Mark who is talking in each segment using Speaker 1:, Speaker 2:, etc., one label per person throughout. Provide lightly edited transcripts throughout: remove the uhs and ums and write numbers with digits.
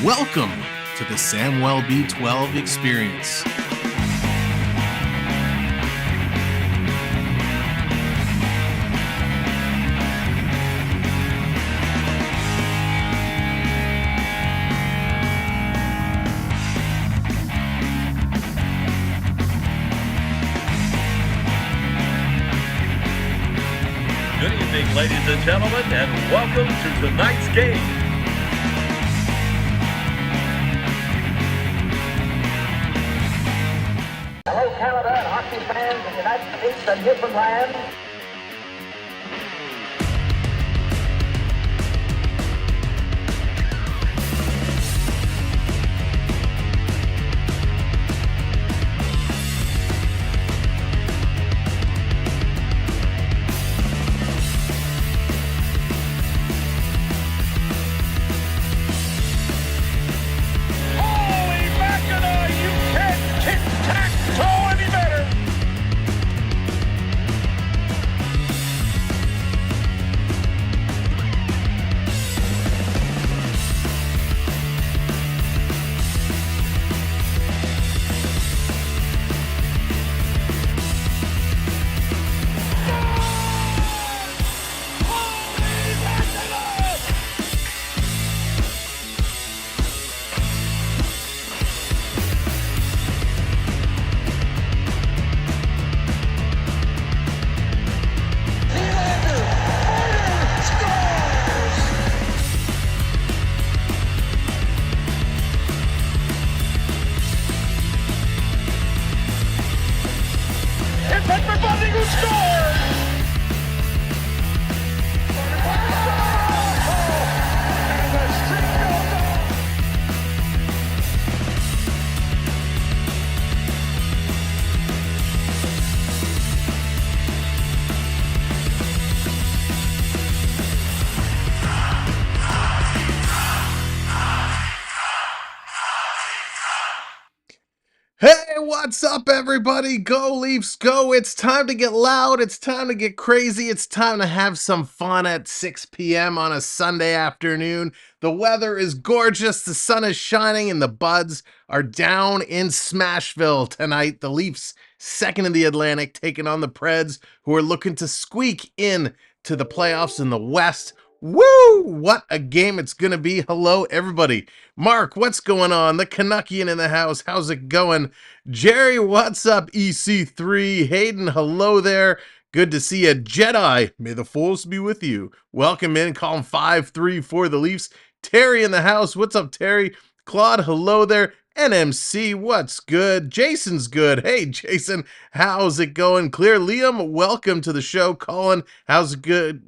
Speaker 1: Welcome to the Samwelb12 Experience.
Speaker 2: Good evening, ladies and gentlemen, and welcome to tonight's game.
Speaker 3: Hello, Canada and hockey fans in the United States and Newfoundland.
Speaker 2: Holy Mackinac, you can't tic-tac-toe any better! Holy Mackinac! Nylander, Marner, scores! It's Pittsburgh Bunting who scores! And the streak goes on!
Speaker 1: Hey, what's up, everybody? Go Leafs, go. It's time to get loud. It's time to get crazy. It's time to have some fun at 6 p.m. on a Sunday afternoon. The weather is gorgeous. The sun is shining and the Buds are down in Smashville tonight. The Leafs, second in the Atlantic, taking on the Preds, who are looking to squeak in to the playoffs in the West. Woo! What a game it's going to be. Hello, everybody. Mark, what's going on? The Canuckian in the house. How's it going? Jerry, what's up? EC3. Hayden, hello there. Good to see you. Jedi, may the force be with you. Welcome in. Column 5-3 for the Leafs. Terry in the house. What's up, Terry? Claude, hello there. NMC, what's good? Jason's good. Hey, Jason, how's it going? Clear Liam, welcome to the show. Colin, how's it good?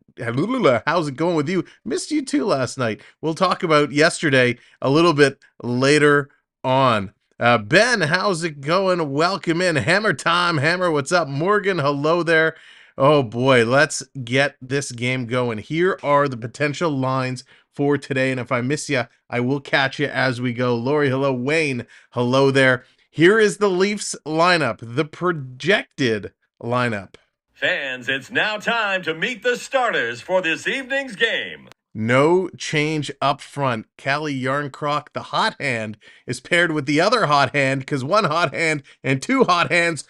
Speaker 1: How's it going with you? Missed you too last night. We'll talk about yesterday a little bit later on. Ben, how's it going? Welcome in. Hammer time. Hammer, what's up? Morgan, hello there. Oh boy, let's get this game going. Here are the potential lines for today, and if I miss you, I will catch you as we go. Lori, hello. Wayne, hello there. Here is the Leafs lineup, the projected lineup.
Speaker 2: Fans, it's now time to meet the starters for this evening's game.
Speaker 1: No change up front. Callie Yarncroc, the hot hand, is paired with the other hot hand because one hot hand and two hot hands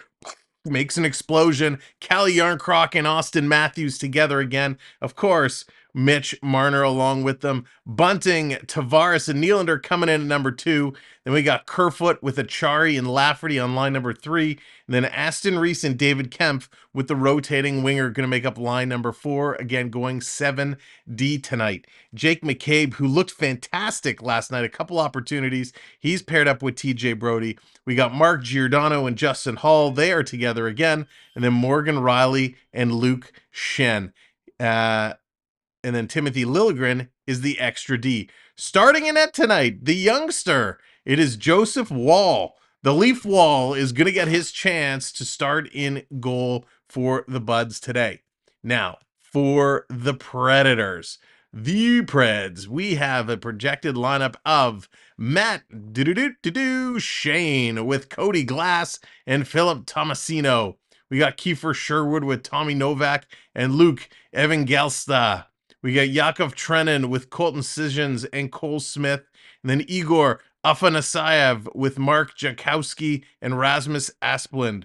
Speaker 1: makes an explosion. Callie Yarncroc and Austin Matthews together again. Of course, Mitch Marner along with them. Bunting, Tavares, and Nylander coming in at number 2. Then we got Kerfoot with Achari and Lafferty on line number 3. And then Aston Reese and David Kempf with the rotating winger going to make up line number 4. Again, going 7D tonight. Jake McCabe, who looked fantastic last night, a couple opportunities. He's paired up with TJ Brody. We got Mark Giordano and Justin Hall. They are together again. And then Morgan Riley and Luke Shen. And then Timothy Liljegren is the extra D. Starting in net tonight, the youngster. It is Joseph Woll. The Leaf Wall is going to get his chance to start in goal for the Buds today. Now, for the Predators, the Preds, we have a projected lineup of Matt Duchene with Cody Glass and Philip Tomasino. We got Kiefer Sherwood with Tommy Novak and Luke Evangelista. We got Yakov Trenin with Colton Sissons and Cole Smith. And then Igor Afanasayev with Mark Jakowski and Rasmus Asplund.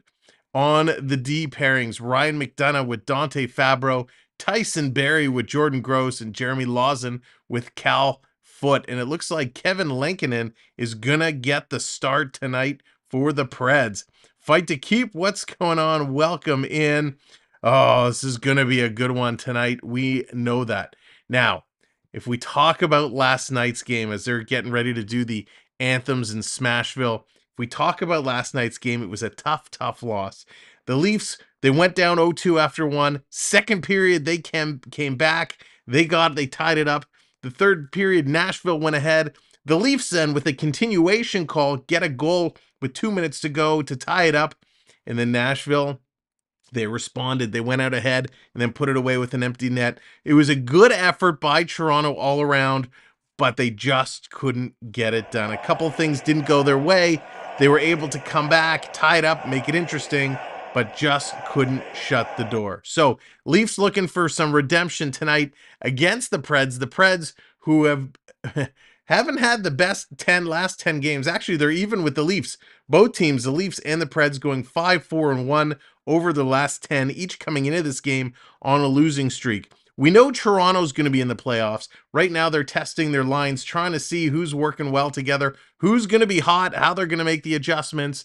Speaker 1: On the D pairings, Ryan McDonough with Dante Fabro, Tyson Barrie with Jordan Gross, and Jeremy Lawson with Cal Foote. And it looks like Kevin Lankinen is going to get the start tonight for the Preds. Fight to keep. What's going on? Welcome in. Oh, this is going to be a good one tonight. We know that. Now, if we talk about last night's game as they're getting ready to do the anthems in Smashville, if we talk about last night's game, it was a tough loss. The Leafs, they went down 0-2 after one. Second period, they came back. They tied it up. The third period, Nashville went ahead. The Leafs then, with a continuation call, get a goal with 2 minutes to go to tie it up. And then Nashville, they responded. They went out ahead and then put it away with an empty net. It was a good effort by Toronto all around, but they just couldn't get it done. A couple things didn't go their way. They were able to come back, tie it up, make it interesting, but just couldn't shut the door. So Leafs looking for some redemption tonight against the Preds. The Preds, who haven't had the best last 10 games. Actually, they're even with the Leafs. Both teams, the Leafs and the Preds, going 5-4-1 over the last 10, each coming into this game on a losing streak. We know Toronto's going to be in the playoffs. Right now, they're testing their lines, trying to see who's working well together, who's going to be hot, how they're going to make the adjustments.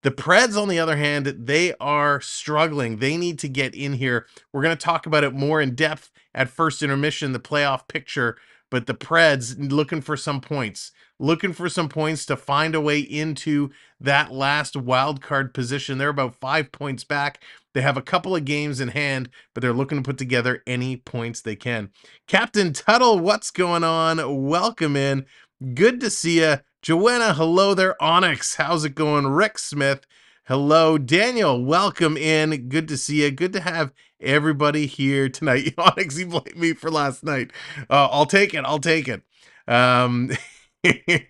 Speaker 1: The Preds, on the other hand, they are struggling. They need to get in here. We're going to talk about it more in depth at first intermission, the playoff picture. But the Preds looking for some points to find a way into that last wild card position. They're about 5 points back. They have a couple of games in hand, but they're looking to put together any points they can. Captain Tuttle, what's going on? Welcome in. Good to see you. Joanna, hello there. Onyx, how's it going? Rick Smith, hello. Daniel, welcome in. Good to see you. Good to have everybody here tonight. Onyx, you blamed me for last night. I'll take it. Yeah,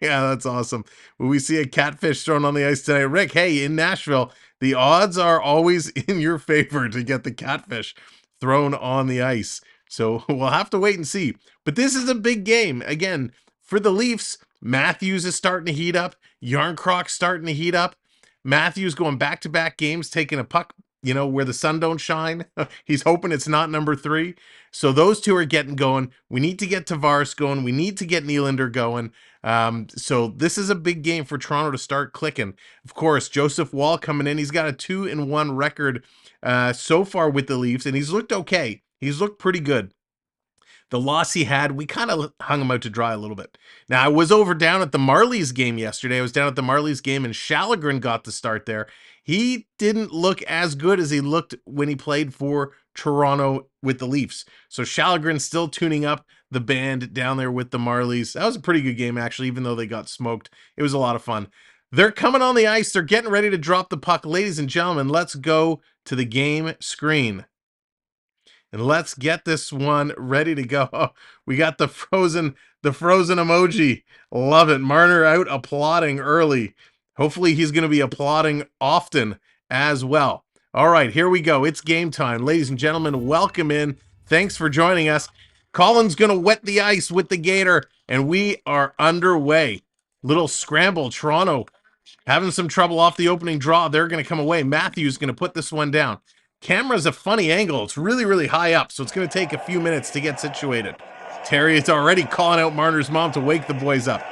Speaker 1: that's awesome. Will we see a catfish thrown on the ice tonight? Rick, hey, in Nashville, the odds are always in your favor to get the catfish thrown on the ice. So we'll have to wait and see. But this is a big game. Again, for the Leafs, Matthews is starting to heat up. Yarncroc starting to heat up. Matthews going back-to-back games, taking a puck, where the sun don't shine. He's hoping it's not number 3. So those two are getting going. We need to get Tavares going. We need to get Nylander going. So this is a big game for Toronto to start clicking. Of course, Joseph Woll coming in. He's got a 2-1 record so far with the Leafs, and he's looked okay. He's looked pretty good. The loss he had, we kind of hung him out to dry a little bit. Now, I was down at the Marlies game yesterday. I was down at the Marlies game, and Shallegren got the start there. He didn't look as good as he looked when he played for Toronto with the Leafs. So Shallegren's still tuning up the band down there with the Marlies. That was a pretty good game, actually, even though they got smoked. It was a lot of fun. They're coming on the ice. They're getting ready to drop the puck. Ladies and gentlemen, let's go to the game screen. And let's get this one ready to go. Oh, we got the frozen emoji. Love it. Marner out applauding early. Hopefully he's going to be applauding often as well. All right, here we go. It's game time. Ladies and gentlemen, welcome in. Thanks for joining us. Colin's going to wet the ice with the Gator, and we are underway. Little scramble. Toronto having some trouble off the opening draw. They're going to come away. Matthews going to put this one down. Camera's a funny angle. It's really, really high up, so it's going to take a few minutes to get situated. Terry is already calling out Marner's mom to wake the boys up.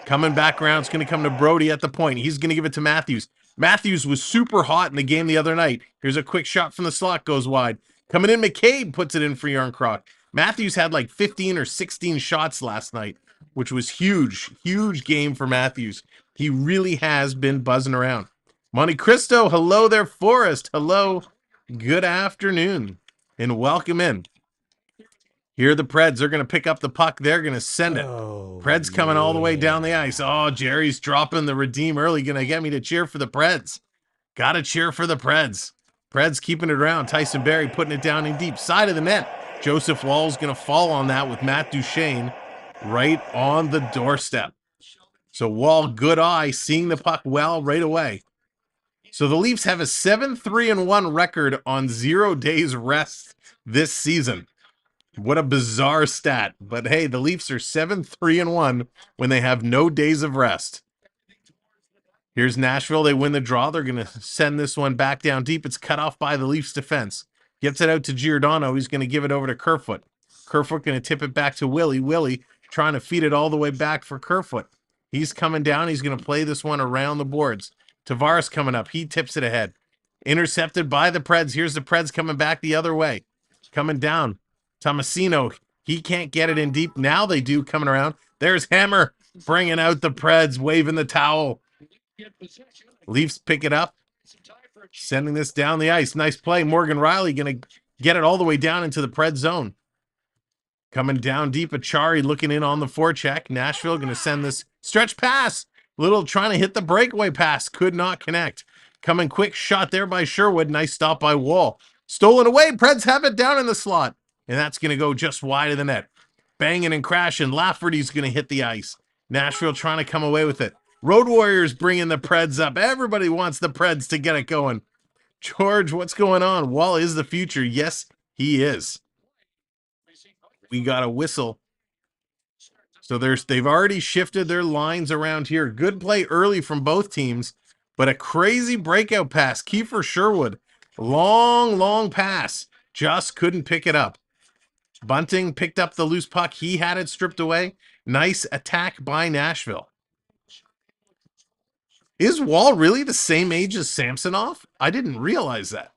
Speaker 1: Coming back around, it's going to come to Brody at the point. He's going to give it to Matthews. Matthews was super hot in the game the other night. Here's a quick shot from the slot, goes wide. Coming in, McCabe puts it in for Yarncroc. Matthews had like 15 or 16 shots last night, which was huge. Huge game for Matthews. He really has been buzzing around. Monte Cristo, hello there. Forrest, hello. Good afternoon, and welcome in. Here are the Preds. They're going to pick up the puck. They're going to send it. Preds coming all the way down the ice. Oh, Jerry's dropping the redeem early. Going to get me to cheer for the Preds. Got to cheer for the Preds. Preds keeping it around. Tyson Barrie putting it down in deep. Side of the net. Joseph Woll's going to fall on that with Matt Duchene right on the doorstep. So Woll, good eye, seeing the puck well right away. So the Leafs have a 7-3-1 record on 0 days rest this season. What a bizarre stat. But hey, the Leafs are 7-3-1 when they have no days of rest. Here's Nashville. They win the draw. They're going to send this one back down deep. It's cut off by the Leafs defense. Gets it out to Giordano. He's going to give it over to Kerfoot. Kerfoot going to tip it back to Willie. Willie trying to feed it all the way back for Kerfoot. He's coming down. He's going to play this one around the boards. Tavares coming up. He tips it ahead. Intercepted by the Preds. Here's the Preds coming back the other way. Coming down. Tomasino. He can't get it in deep. Now they do, coming around. There's Hammer bringing out the Preds, waving the towel. Leafs pick it up. Sending this down the ice. Nice play. Morgan Riley going to get it all the way down into the Pred zone. Coming down deep, Achari looking in on the forecheck. Nashville going to send this stretch pass. Little trying to hit the breakaway pass. Could not connect. Coming quick shot there by Sherwood. Nice stop by Wall. Stolen away. Preds have it down in the slot. And that's going to go just wide of the net. Banging and crashing. Lafferty's going to hit the ice. Nashville trying to come away with it. Road Warriors bringing the Preds up. Everybody wants the Preds to get it going. George, what's going on? Wall is the future. Yes, he is. We got a whistle. So they've already shifted their lines around here. Good play early from both teams, but a crazy breakout pass. Kiefer Sherwood, long pass. Just couldn't pick it up. Bunting picked up the loose puck. He had it stripped away. Nice attack by Nashville. Is Wall really the same age as Samsonov? I didn't realize that.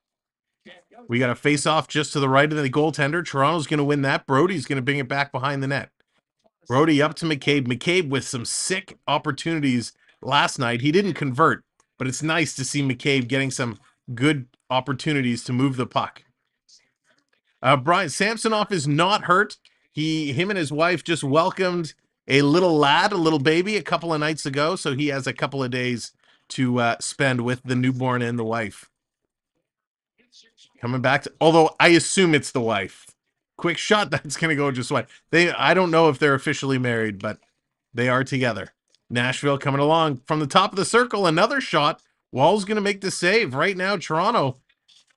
Speaker 1: We got a face-off just to the right of the goaltender. Toronto's going to win that. Brody's going to bring it back behind the net. Brody up to McCabe. McCabe with some sick opportunities last night. He didn't convert, but it's nice to see McCabe getting some good opportunities to move the puck. Brian Samsonov is not hurt. Him and his wife just welcomed a little lad, a little baby, a couple of nights ago, so he has a couple of days to spend with the newborn and the wife. Coming back to, although I assume it's the wife. Quick shot, that's going to go just wide. I don't know if they're officially married, but they are together. Nashville coming along from the top of the circle. Another shot. Wall's going to make the save. Right now, Toronto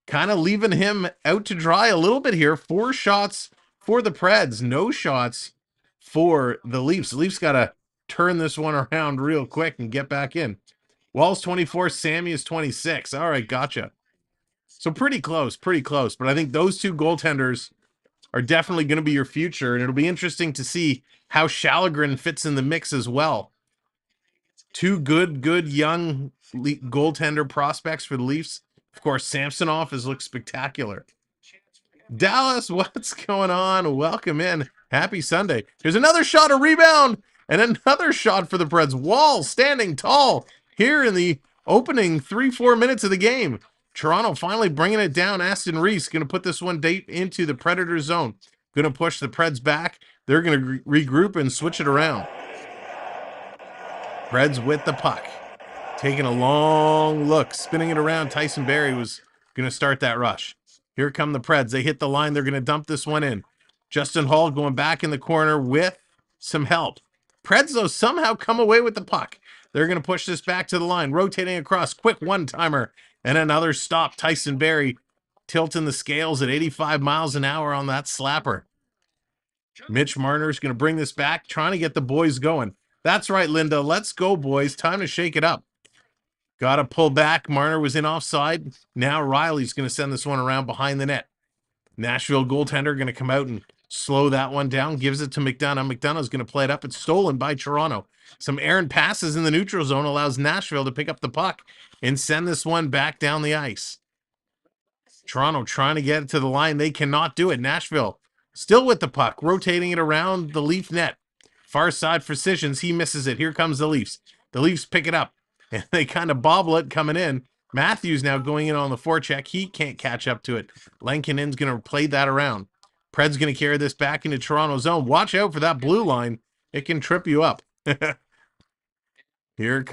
Speaker 1: kind of leaving him out to dry a little bit here. 4 shots for the Preds. No shots for the Leafs. The Leafs got to turn this one around real quick and get back in. Wall's 24. Sammy is 26. All right, gotcha. So pretty close. But I think those two goaltenders are definitely going to be your future, and it'll be interesting to see how Shallegren fits in the mix as well. 2 good young goaltender prospects for the Leafs. Of course, Samsonov has looked spectacular. Dallas, what's going on? Welcome in. Happy Sunday. Here's another shot, a rebound, and another shot for the Preds. Wall standing tall here in the opening 3-4 minutes of the game. Toronto finally bringing it down. Aston Reese going to put this one deep into the Predator zone. Going to push the Preds back. They're going to regroup and switch it around. Preds with the puck. Taking a long look. Spinning it around. Tyson Barrie was going to start that rush. Here come the Preds. They hit the line. They're going to dump this one in. Justin Hall going back in the corner with some help. Preds, though, somehow come away with the puck. They're going to push this back to the line. Rotating across. Quick one-timer. And another stop. Tyson Barrie tilting the scales at 85 miles an hour on that slapper. Mitch Marner is going to bring this back, trying to get the boys going. That's right, Linda. Let's go, boys. Time to shake it up. Got to pull back. Marner was in offside. Now Riley's going to send this one around behind the net. Nashville goaltender going to come out and slow that one down. Gives it to McDonough. McDonough's going to play it up. It's stolen by Toronto. Some errant passes in the neutral zone allows Nashville to pick up the puck and send this one back down the ice. Toronto trying to get it to the line. They cannot do it. Nashville still with the puck, rotating it around the Leaf net. Far side for Sessions. He misses it. Here comes the Leafs. The Leafs pick it up, and they kind of bobble it coming in. Matthews now going in on the forecheck. He can't catch up to it. Lankinen's going to play that around. Pred's going to carry this back into Toronto zone. Watch out for that blue line. It can trip you up. Here's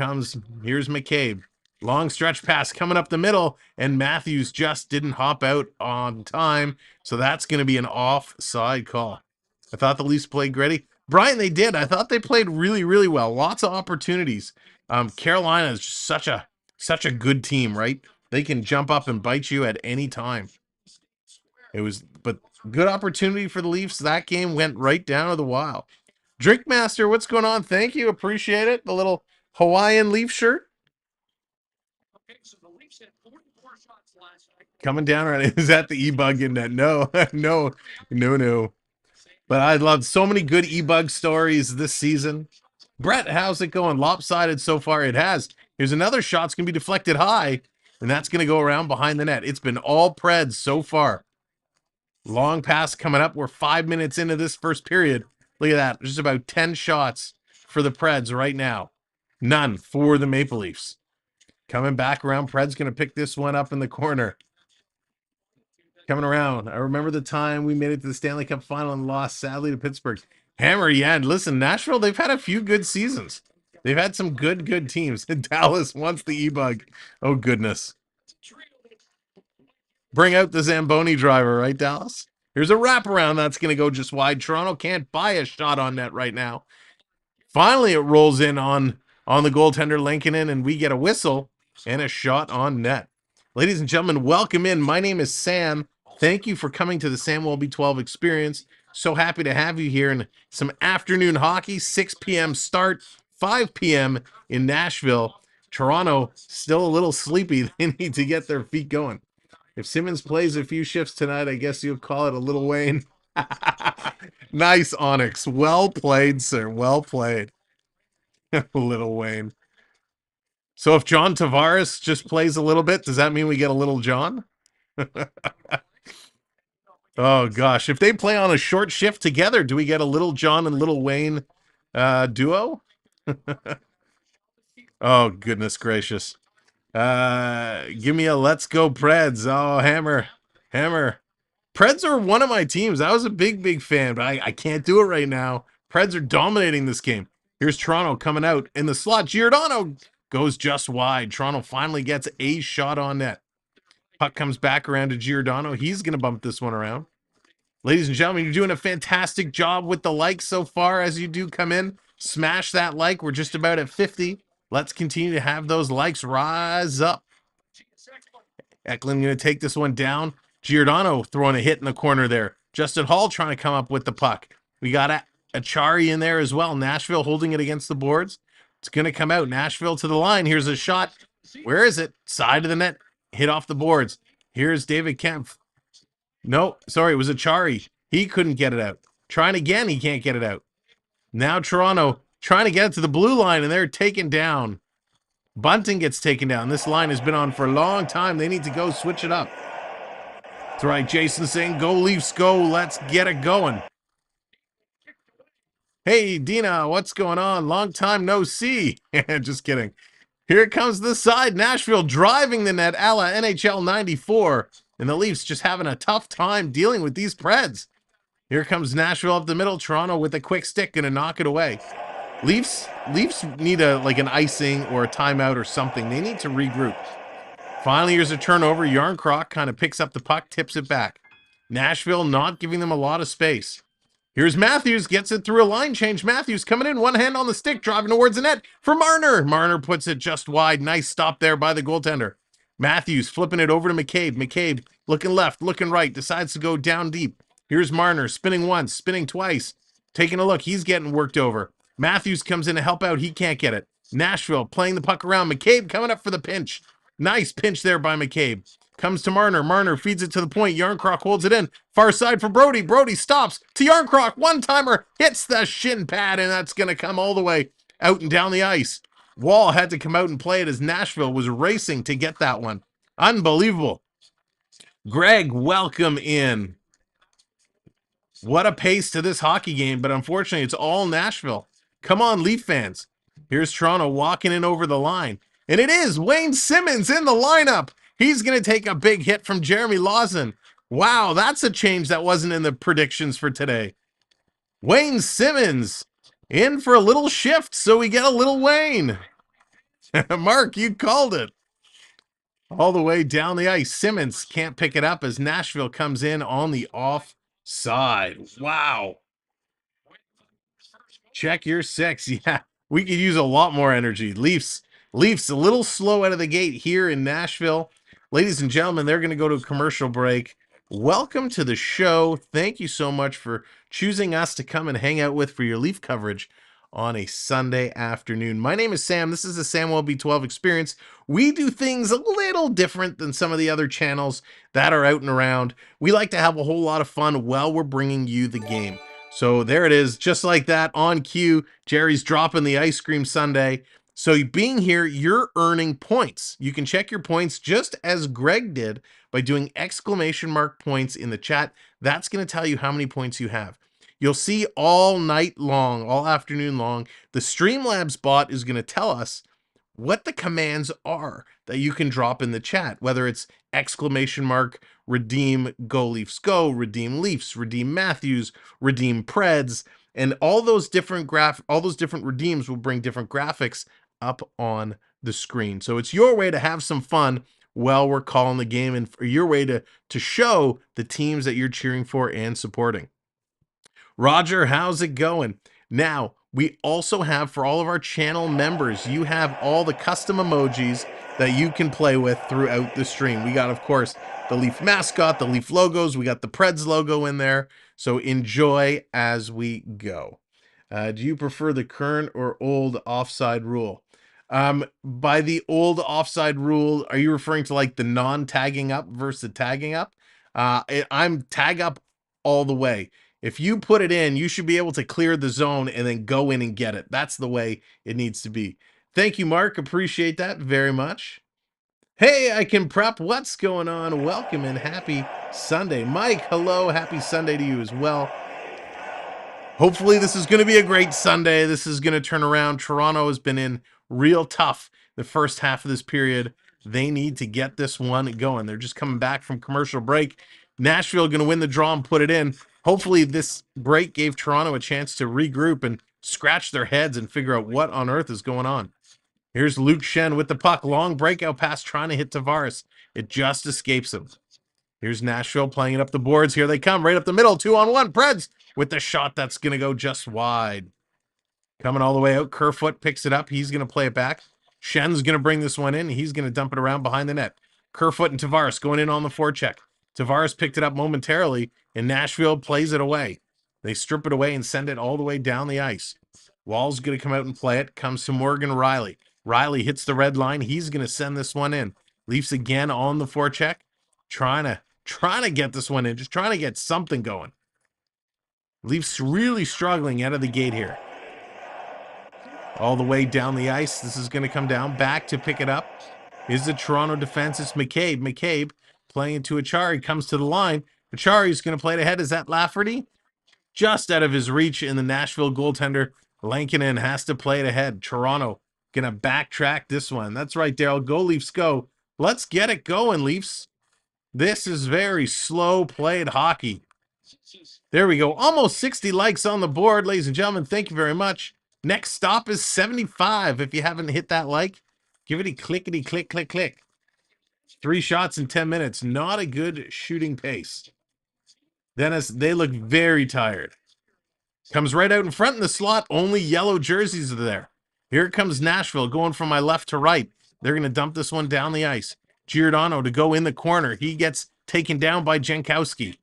Speaker 1: McCabe. Long stretch pass coming up the middle, and Matthews just didn't hop out on time, so that's going to be an offside call. I thought the Leafs played gritty. Brian, they did. I thought they played really well. Lots of opportunities. Carolina is just such a good team, right? They can jump up and bite you at any time. But Good opportunity for the Leafs. That game went right down to the wire. Drinkmaster, what's going on? Thank you. Appreciate it. The little Hawaiian Leaf shirt. Coming down on it. Is that the e-bug in that? No, no. But I love so many good e-bug stories this season. Brett, how's it going? Lopsided so far. It has. Here's another shot. It's going to be deflected high, and that's going to go around behind the net. It's been all Preds so far. Long pass coming up. We're 5 minutes into this first period. Look at that. Just about 10 shots for the Preds right now. None for the Maple Leafs. Coming back around. Preds going to pick this one up in the corner. Coming around. I remember the time we made it to the Stanley Cup final and lost, sadly, to Pittsburgh. Hammer, yeah. And listen, Nashville, they've had a few good seasons. They've had some good teams. Dallas wants the e-bug. Oh, goodness. Bring out the Zamboni driver, right, Dallas? Here's a wraparound that's going to go just wide. Toronto can't buy a shot on net right now. Finally, it rolls in on the goaltender Lankinen, and we get a whistle and a shot on net. Ladies and gentlemen, welcome in. My name is Sam. Thank you for coming to the Samwelb12 Experience. So happy to have you here in some afternoon hockey, 6 p.m. start, 5 p.m. in Nashville. Toronto still a little sleepy. They need to get their feet going. If Simmons plays a few shifts tonight, I guess you'll call it a little Wayne. Nice, Onyx. Well played, sir. Well played. Little Wayne. So if John Tavares just plays a little bit, does that mean we get a little John? Oh, gosh. If they play on a short shift together, do we get a little John and little Wayne duo? Oh, goodness gracious. Give me a let's go Preds. Oh, Hammer. Preds are one of my teams. I was a big fan, but I can't do it right now. Preds are dominating this game. Here's Toronto coming out in the slot. Giordano goes just wide. Toronto finally gets a shot on net. Puck comes back around to Giordano. He's going to bump this one around. Ladies and gentlemen, you're doing a fantastic job with the likes so far as you do come in. Smash that like. We're just about at 50. Let's continue to have those likes rise up. Eklund going to take this one down. Giordano throwing a hit in the corner there. Justin Hall trying to come up with the puck. We got Achari in there as well. Nashville holding it against the boards. It's going to come out. Nashville to the line. Here's a shot. Where is it? Side of the net. Hit off the boards. Here's David Kempf. No, sorry, it was Achari. He couldn't get it out. Trying again, he can't get it out. Now Toronto trying to get it to the blue line, and they're taken down. Bunting gets taken down. This line has been on for a long time. They need to go switch it up. That's right, Jason saying, go Leafs, go. Let's get it going. Hey, Dina, what's going on? Long time no see. Just kidding. Here comes the side. Nashville driving the net a la NHL 94. And the Leafs just having a tough time dealing with these Preds. Here comes Nashville up the middle. Toronto with a quick stick, going to knock it away. Leafs need an icing or a timeout or something. They need to regroup. Finally, here's a turnover. Yarncroc kind of picks up the puck, tips it back. Nashville not giving them a lot of space. Here's Matthews, gets it through a line change. Matthews coming in, one hand on the stick, driving towards the net for Marner. Marner puts it just wide. Nice stop there by the goaltender. Matthews flipping it over to McCabe. McCabe looking left, looking right, decides to go down deep. Here's Marner spinning once, spinning twice. Taking a look, he's getting worked over. Matthews comes in to help out, he can't get it. Nashville playing the puck around. McCabe coming up for the pinch. Nice pinch there by McCabe. Comes to Marner. Marner feeds it to the point. Yarncroc holds it in. Far side for Brody. Brody stops to Yarncroc. One-timer hits the shin pad, and that's going to come all the way out and down the ice. Wall had to come out and play it as Nashville was racing to get that one. Unbelievable. Greg, welcome in. What a pace to this hockey game, but unfortunately, it's all Nashville. Come on, Leaf fans. Here's Toronto walking in over the line. And it is Wayne Simmons in the lineup. He's going to take a big hit from Jeremy Lawson. Wow, that's a change that wasn't in the predictions for today. Wayne Simmons in for a little shift, so we get a little Wayne. Mark, you called it. All the way down the ice. Simmons can't pick it up as Nashville comes in on the offside. Wow. Check your six. Yeah, we could use a lot more energy. Leafs a little slow out of the gate here in Nashville. Ladies and gentlemen, they're going to go to a commercial break. welcome to the show. Thank you so much for choosing us to come and hang out with for your Leaf coverage on a Sunday afternoon. My name is Sam. This is the Samwelb12 Experience. We do things a little different than some of the other channels that are out and around. We like to have a whole lot of fun while we're bringing you the game. So there it is, just like that, on cue. Jerry's dropping the ice cream sundae. So being here, you're earning points. You can check your points just as Greg did by doing ! points in the chat. That's going to tell you how many points you have. You'll see all night long, all afternoon long, the Streamlabs bot is going to tell us what the commands are that you can drop in the chat, whether it's ! redeem Go Leafs Go, redeem Leafs, redeem Matthews, redeem Preds, and all those different redeems will bring different graphics up on the screen. So it's your way to have some fun while we're calling the game, and for your way to show the teams that you're cheering for and supporting. Roger, how's it going? Now, we also have, for all of our channel members, you have all the custom emojis that you can play with throughout the stream. We got, of course, the Leaf mascot, the Leaf logos. We got the Preds logo in there. So enjoy as we go. Do you prefer the current or old offside rule? By the old offside rule, are you referring to like the non-tagging up versus the tagging up? I'm tag up all the way. If you put it in, you should be able to clear the zone and then go in and get it. That's the way it needs to be. Thank you, Mark. Appreciate that very much. Hey, I can prep. What's going on? Welcome and happy Sunday. Mike, hello. Happy Sunday to you as well. Hopefully this is going to be a great Sunday. This is going to turn around. Toronto has been in real tough the first half of this period. They need to get this one going. They're just coming back from commercial break. Nashville going to win the draw and put it in. Hopefully this break gave Toronto a chance to regroup and scratch their heads and figure out what on earth is going on. Here's Luke Shen with the puck. Long breakout pass trying to hit Tavares. It just escapes him. Here's Nashville playing it up the boards. Here they come, right up the middle. 2-on-1. Preds with the shot that's going to go just wide. Coming all the way out. Kerfoot picks it up. He's going to play it back. Shen's going to bring this one in. He's going to dump it around behind the net. Kerfoot and Tavares going in on the forecheck. Tavares picked it up momentarily, and Nashville plays it away. They strip it away and send it all the way down the ice. Wall's going to come out and play it. Comes to Morgan Riley. Riley hits the red line. He's going to send this one in. Leafs again on the forecheck. Trying to get this one in. Just trying to get something going. Leafs really struggling out of the gate here. All the way down the ice. This is going to come down. Back to pick it up is the Toronto defense. It's McCabe. McCabe playing it to Achari. Comes to the line. Achari's going to play it ahead. Is that Lafferty? Just out of his reach, and the Nashville goaltender Lankinen has to play it ahead. Toronto going to backtrack this one. That's right, Daryl. Go Leafs go. Let's get it going, Leafs. This is very slow played hockey. There we go. Almost 60 likes on the board, ladies and gentlemen. Thank you very much. Next stop is 75. If you haven't hit that like, give it a clickety click, click, click. 3 shots in 10 minutes. Not a good shooting pace. Dennis, they look very tired. Comes right out in front in the slot. Only yellow jerseys are there. Here comes Nashville going from my left to right. They're going to dump this one down the ice. Giordano to go in the corner. He gets taken down by Jankowski.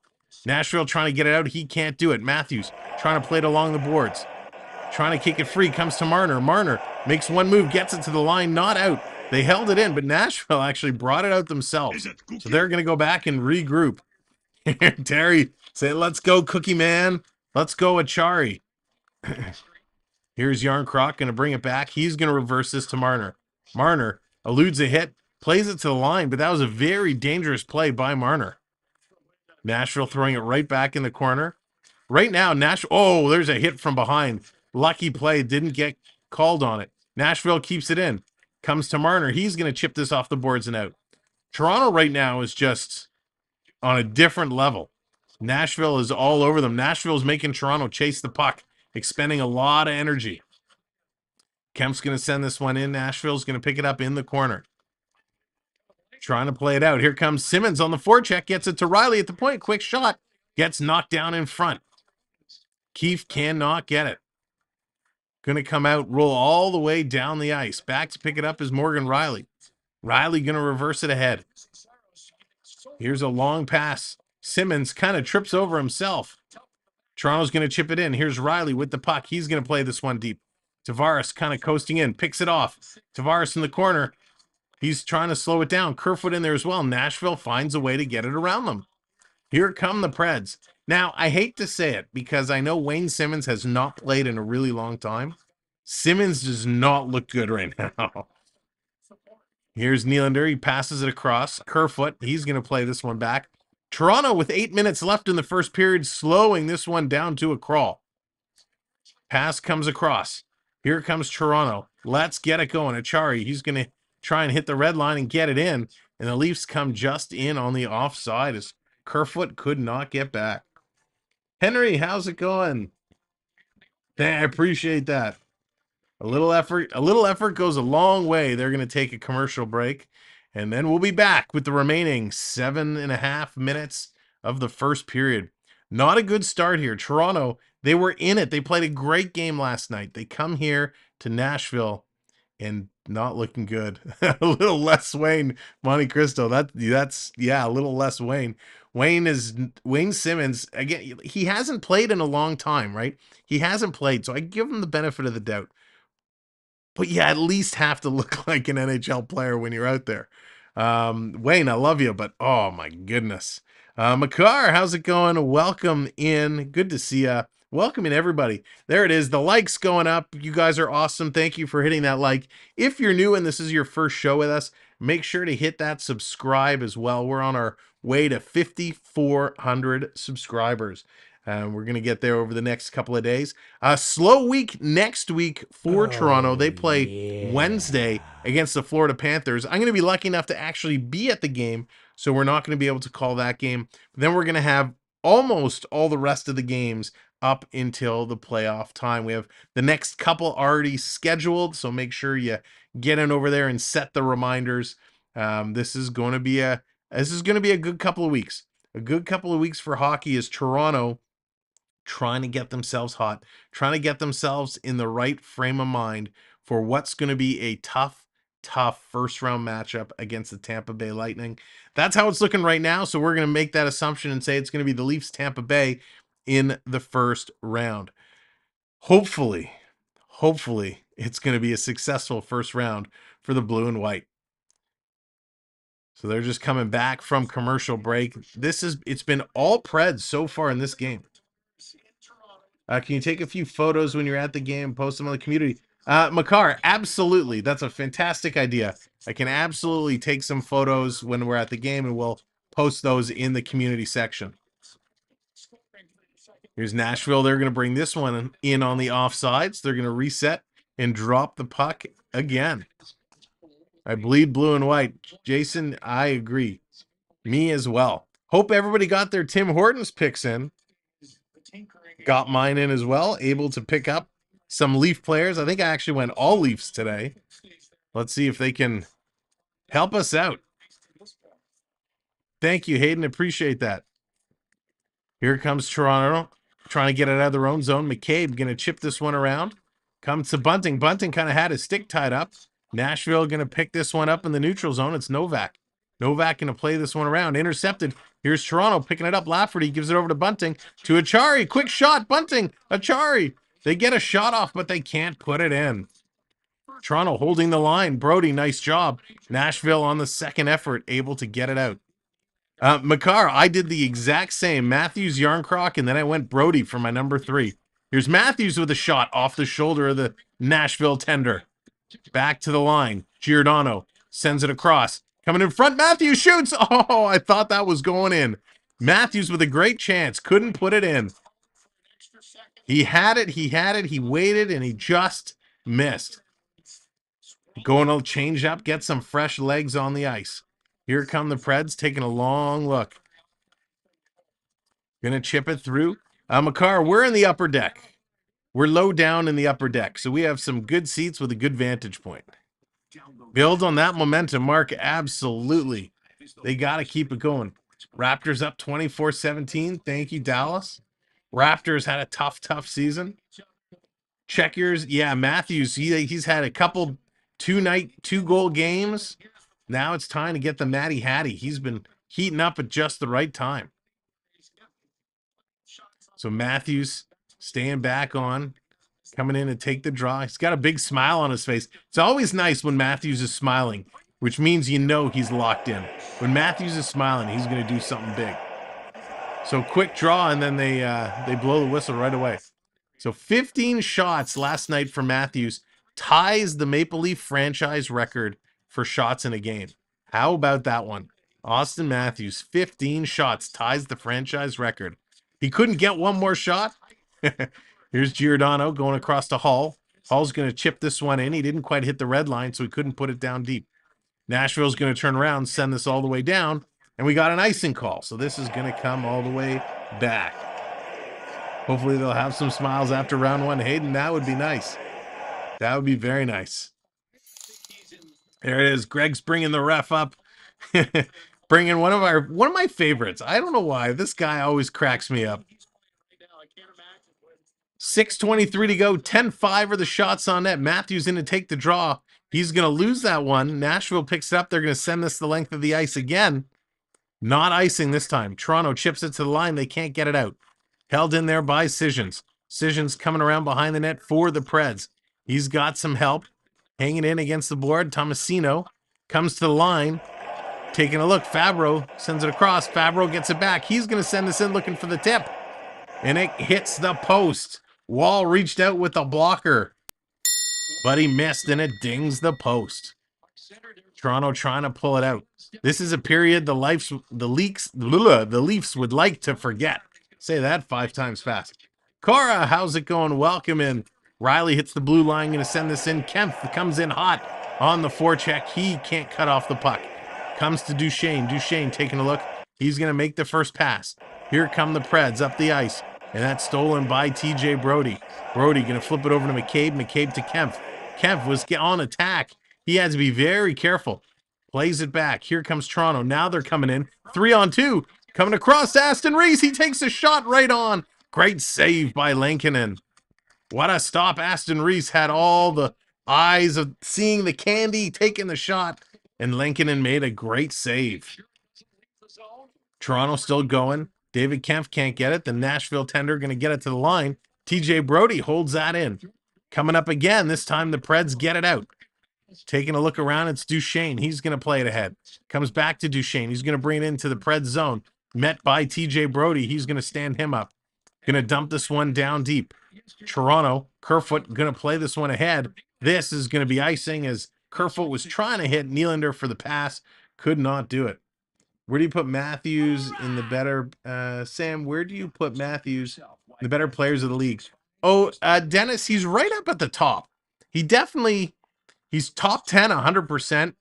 Speaker 1: Nashville trying to get it out. He can't do it. Matthews trying to play it along the boards. Trying to kick it free. Comes to Marner. Marner makes one move. Gets it to the line. Not out. They held it in, but Nashville actually brought it out themselves. So they're going to go back and regroup. Terry say, let's go, Cookie Man. Let's go, Achari. Here's Yarncroc going to bring it back. He's going to reverse this to Marner. Marner eludes a hit, plays it to the line, but that was a very dangerous play by Marner. Nashville throwing it right back in the corner. Right now, Nashville, oh, there's a hit from behind. Lucky play, didn't get called on it. Nashville keeps it in. Comes to Marner. He's going to chip this off the boards and out. Toronto right now is just on a different level. Nashville is all over them. Nashville's making Toronto chase the puck, expending a lot of energy. Kemp's going to send this one in. Nashville's going to pick it up in the corner. Trying to play it out. Here comes Simmons on the forecheck. Gets it to Riley at the point. Quick shot. Gets knocked down in front. Keefe cannot get it. Going to come out, roll all the way down the ice. Back to pick it up is Morgan Riley. Riley going to reverse it ahead. Here's a long pass. Simmons kind of trips over himself. Toronto's going to chip it in. Here's Riley with the puck. He's going to play this one deep. Tavares kind of coasting in, picks it off. Tavares in the corner. He's trying to slow it down. Kerfoot in there as well. Nashville finds a way to get it around them. Here come the Preds. Now, I hate to say it because I know Wayne Simmonds has not played in a really long time. Simmonds does not look good right now. Here's Nylander. He passes it across. Kerfoot, he's going to play this one back. Toronto with 8 minutes left in the first period, slowing this one down to a crawl. Pass comes across. Here comes Toronto. Let's get it going. Achari, he's going to try and hit the red line and get it in. And the Leafs come just in on the offside as Kerfoot could not get back. Henry, how's it going? I appreciate that. A little effort goes a long way. They're going to take a commercial break, and then we'll be back with the remaining 7.5 minutes of the first period. Not a good start here. Toronto, they were in it. They played a great game last night. They come here to Nashville and not looking good. A little less Wayne, Monte Cristo. That's yeah, a little less Wayne. Wayne Simmonds, again, he hasn't played in a long time, right? He hasn't played, so I give him the benefit of the doubt. But you at least have to look like an NHL player when you're out there. Wayne, I love you, but oh my goodness. Makar, how's it going? Welcome in. Good to see you. Welcome in, everybody. There it is. The likes going up. You guys are awesome. Thank you for hitting that like. If you're new and this is your first show with us, make sure to hit that subscribe as well. We're on our way to 5,400 subscribers. We're going to get there over the next couple of days. Slow week next week for Toronto. They play Wednesday against the Florida Panthers. I'm going to be lucky enough to actually be at the game, so we're not going to be able to call that game. Then we're going to have almost all the rest of the games up until the playoff time. We have the next couple already scheduled, so make sure you get in over there and set the reminders. This is going to be a good couple of weeks. A good couple of weeks for hockey as Toronto trying to get themselves hot, trying to get themselves in the right frame of mind for what's going to be a tough first round matchup against the Tampa Bay Lightning. That's how it's looking right now. So we're going to make that assumption and say it's going to be the Leafs Tampa Bay in the first round. Hopefully it's going to be a successful first round for the blue and white. So they're just coming back from commercial break. It's been all Preds so far in this game. Can you take a few photos when you're at the game, post them on the community? Makar, absolutely. That's a fantastic idea. I can absolutely take some photos when we're at the game, and we'll post those in the community section. Here's Nashville. They're going to bring this one in on the offsides. They're going to reset and drop the puck again. I bleed blue and white. Jason, I agree. Me as well. Hope everybody got their Tim Hortons picks in. Got mine in as well. Able to pick up some Leaf players. I think I actually went all Leafs today. Let's see if they can help us out. Thank you, Hayden. Appreciate that. Here comes Toronto, trying to get it out of their own zone. McCabe going to chip this one around. Comes to Bunting. Bunting kind of had his stick tied up. Nashville going to pick this one up in the neutral zone. It's Novak. Novak going to play this one around. Intercepted. Here's Toronto picking it up. Lafferty gives it over to Bunting. To Achari. Quick shot. Bunting. Achari. They get a shot off, but they can't put it in. Toronto holding the line. Brody, nice job. Nashville on the second effort, able to get it out. Makar, I did the exact same. Matthews, Yarncroc, and then I went Brody for my number 3. Here's Matthews with a shot off the shoulder of the Nashville tender. Back to the line. Giordano sends it across. Coming in front, Matthews shoots. Oh, I thought that was going in. Matthews with a great chance. Couldn't put it in. He had it. He waited, and he just missed. Going to change up, get some fresh legs on the ice. Here come the Preds, taking a long look. Gonna chip it through. Makar, we're in the upper deck. We're low down in the upper deck, so we have some good seats with a good vantage point. Build on that momentum, Mark. Absolutely. They got to keep it going. Raptors up 24-17. Thank you, Dallas. Raptors had a tough season. Checkers, yeah, Matthews, he's had a couple 2-goal games. Now it's time to get the Matty Hattie. He's been heating up at just the right time. So Matthews staying back on, coming in to take the draw. He's got a big smile on his face. It's always nice when Matthews is smiling, which means you know he's locked in. When Matthews is smiling, he's going to do something big. So quick draw, and then they blow the whistle right away. So 15 shots last night for Matthews, ties the Maple Leaf franchise record for shots in a game. How about that one? Austin Matthews, 15 shots, ties the franchise record. He couldn't get one more shot. Here's Giordano going across to Hall. Hall's going to chip this one in. He didn't quite hit the red line, so he couldn't put it down deep. Nashville's going to turn around, send this all the way down, and we got an icing call. So this is going to come all the way back. Hopefully they'll have some smiles after round one. Hayden, that would be nice. That would be very nice. There it is. Greg's bringing the ref up. Bringing one of my favorites. I don't know why. This guy always cracks me up. 6:23 to go. 10-5 are the shots on net. Matthews in to take the draw. He's going to lose that one. Nashville picks it up. They're going to send this the length of the ice again. Not icing this time. Toronto chips it to the line. They can't get it out. Held in there by Sissons. Sissons coming around behind the net for the Preds. He's got some help. Hanging in against the board. Tomasino comes to the line. Taking a look. Fabro sends it across. Fabro gets it back. He's going to send this in looking for the tip. And it hits the post. Wall reached out with a blocker, but he missed, and it dings the post. Toronto trying to pull it out. This is a period the Leafs would like to forget. Say that 5 times fast. Cora, how's it going? Welcome in. Riley hits the blue line, going to send this in. Kempf comes in hot on the forecheck. He can't cut off the puck. Comes to Duchene. Duchene taking a look. He's going to make the first pass. Here come the Preds up the ice. And that's stolen by TJ Brody. Brody going to flip it over to McCabe. McCabe to Kempf. Kempf was on attack. He had to be very careful. Plays it back. Here comes Toronto. Now they're coming in. 3-on-2. Coming across Aston Reese. He takes a shot right on. Great save by Lankinen. What a stop. Aston Reese had all the eyes of seeing the candy, taking the shot. And Lankinen made a great save. Toronto still going. David Kempf can't get it. The Nashville tender going to get it to the line. TJ Brody holds that in. Coming up again. This time the Preds get it out. Taking a look around, it's Duchene. He's going to play it ahead. Comes back to Duchene. He's going to bring it into the Preds zone. Met by TJ Brody. He's going to stand him up. Going to dump this one down deep. Toronto, Kerfoot going to play this one ahead. This is going to be icing as Kerfoot was trying to hit Nylander for the pass. Could not do it. Where do you put Matthews in the better, Sam, where do you put Matthews in the better players of the league? Oh, Dennis, he's right up at the top. He's top 10, 100%.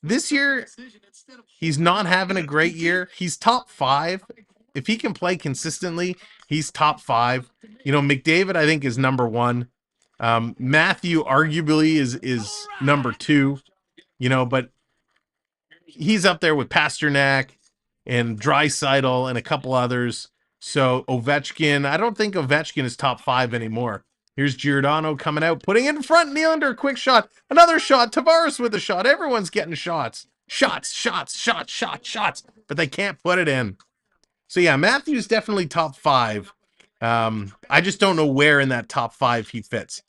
Speaker 1: This year, he's not having a great year. He's top 5. If he can play consistently, he's top 5. McDavid, I think, is number 1. Matthew arguably is number 2, but he's up there with Pasternak and Draisaitl and a couple others. So Ovechkin, I don't think Ovechkin is top 5 anymore. Here's Giordano coming out, putting it in front. Nylander, quick shot. Another shot. Tavares with a shot. Everyone's getting shots. Shots. But they can't put it in. So yeah, Matthew's definitely top 5. I just don't know where in that top 5 he fits.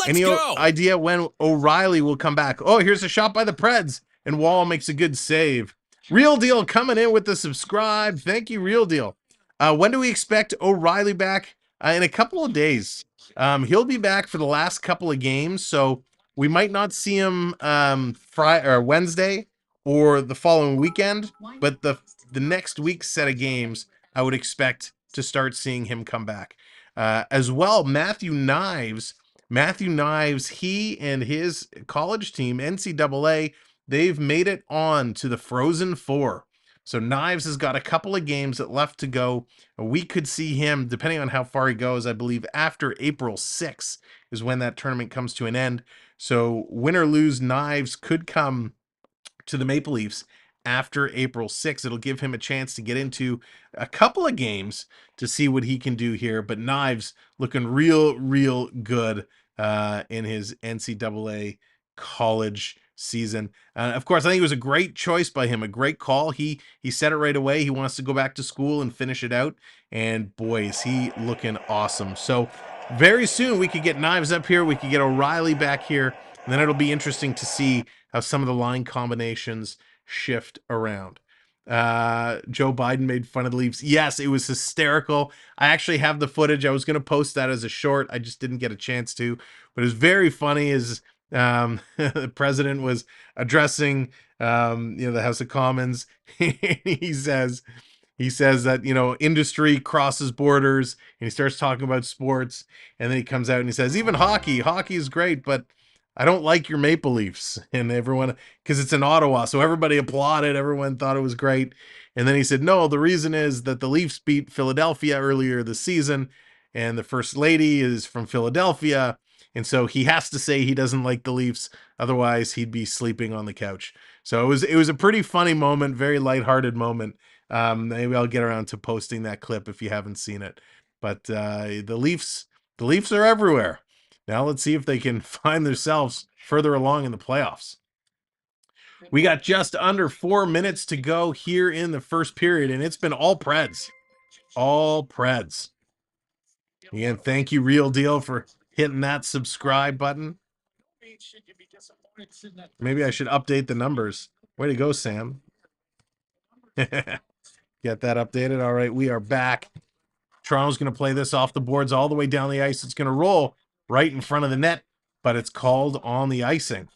Speaker 1: Any idea when O'Reilly will come back? Oh, here's a shot by the Preds. And Wall makes a good save. Real Deal coming in with the subscribe. Thank you, Real Deal. When do we expect O'Reilly back? In a couple of days. He'll be back for the last couple of games, so we might not see him Friday or Wednesday or the following weekend, but the next week's set of games, I would expect to start seeing him come back. As well, Matthew Knives, he and his college team, NCAA, they've made it on to the Frozen Four. So Knives has got a couple of games left to go. We could see him, depending on how far he goes, I believe after April 6th is when that tournament comes to an end. So win or lose, Knives could come to the Maple Leafs after April 6th. It'll give him a chance to get into a couple of games to see what he can do here. But Knives looking real good in his NCAA college season. Of course, I think it was a great choice by him, a great call. He said it right away. He wants to go back to school and finish it out. And boy, is he looking awesome. So very soon we could get Knives up here. We could get O'Reilly back here. And then it'll be interesting to see how some of the line combinations shift around. Joe Biden made fun of the Leafs. Yes, it was hysterical. I actually have the footage. I was going to post that as a short. I just didn't get a chance to. But it was very funny as the president was addressing the House of Commons. he says that, industry crosses borders, and he starts talking about sports, and then he comes out and he says, even hockey is great, but I don't like your Maple Leafs. And everyone, because it's in Ottawa, so everybody applauded, everyone thought it was great. And then he said, no, the reason is that the Leafs beat Philadelphia earlier this season, and the first lady is from Philadelphia, and so he has to say he doesn't like the Leafs, otherwise he'd be sleeping on the couch. So it was a pretty funny moment, very lighthearted moment. Maybe I'll get around to posting that clip if you haven't seen it. But the Leafs are everywhere. Now let's see if they can find themselves further along in the playoffs. We got just under 4 minutes to go here in the first period, and it's been all Preds. All Preds. Again, thank you, Real Deal, for hitting that subscribe button. Maybe I should update the numbers. Way to go, Sam. Get that updated. All right, we are back. Toronto's going to play this off the boards all the way down the ice. It's going to roll right in front of the net, but it's called on the icing.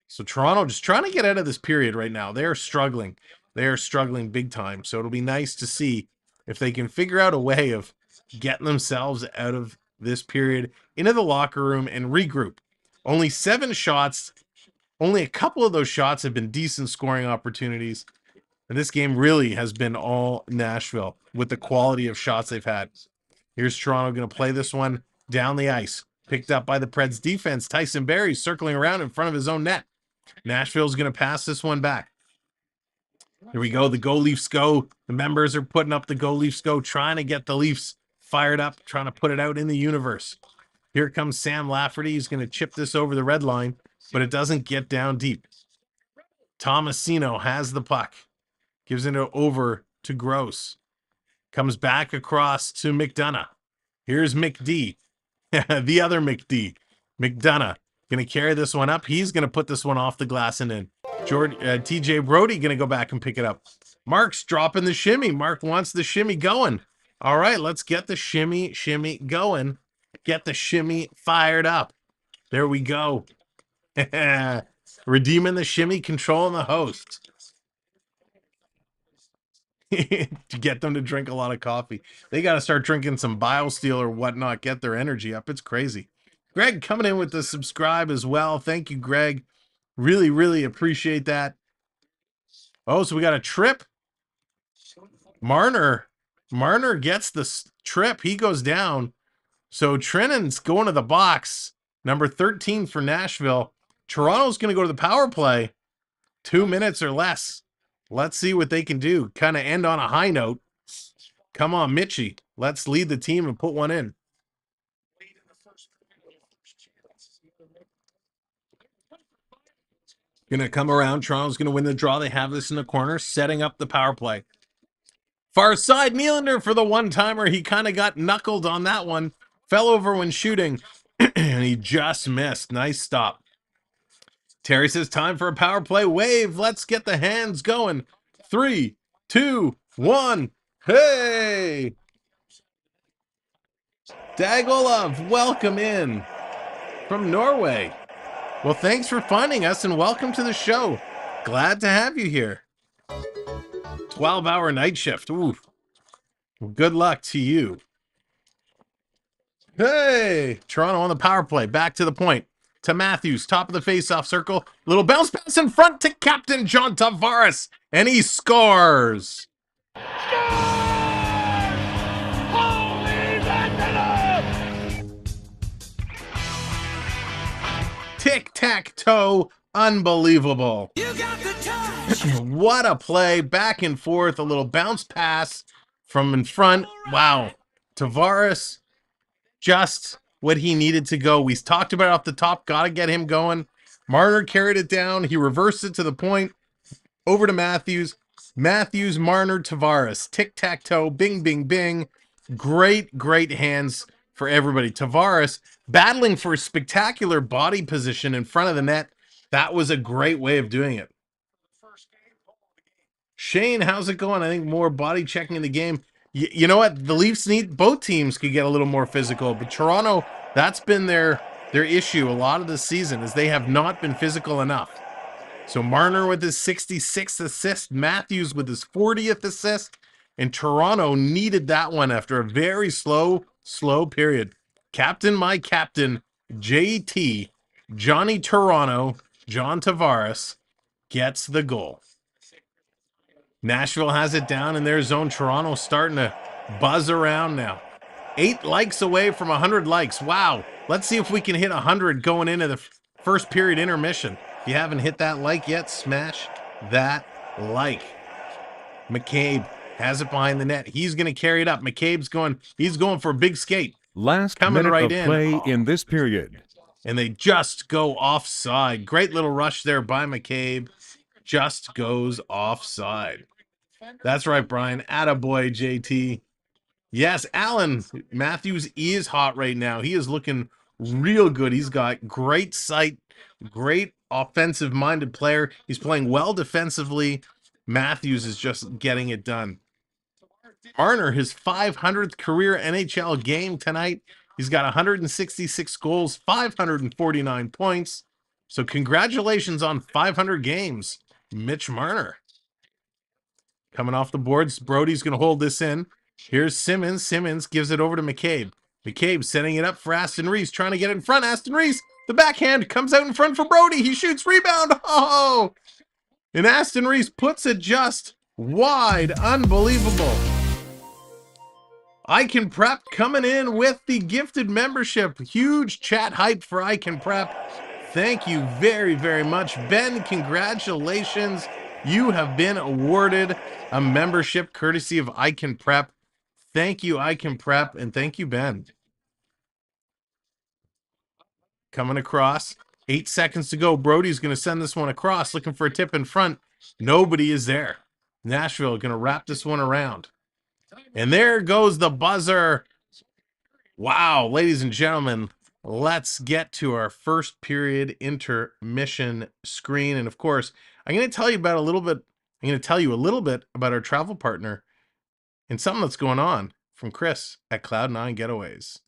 Speaker 1: So Toronto just trying to get out of this period right now. They are struggling. They are struggling big time. So it'll be nice to see if they can figure out a way of getting themselves out of this period into the locker room and regroup. Only 7 shots. Only a couple of those shots have been decent scoring opportunities. And this game really has been all Nashville with the quality of shots they've had. Here's Toronto going to play this one down the ice. Picked up by the Preds defense. Tyson Barrie circling around in front of his own net. Nashville's going to pass this one back. Here we go. The Go Leafs Go. The members are putting up the Go Leafs Go, trying to get the Leafs fired up, trying to put it out in the universe. Here comes Sam Lafferty. He's going to chip this over the red line, but it doesn't get down deep. Tomasino has the puck. Gives it over to Gross. Comes back across to McDonough. Here's McD. The other McD. McDonough. Going to carry this one up. He's going to put this one off the glass and in. TJ Brody going to go back and pick it up. Mark's dropping the shimmy. Mark wants the shimmy going. All right, let's get the shimmy going. Get the shimmy fired up. There we go. Redeeming the shimmy, controlling the host. To get them to drink a lot of coffee. They got to start drinking some BioSteel or whatnot, get their energy up. It's crazy. Greg coming in with the subscribe as well. Thank you, Greg. Really, really appreciate that. Oh, so we got a trip. Marner gets the trip. He goes down. So Trennan's going to the box. Number 13 for Nashville. Toronto's going to go to the power play. 2 minutes or less. Let's see what they can do. Kind of end on a high note. Come on, Mitchie. Let's lead the team and put one in. Going to come around. Toronto's going to win the draw. They have this in the corner, setting up the power play. Far side, Nylander for the one-timer. He kind of got knuckled on that one. Fell over when shooting, and he just missed. Nice stop. Terry says, time for a power play wave. Let's get the hands going. 3, 2, 1. Hey! Dagolov, welcome in from Norway. Well, thanks for finding us and welcome to the show. Glad to have you here. 12-hour night shift. Ooh. Well, good luck to you. Hey! Toronto on the power play. Back to the point. To Matthews, top of the face-off circle. Little bounce pass in front to Captain John Tavares. And he scores! Tic-tac-toe. Unbelievable. You got the touch. What a play. Back and forth. A little bounce pass from in front. Wow. Tavares, just what he needed to go. We talked about it off the top. Got to get him going. Marner carried it down. He reversed it to the point. Over to Matthews. Matthews, Marner, Tavares. Tic-tac-toe. Bing, bing, bing. Great, great hands for everybody. Tavares battling for a spectacular body position in front of the net. That was a great way of doing it. Shane, how's it going? I think more body checking in the game. You know what? The Leafs need, both teams could get a little more physical, but Toronto, that's been their issue a lot of the season, is they have not been physical enough. So Marner with his 66th assist, Matthews with his 40th assist, and Toronto needed that one after a very slow period. Captain, my captain, JT, Johnny Toronto, John Tavares, gets the goal. Nashville has it down in their zone. Toronto starting to buzz around now. 8 likes away from 100 likes. Wow. Let's see if we can hit 100 going into the first period intermission. If you haven't hit that like yet, smash that like. McCabe has it behind the net. He's going to carry it up. He's going for a big skate.
Speaker 4: Last
Speaker 1: Coming
Speaker 4: minute
Speaker 1: right
Speaker 4: of
Speaker 1: in.
Speaker 4: play in this period.
Speaker 1: And they just go offside. Great little rush there by McCabe. Just goes offside. That's right, Brian. Attaboy, JT. Yes, Alan Matthews is hot right now. He is looking real good. He's got great sight, great offensive-minded player. He's playing well defensively. Matthews is just getting it done. Marner, his 500th career NHL game tonight. He's got 166 goals, 549 points. So congratulations on 500 games, Mitch Marner. Coming off the boards, Brody's going to hold this in. Here's Simmons. Simmons gives it over to McCabe. McCabe setting it up for Aston Reese, trying to get it in front. Aston Reese, the backhand comes out in front for Brody. He shoots, rebound. Oh! And Aston Reese puts it just wide. Unbelievable. I Can Prep coming in with the gifted membership. Huge chat hype for I Can Prep. Thank you very, very much. Ben, congratulations. You have been awarded a membership courtesy of I Can Prep. Thank you, I Can Prep, and thank you, Ben. Coming across. 8 seconds to go. Brody's going to send this one across, looking for a tip in front. Nobody is there. Nashville going to wrap this one around. And there goes the buzzer. Wow, ladies and gentlemen, let's get to our first period intermission screen. And of course, I'm going to tell you about a little bit about our travel partner and something that's going on from Chris at Cloud9 Getaways.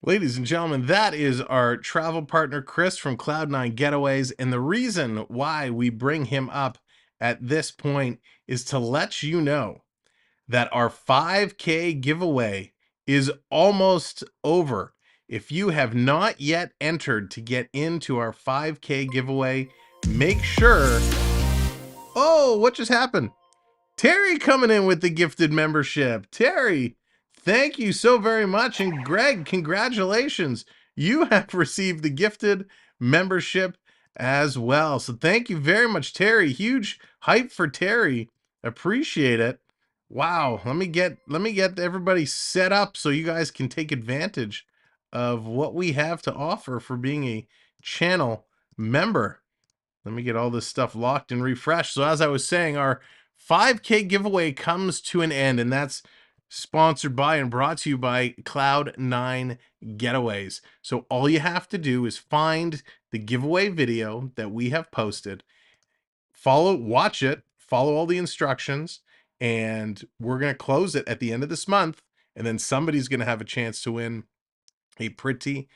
Speaker 1: Ladies and gentlemen, that is our travel partner, Chris from Cloud9 Getaways. And the reason why we bring him up at this point is to let you know that our 5K giveaway is almost over. If you have not yet entered to get into our 5K giveaway, make sure... Oh, what just happened? Terry coming in with the gifted membership. Terry, thank you so very much. And Greg, congratulations. You have received the gifted membership as well. So thank you very much, Terry. Huge hype for Terry. Appreciate it. Wow. Let me get everybody set up so you guys can take advantage of what we have to offer for being a channel member. Let me get all this stuff locked and refreshed. So as I was saying, our 5K giveaway comes to an end, and that's sponsored by and brought to you by Cloud9 Getaways. So all you have to do is find the giveaway video that we have posted, watch it, follow all the instructions, and we're going to close it at the end of this month, and then somebody's going to have a chance to win a pretty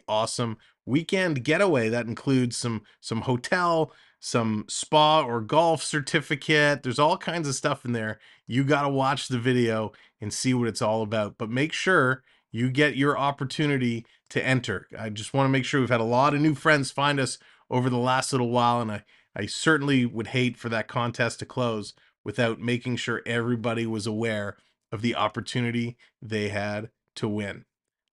Speaker 1: awesome weekend getaway that includes some hotel, some spa or golf certificate. There's all kinds of stuff in there. You got to watch the video and see what it's all about. But make sure you get your opportunity to enter. I just want to make sure we've had a lot of new friends find us over the last little while, and I certainly would hate for that contest to close without making sure everybody was aware of the opportunity they had to win.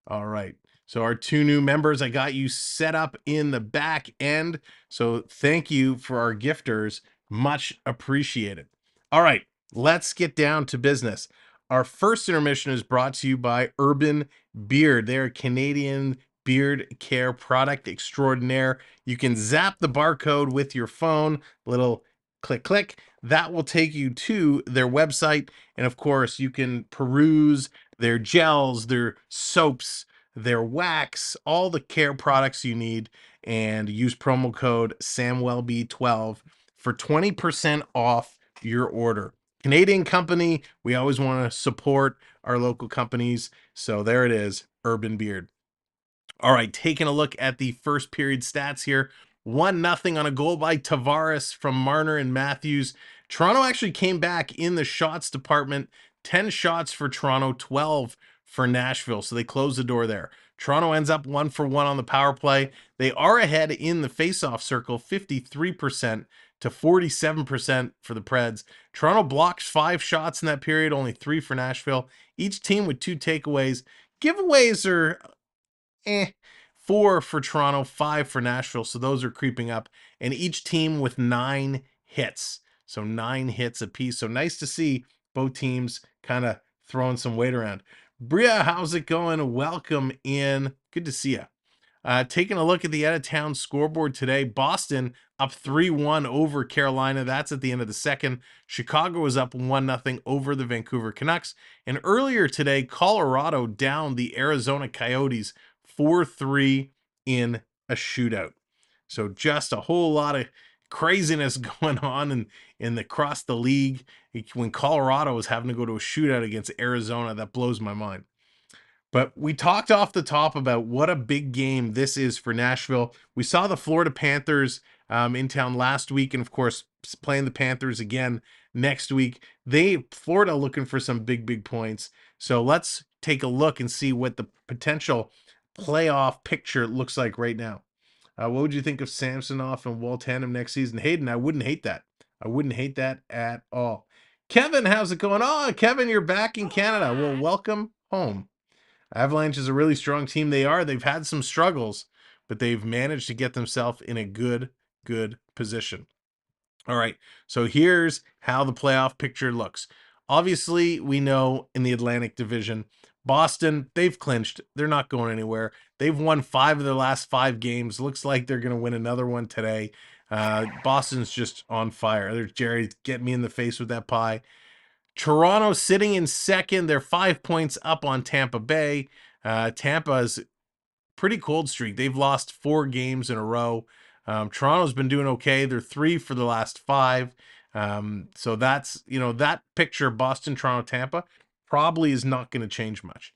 Speaker 1: All right. So our 2 new members, I got you set up in the back end. So thank you for our gifters. Much appreciated. All right, let's get down to business. Our first intermission is brought to you by Urban Beard. They're a Canadian beard care product extraordinaire. You can zap the barcode with your phone, little click, click. That will take you to their website. And of course, you can peruse their gels, their soaps, their wax, all the care products you need, and use promo code Samwelb12 for 20% off your order. Canadian company, we always want to support our local companies. So there it is, Urban Beard. All right, taking a look at the first period stats here. 1-0 on a goal by Tavares from Marner and Matthews. Toronto actually came back in the shots department. 10 shots for Toronto, 12 for Nashville. So they closed the door there. Toronto ends up 1-for-1 on the power play. They are ahead in the faceoff circle, 53% to 47% for the Preds. Toronto blocks 5 shots in that period, only 3 for Nashville. Each team with 2 takeaways. Giveaways are 4 for Toronto, 5 for Nashville. So those are creeping up. And each team with 9 hits. So 9 hits apiece. So nice to see both teams kind of throwing some weight around. Bria, how's it going? Welcome in. Good to see you. Taking a look at the out-of-town scoreboard today, Boston up 3-1 over Carolina. That's at the end of the second. Chicago was up 1-0 over the Vancouver Canucks. And earlier today, Colorado down the Arizona Coyotes 4-3 in a shootout. So just a whole lot of craziness going on across the league. When Colorado was having to go to a shootout against Arizona, that blows my mind. But we talked off the top about what a big game this is for Nashville. We saw the Florida Panthers in town last week, and of course, playing the Panthers again next week. Florida looking for some big points. So let's take a look and see what the potential playoff picture looks like right now. What would you think of Samsonov and Wall tandem next season? Hayden, I wouldn't hate that. I wouldn't hate that at all. Kevin, how's it going? Oh, Kevin, you're back in Canada. Well, welcome home. Avalanche is a really strong team. They've had some struggles, but they've managed to get themselves in a good position. All right, so here's how the playoff picture looks. Obviously, we know in the Atlantic Division, Boston, they've clinched. They're not going anywhere. They've won 5 of their last 5 games. Looks like they're going to win another one today. Boston's just on fire. There's Jerry, get me in the face with that pie. Toronto sitting in second. They're 5 points up on Tampa Bay. Tampa's pretty cold streak. They've lost 4 games in a row. Toronto's been doing okay. They're 3 for the last 5. So that's, that picture, Boston, Toronto, Tampa, probably is not going to change much.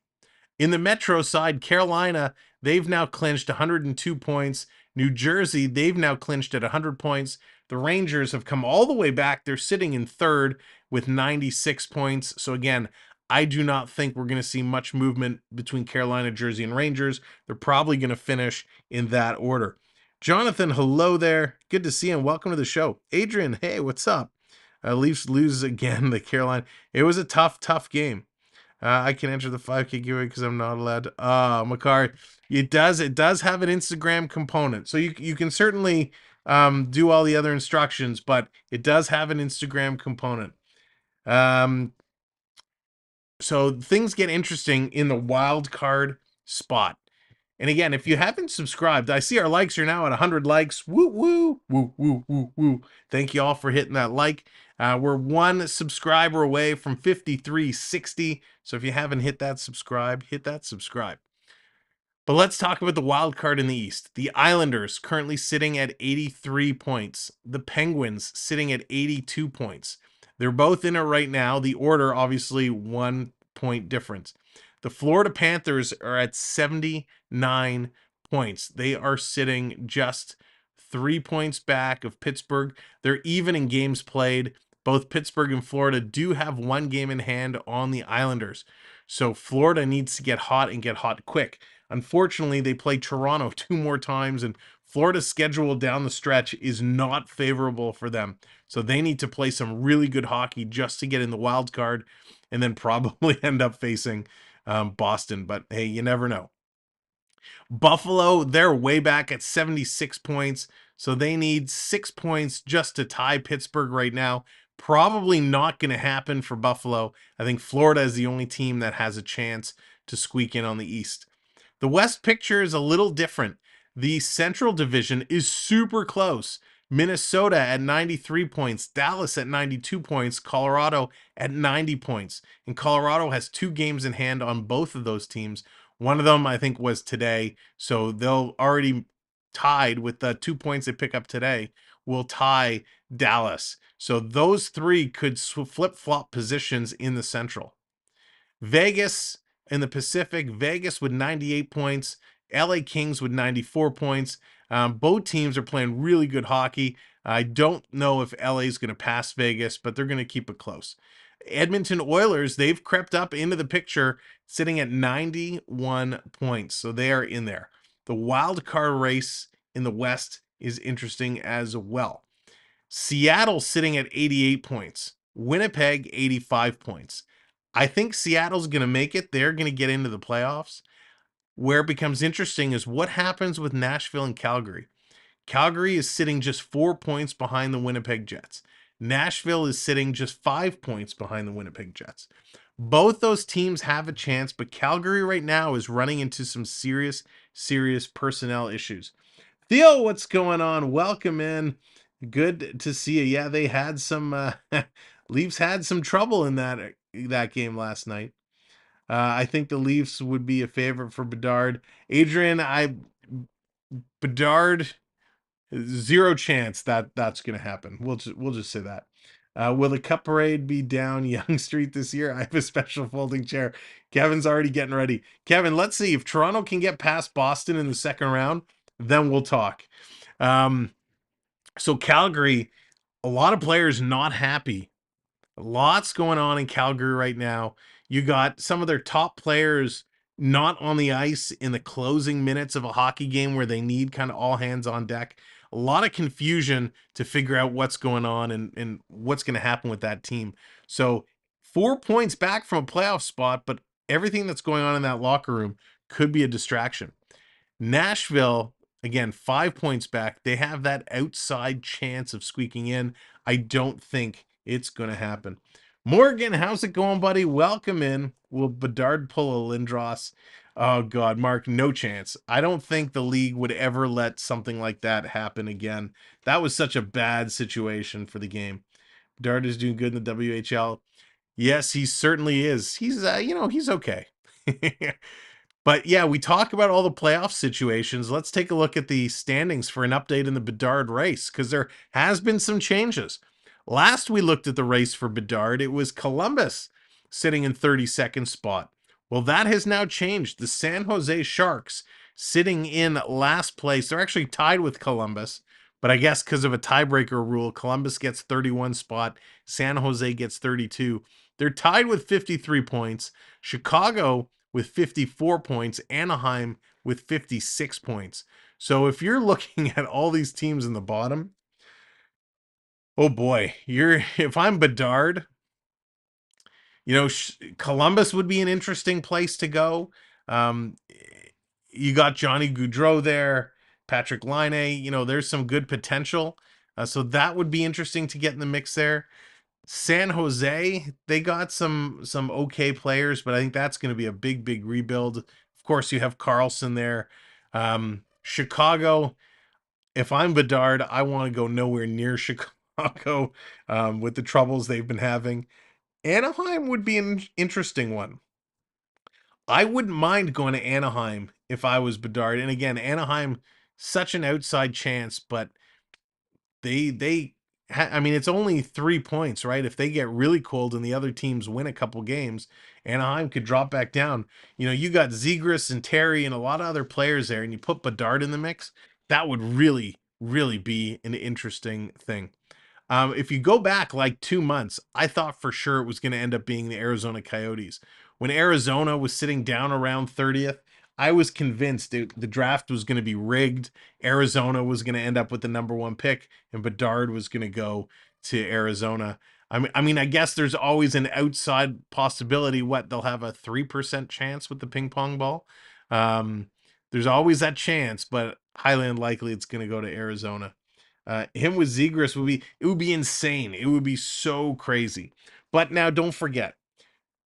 Speaker 1: In the Metro side, Carolina, they've now clinched 102 points. New Jersey, they've now clinched at 100 points. The Rangers have come all the way back. They're sitting in third with 96 points. So again, I do not think we're going to see much movement between Carolina, Jersey, and Rangers. They're probably going to finish in that order. Jonathan, hello there. Good to see you and welcome to the show. Adrian, hey, what's up? Leafs lose again to Carolina. It was a tough game. I can enter the 5K giveaway because I'm not allowed to. Makar, it does have an Instagram component. So you can certainly do all the other instructions, but it does have an Instagram component. So things get interesting in the wild card spot. And again, if you haven't subscribed, I see our likes are now at 100 likes. Woo, woo, woo, woo, woo, woo. Thank you all for hitting that like. We're 1 subscriber away from 5360. So if you haven't hit that subscribe, hit that subscribe. But let's talk about the wild card in the East. The Islanders currently sitting at 83 points. The Penguins sitting at 82 points. They're both in it right now. The order, obviously, 1 point difference. The Florida Panthers are at 79 points. They are sitting just 3 points back of Pittsburgh. They're even in games played. Both Pittsburgh and Florida do have 1 game in hand on the Islanders. So Florida needs to get hot and get hot quick. Unfortunately, they play Toronto 2 more times, and Florida's schedule down the stretch is not favorable for them. So they need to play some really good hockey just to get in the wild card, and then probably end up facing Boston. But hey, you never know. Buffalo, they're way back at 76 points, so they need 6 points just to tie Pittsburgh right now. Probably not going to happen for Buffalo. I think Florida is the only team that has a chance to squeak in on the East. The West picture is a little different. The Central Division is super close. Minnesota at 93 points, Dallas at 92 points, Colorado at 90 points. And Colorado has 2 games in hand on both of those teams. One of them, I think, was today. So they'll already tied with the 2 points they pick up today, will tie Dallas. So those 3 could flip-flop positions in the Central. Vegas in the Pacific, Vegas with 98 points, LA Kings with 94 points. Both teams are playing really good hockey. I don't know if LA is going to pass Vegas, but they're going to keep it close. Edmonton Oilers, they've crept up into the picture, sitting at 91 points. So they are in there. The wild card race in the West is interesting as well. Seattle sitting at 88 points. Winnipeg, 85 points. I think Seattle's going to make it. They're going to get into the playoffs. Where it becomes interesting is what happens with Nashville and Calgary. Calgary is sitting just 4 points behind the Winnipeg Jets. Nashville is sitting just 5 points behind the Winnipeg Jets. Both those teams have a chance, but Calgary right now is running into some serious personnel issues. Theo, what's going on? Welcome in. Good to see you. Yeah, they had some Leafs had some trouble in that game last night. I think the Leafs would be a favorite for Bedard. Adrian, Bedard, zero chance that that's going to happen. We'll just say that. Will the Cup Parade be down Yonge Street this year? I have a special folding chair. Kevin's already getting ready. Kevin, let's see if Toronto can get past Boston in the second round, then we'll talk. So Calgary, a lot of players not happy. Lots going on in Calgary right now. You got some of their top players not on the ice in the closing minutes of a hockey game where they need kind of all hands on deck. A lot of confusion to figure out what's going on and what's going to happen with that team. So 4 points back from a playoff spot, but everything that's going on in that locker room could be a distraction. Nashville, again, 5 points back. They have that outside chance of squeaking in. I don't think it's going to happen. Morgan, how's it going, buddy? Welcome in. Will Bedard pull a Lindros? Oh, God, Mark, no chance. I don't think the league would ever let something like that happen again. That was such a bad situation for the game. Bedard is doing good in the WHL. Yes, he certainly is. He's, he's okay. But yeah, we talk about all the playoff situations. Let's take a look at the standings for an update in the Bedard race, because there has been some changes. Last we looked at the race for Bedard, it was Columbus sitting in 32nd spot. Well, that has now changed. The San Jose Sharks sitting in last place. They're actually tied with Columbus, but I guess because of a tiebreaker rule, Columbus gets 31 spot, San Jose gets 32. They're tied with 53 points. Chicago with 54 points, Anaheim with 56 points. So if you're looking at all these teams in the bottom, oh boy, if I'm Bedard, Columbus would be an interesting place to go. You got Johnny Gaudreau there, Patrick Laine, there's some good potential. So that would be interesting to get in the mix there. San Jose, they got some okay players, but I think that's going to be a big rebuild. Of course, you have Carlson there. Chicago, if I'm Bedard, I want to go nowhere near Chicago with the troubles they've been having. Anaheim would be an interesting one. I wouldn't mind going to Anaheim if I was Bedard. And again, Anaheim, such an outside chance, but it's only 3 points, right? If they get really cold and the other teams win a couple games, Anaheim could drop back down. You got Zegras and Terry and a lot of other players there, and you put Bedard in the mix, that would really be an interesting thing. If you go back like 2 months, I thought for sure it was going to end up being the Arizona Coyotes. When Arizona was sitting down around 30th, I was convinced the draft was going to be rigged. Arizona was going to end up with the number 1 pick, and Bedard was going to go to Arizona. I guess there's always an outside possibility. What, they'll have a 3% chance with the ping pong ball. There's always that chance, but highly unlikely it's going to go to Arizona. Him with Zegras would be insane. It would be so crazy. But now don't forget,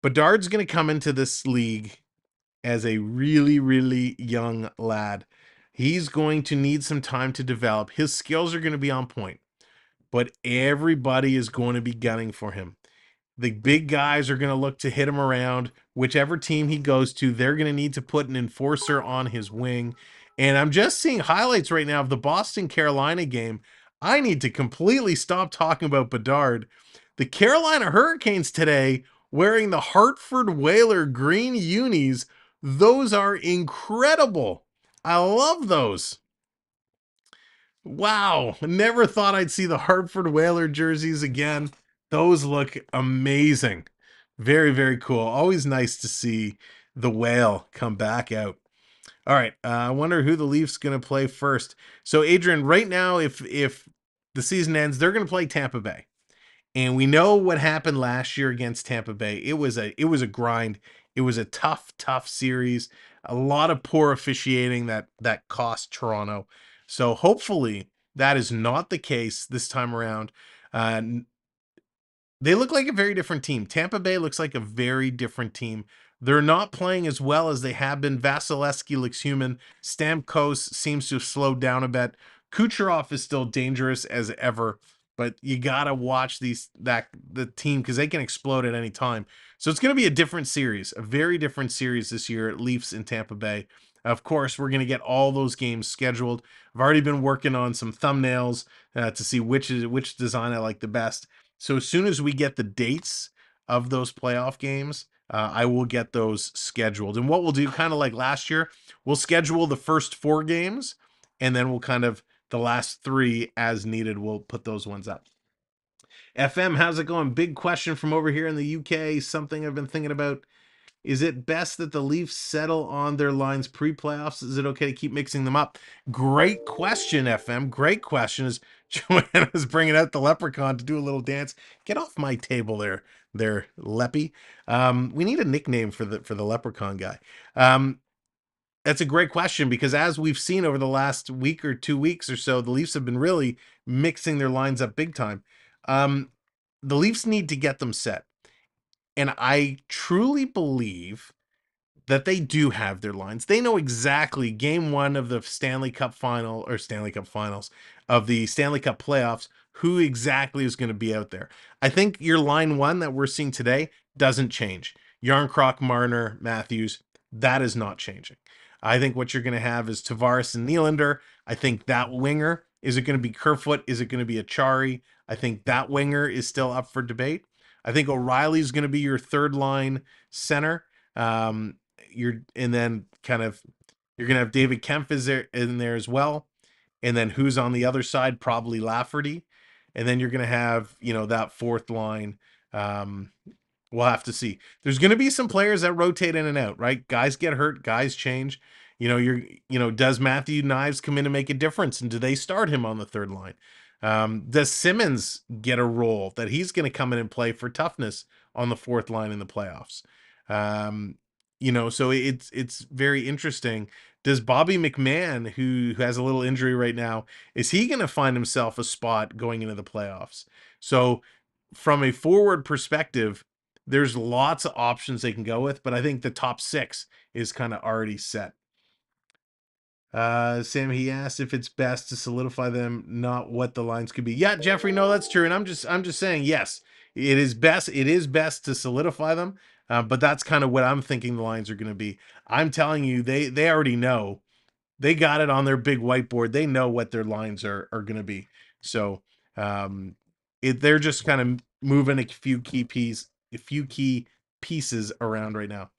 Speaker 1: Bedard's going to come into this league as a really, really young lad. He's going to need some time to develop. His skills are going to be on point, but everybody is going to be gunning for him. The big guys are going to look to hit him around. Whichever team he goes to, they're going to need to put an enforcer on his wing. And I'm just seeing highlights right now of the Boston-Carolina game. I need to completely stop talking about Bedard. The Carolina Hurricanes today, wearing the Hartford Whaler green unis, those are incredible. I love those. Wow, never thought I'd see the Hartford Whaler jerseys again. Those look amazing. Very, very cool. Always nice to see the whale come back out. All right, I wonder who the Leafs going to play first. So, Adrian, right now, if the season ends, they're going to play Tampa Bay. And we know what happened last year against Tampa Bay. It was a grind. It was a tough series. A lot of poor officiating that cost Toronto. So hopefully that is not the case this time around. They look like a very different team. Tampa Bay looks like a very different team. They're not playing as well as they have been. Vasilevsky looks human. Stamkos seems to have slowed down a bit. Kucherov is still dangerous as ever, but you gotta watch the team because they can explode at any time. So it's going to be a different series, a very different series this year at Leafs in Tampa Bay. Of course, we're going to get all those games scheduled. I've already been working on some thumbnails to see which design I like the best. So as soon as we get the dates of those playoff games, I will get those scheduled. And what we'll do, kind of like last year, we'll schedule the first 4 games, and then we'll kind of the last 3 as needed. We'll put those ones up. FM, how's it going? Big question from over here in the UK. Something I've been thinking about. Is it best that the Leafs settle on their lines pre-playoffs? Is it okay to keep mixing them up? Great question, FM. Great question. As Joanna's bringing out the leprechaun to do a little dance. Get off my table there, Leppy. We need a nickname for the leprechaun guy. That's a great question because as we've seen over the last week or 2 weeks or so, the Leafs have been really mixing their lines up big time. The Leafs need to get them set. And I truly believe that they do have their lines. They know exactly game 1 of the Stanley Cup final or Stanley Cup finals of the Stanley Cup playoffs, who exactly is going to be out there. I think your line 1 that we're seeing today doesn't change. Yarncroc, Marner, Matthews, that is not changing. I think what you're going to have is Tavares and Nylander. I think that winger, is it going to be Kerfoot? Is it going to be Achari? I think that winger is still up for debate. I think O'Reilly's going to be your third line center. And then kind of you're going to have David Kempf in there as well. And then who's on the other side? Probably Lafferty. And then you're going to have, that fourth line. We'll have to see. There's going to be some players that rotate in and out, right? Guys get hurt, guys change. Does Matthew Knives come in and make a difference? And do they start him on the third line? Does Simmons get a role that he's going to come in and play for toughness on the fourth line in the playoffs? So it's very interesting. Does Bobby McMahon, who has a little injury right now, is he going to find himself a spot going into the playoffs? So from a forward perspective, there's lots of options they can go with, but I think the top 6 is kind of already set. Sam, he asked if it's best to solidify them, not what the lines could be. Yeah, Jeffrey, no, that's true. And I'm just saying, yes, it is best to solidify them. But that's kind of what I'm thinking the lines are going to be. I'm telling you, they already know. They got it on their big whiteboard. They know what their lines are going to be. So they're just kind of moving a few key pieces around right now.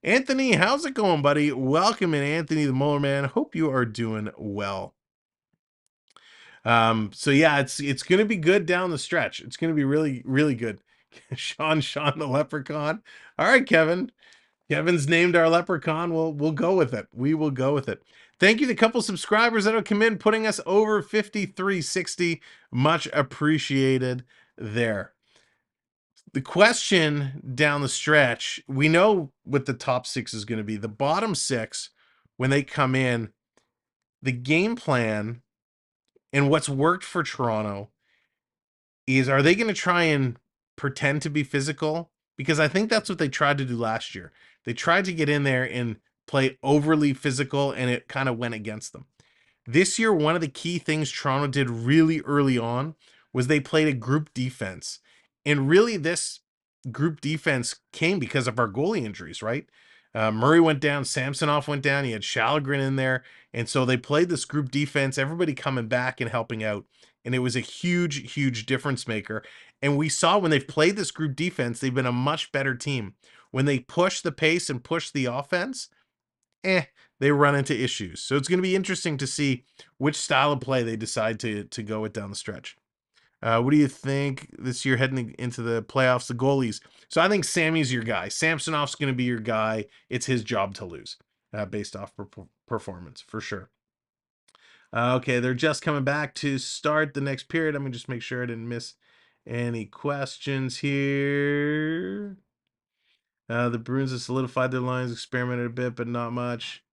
Speaker 1: Anthony, how's it going, buddy? Welcome in, Anthony the Molar Man. Hope you are doing well. So yeah, it's gonna be good down the stretch. It's gonna be really, really good. Sean the Leprechaun. All right, Kevin. Kevin's named our leprechaun. We'll go with it. We will go with it. Thank you to a couple subscribers that have come in, putting us over 5360. Much appreciated there. The question down the stretch, we know what the top six is going to be. The bottom six, when they come in, the game plan and what's worked for Toronto is, are they going to try and pretend to be physical? Because I think that's what they tried to do last year. They tried to get in there and play overly physical, and it kind of went against them. This year, one of the key things Toronto did really early on was they played a group defense. And really, this group defense came because of our goalie injuries, right? Murray went down, Samsonov went down, you had Shalgren in there. And so they played this group defense, everybody coming back and helping out. And it was a huge, huge difference maker. And we saw when they've played this group defense, they've been a much better team. When they push the pace and push the offense, they run into issues. So it's going to be interesting to see which style of play they decide to go with down the stretch. What do you think this year heading into the playoffs, the goalies? So I think Sammy's your guy. Samsonov's going to be your guy. It's his job to lose based off performance, for sure. Okay, they're just coming back to start the next period. Let me just make sure I didn't miss any questions here. The Bruins have solidified their lines, experimented a bit, but not much.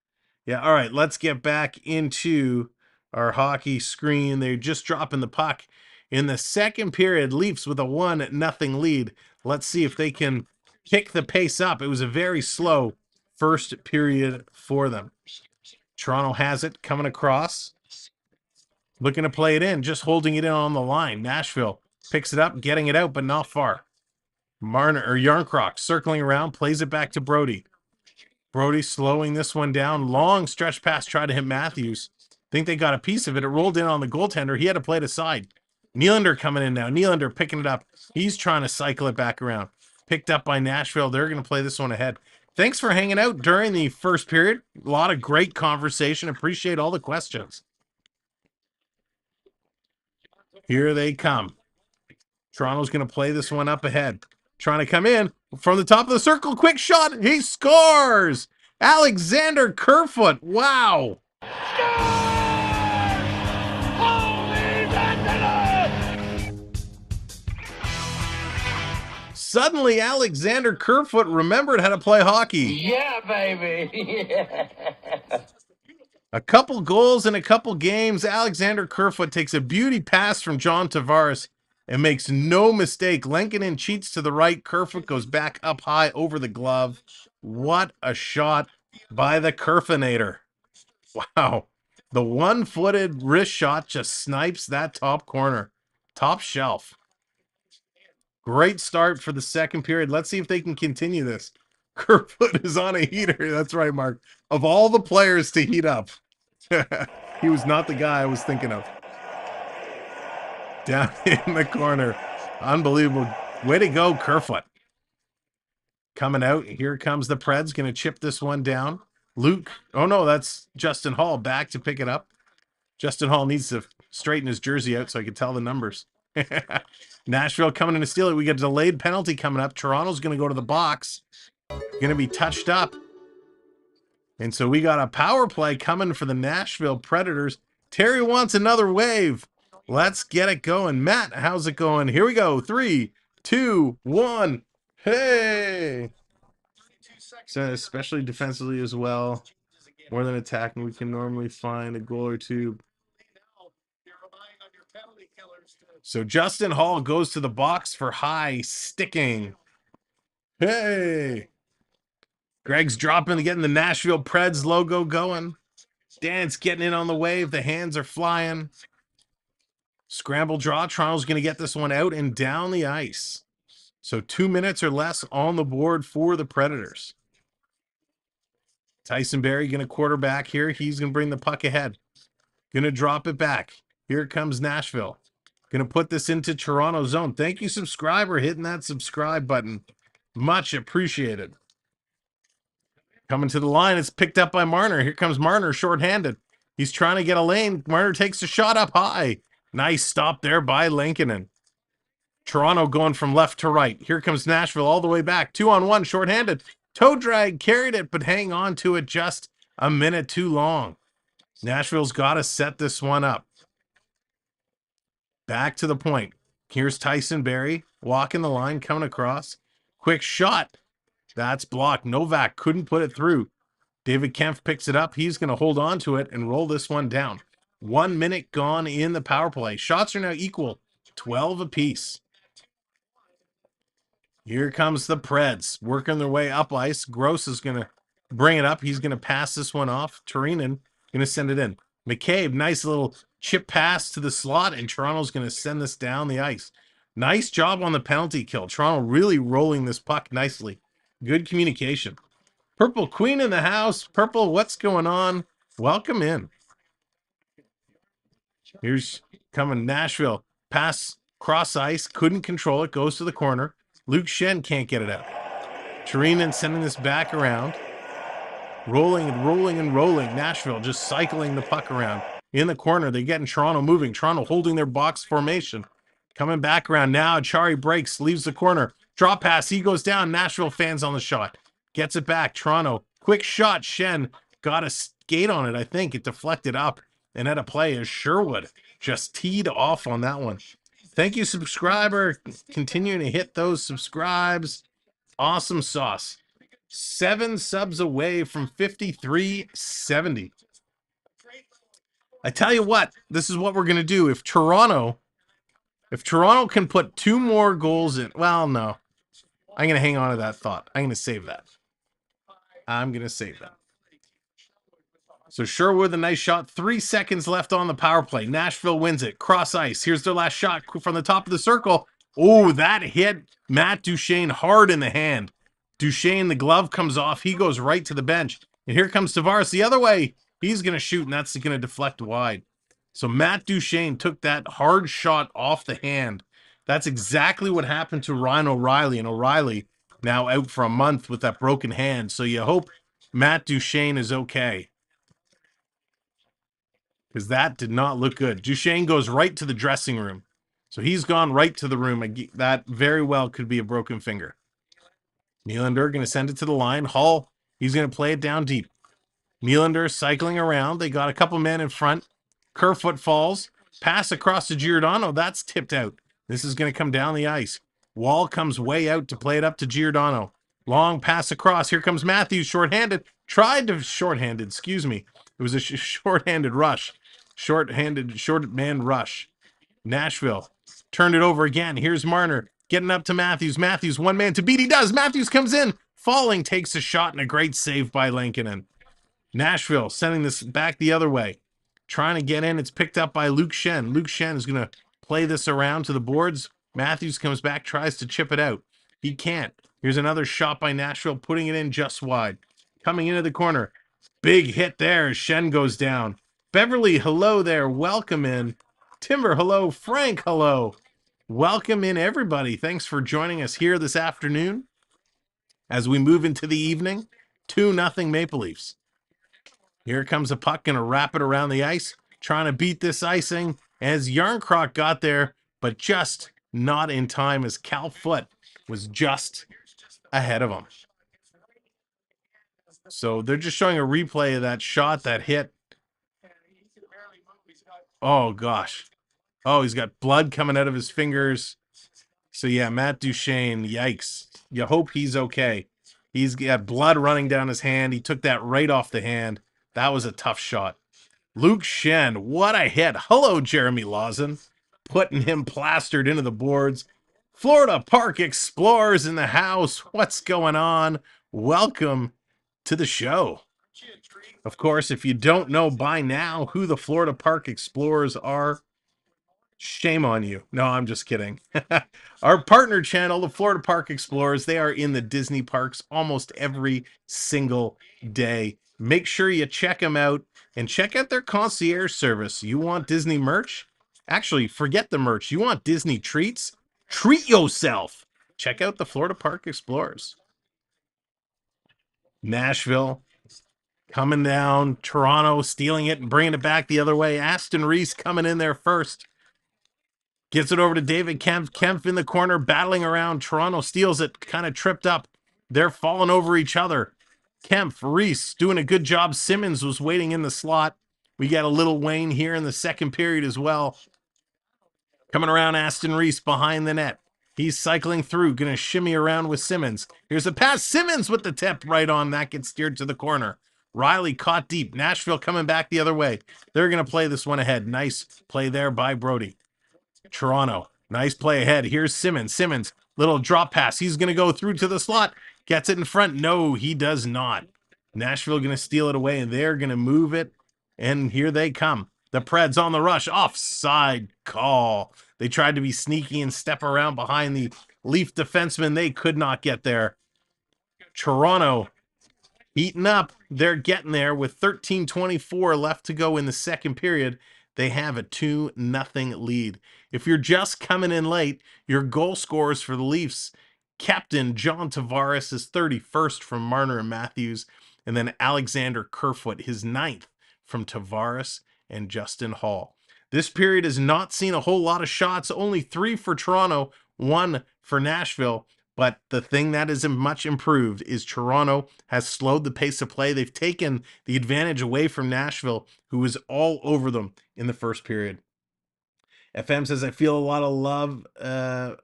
Speaker 1: Yeah, all right, let's get back into our hockey screen. They're just dropping the puck in the second period. Leafs with a 1-0 lead. Let's see if they can pick the pace up. It was a very slow first period for them. Toronto has it coming across. Looking to play it in, just holding it in on the line. Nashville picks it up, getting it out, but not far. Marner or Yarncroc circling around, plays it back to Brody. Brody slowing this one down. Long stretch pass, tried to hit Matthews. Think they got a piece of it. It rolled in on the goaltender. He had to play it aside. Nylander coming in now. Nylander picking it up. He's trying to cycle it back around. Picked up by Nashville. They're going to play this one ahead. Thanks for hanging out during the first period. A lot of great conversation. Appreciate all the questions. Here they come. Toronto's going to play this one up ahead. Trying to come in from the top of the circle. Quick shot. He scores. Alexander Kerfoot. Wow. Suddenly, Alexander Kerfoot remembered how to play hockey.
Speaker 3: Yeah, baby.
Speaker 1: A couple goals in a couple games. Alexander Kerfoot takes a beauty pass from John Tavares and makes no mistake. Lenkinen cheats to the right. Kerfoot goes back up high over the glove. What a shot by the Kerfinator. Wow. The one-footed wrist shot just snipes that top corner. Top shelf. Great start for the second period. Let's see if they can continue this. Kerfoot is on a heater. That's right, Mark. Of all the players to heat up, he was not the guy I was thinking of. Down in the corner. Unbelievable. Way to go, Kerfoot. Coming out. Here comes the Preds. Going to chip this one down. Luke. Oh, no, that's Justin Hall back to pick it up. Justin Hall needs to straighten his jersey out so I can tell the numbers. Nashville coming in to steal it. We got a delayed penalty coming up. Toronto's going to go to the box. Going to be touched up. And so we got a power play coming for the Nashville Predators. Terry wants another wave. Let's get it going. Matt, how's it going? Here we go. 3, 2, 1. Hey! So especially defensively as well. More than attacking, we can normally find a goal or two. So Justin Hall goes to the box for high sticking. Hey! Greg's dropping to getting the Nashville Preds logo going. Dan's getting in on the wave. The hands are flying. Scramble draw. Toronto's going to get this one out and down the ice. So 2 minutes or less on the board for the Predators. Tyson Barrie going to quarterback here. He's going to bring the puck ahead. Going to drop it back. Here comes Nashville. Going to put this into Toronto zone. Thank you, subscriber, hitting that subscribe button. Much appreciated. Coming to the line. It's picked up by Marner. Here comes Marner shorthanded. He's trying to get a lane. Marner takes a shot up high. Nice stop there by Lenkinen. Toronto going from left to right. Here comes Nashville all the way back. 2-on-1 shorthanded. Toe drag, carried it, but hang on to it just a minute too long. Nashville's got to set this one up. Back to the point. Here's Tyson Barrie walking the line, coming across. Quick shot. That's blocked. Novak couldn't put it through. David Kempf picks it up. He's going to hold on to it and roll this one down. 1 minute gone in the power play. Shots are now equal, 12 apiece. Here comes the Preds, working their way up ice. Gross is going to bring it up. He's going to pass this one off. Turinen going to send it in. McCabe, nice little chip pass to the slot, and Toronto's going to send this down the ice. Nice job on the penalty kill. Toronto really rolling this puck nicely. Good communication. Purple Queen in the house. Purple, what's going on? Welcome in. Here's coming Nashville. Pass cross ice. Couldn't control it. Goes to the corner. Luke Schenn can't get it out. Turinen sending this back around. Rolling and rolling and rolling. Nashville just cycling the puck around. In the corner, they're getting Toronto moving. Toronto holding their box formation. Coming back around now. Chari breaks, leaves the corner. Drop pass. He goes down. Nashville fans on the shot. Gets it back. Toronto. Quick shot. Schenn got a skate on it, I think. It deflected up. And at a play as Sherwood just teed off on that one. Thank you, subscriber. Continuing to hit those subscribes. Awesome sauce. 7 subs away from 5370. I tell you what, this is what we're going to do. If Toronto can put 2 more goals in, well, no. I'm going to hang on to that thought. I'm going to save that. So Sherwood, a nice shot. 3 seconds left on the power play. Nashville wins it. Cross ice. Here's their last shot from the top of the circle. Oh, that hit Matt Duchene hard in the hand. Duchene, the glove comes off. He goes right to the bench. And here comes Tavares the other way. He's going to shoot, and that's going to deflect wide. So Matt Duchene took that hard shot off the hand. That's exactly what happened to Ryan O'Reilly. And O'Reilly now out for a month with that broken hand. So you hope Matt Duchene is okay, because that did not look good. Duchene goes right to the dressing room. So he's gone right to the room. That very well could be a broken finger. Nylander going to send it to the line. Hall, he's going to play it down deep. Nylander cycling around. They got a couple men in front. Kerfoot falls. Pass across to Giordano. That's tipped out. This is going to come down the ice. Wall comes way out to play it up to Giordano. Long pass across. Here comes Matthews, shorthanded. Excuse me. It was a shorthanded rush. Short man rush. Nashville turned it over again. Here's Marner getting up to Matthews. Matthews, one man to beat. He does. Matthews comes in. Falling, takes a shot, and a great save by Lankinen. Nashville sending this back the other way. Trying to get in. It's picked up by Luke Schenn. Luke Schenn is going to play this around to the boards. Matthews comes back, tries to chip it out. He can't. Here's another shot by Nashville, putting it in just wide. Coming into the corner. Big hit there as Schenn goes down. Beverly, hello there. Welcome in. Timber, hello. Frank, hello. Welcome in, everybody. Thanks for joining us here this afternoon as we move into the evening. 2-0 Maple Leafs. Here comes a puck, going to wrap it around the ice. Trying to beat this icing as Yarncroc got there, but just not in time as Cal Foote was just ahead of him. So they're just showing a replay of that shot that hit. Oh, gosh. Oh, he's got blood coming out of his fingers. So, yeah, Matt Duchene, yikes. You hope he's okay. He's got blood running down his hand. He took that right off the hand. That was a tough shot. Luke Schenn, what a hit. Hello, Jeremy Lawson. Putting him plastered into the boards. Florida Park Explorers in the house. What's going on? Welcome to the show. Of course, if you don't know by now who the Florida Park Explorers are, shame on you. No, I'm just kidding. Our partner channel, the Florida Park Explorers, they are in the Disney parks almost every single day. Make sure you check them out and check out their concierge service. You want Disney merch? Actually, forget the merch. You want Disney treats? Treat yourself. Check out the Florida Park Explorers. Nashville coming down. Toronto stealing it and bringing it back the other way. Aston Reese coming in there first. Gets it over to David Kempf. Kempf in the corner, battling around. Toronto steals it, kind of tripped up. They're falling over each other. Kemp, Reese doing a good job. Simmons was waiting in the slot. We got a little Wayne here in the second period as well. Coming around Aston Reese behind the net. He's cycling through, going to shimmy around with Simmons. Here's a pass. Simmons with the tip right on. That gets steered to the corner. Riley caught deep. Nashville coming back the other way. They're going to play this one ahead. Nice play there by Brody. Toronto, nice play ahead. Here's Simmons. Simmons, little drop pass. He's going to go through to the slot. Gets it in front. No, he does not. Nashville going to steal it away, and they're going to move it. And here they come. The Preds on the rush. Offside call. They tried to be sneaky and step around behind the Leaf defenseman. They could not get there. Toronto heating up. They're getting there with 13:24 left to go in the second period. They have a 2-0 lead. If you're just coming in late, your goal scorers for the Leafs, Captain John Tavares is 31st from Marner and Matthews, and then Alexander Kerfoot, his 9th from Tavares and Justin Hall. This period has not seen a whole lot of shots, only 3 for Toronto, 1 for Nashville. But the thing that is much improved is Toronto has slowed the pace of play. They've taken the advantage away from Nashville, who was all over them in the first period. FM says, I feel a lot of love. I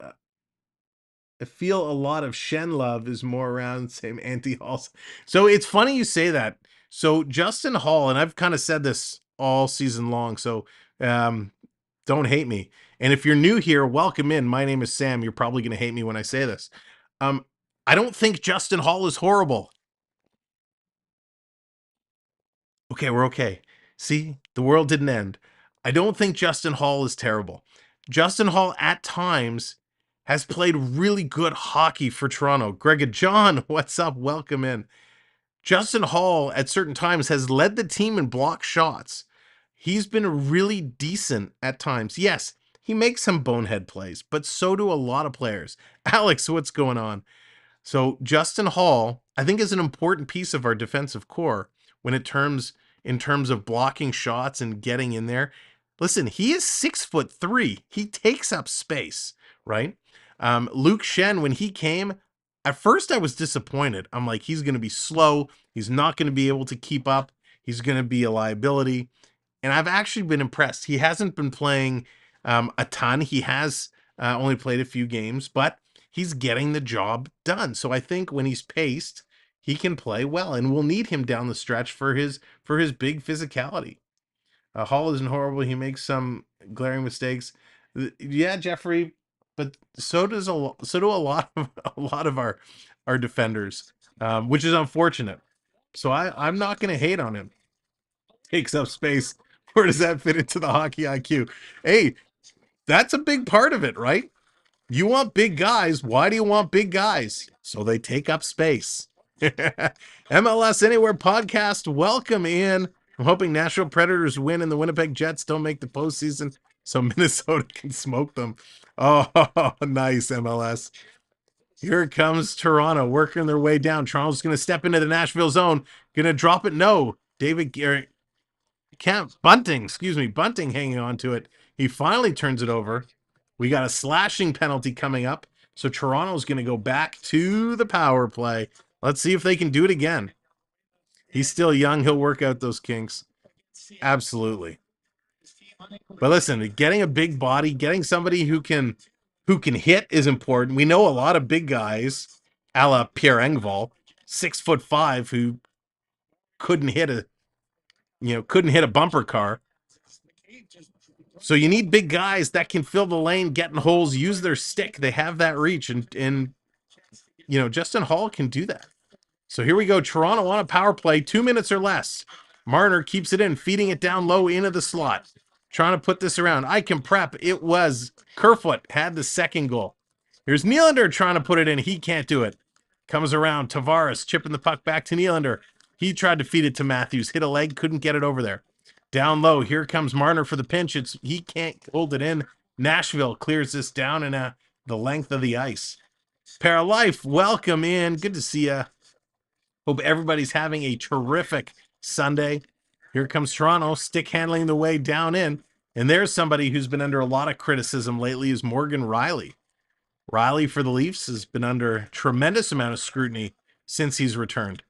Speaker 1: feel a lot of Shen love is more around, same anti-Halls. So it's funny you say that. So Justin Hall, and I've kind of said this all season long, so don't hate me. And if you're new here, welcome in. My name is Sam. You're probably going to hate me when I say this. I don't think Justin Hall is horrible. Okay, we're okay. See, the world didn't end. I don't think Justin Hall is terrible. Justin Hall at times has played really good hockey for Toronto. Greg John, what's up? Welcome in. Justin Hall at certain times has led the team in block shots. He's been really decent at times. Yes, he makes some bonehead plays, but so do a lot of players. Alex, what's going on? So Justin Hall, I think, is an important piece of our defensive core when in terms of blocking shots and getting in there. Listen, he is 6'3". He takes up space, right? Luke Shen, when he came, at first I was disappointed. I'm like, he's going to be slow. He's not going to be able to keep up. He's going to be a liability. And I've actually been impressed. He hasn't been playing a ton. He has only played a few games, but he's getting the job done. So I think when he's paced, he can play well, and we'll need him down the stretch for his big physicality. Hall isn't horrible. He makes some glaring mistakes. Yeah, Jeffrey, but so do a lot of our defenders, which is unfortunate. So I'm not going to hate on him. Takes up space. Where does that fit into the hockey IQ? Hey, that's a big part of it, right? You want big guys. Why do you want big guys? So they take up space. MLS Anywhere podcast, welcome in. I'm hoping Nashville Predators win and the Winnipeg Jets don't make the postseason so Minnesota can smoke them. Oh, nice, MLS. Here comes Toronto working their way down. Toronto's going to step into the Nashville zone. Going to drop it. No. Bunting hanging on to it. He finally turns it over. We got a slashing penalty coming up. So Toronto's going to go back to the power play. Let's see if they can do it again. He's still young. He'll work out those kinks. Absolutely. But listen, getting a big body, getting somebody who can hit is important. We know a lot of big guys, a la Pierre Engvall, 6'5", who couldn't hit a bumper car. So you need big guys that can fill the lane, get in holes, use their stick. They have that reach, and Justin Hall can do that. So here we go. Toronto on a power play, 2 minutes or less. Marner keeps it in, feeding it down low into the slot. Trying to put this around. I can prep. It was Kerfoot had the second goal. Here's Nylander trying to put it in. He can't do it. Comes around. Tavares chipping the puck back to Nylander. He tried to feed it to Matthews. Hit a leg. Couldn't get it over there. Down low. Here comes Marner for the pinch. He can't hold it in. Nashville clears this down in the length of the ice. Pair of Life, welcome in. Good to see you. Hope everybody's having a terrific Sunday. Here comes Toronto, stick handling the way down in. And there's somebody who's been under a lot of criticism lately is Morgan Riley. Riley for the Leafs has been under tremendous amount of scrutiny since he's returned.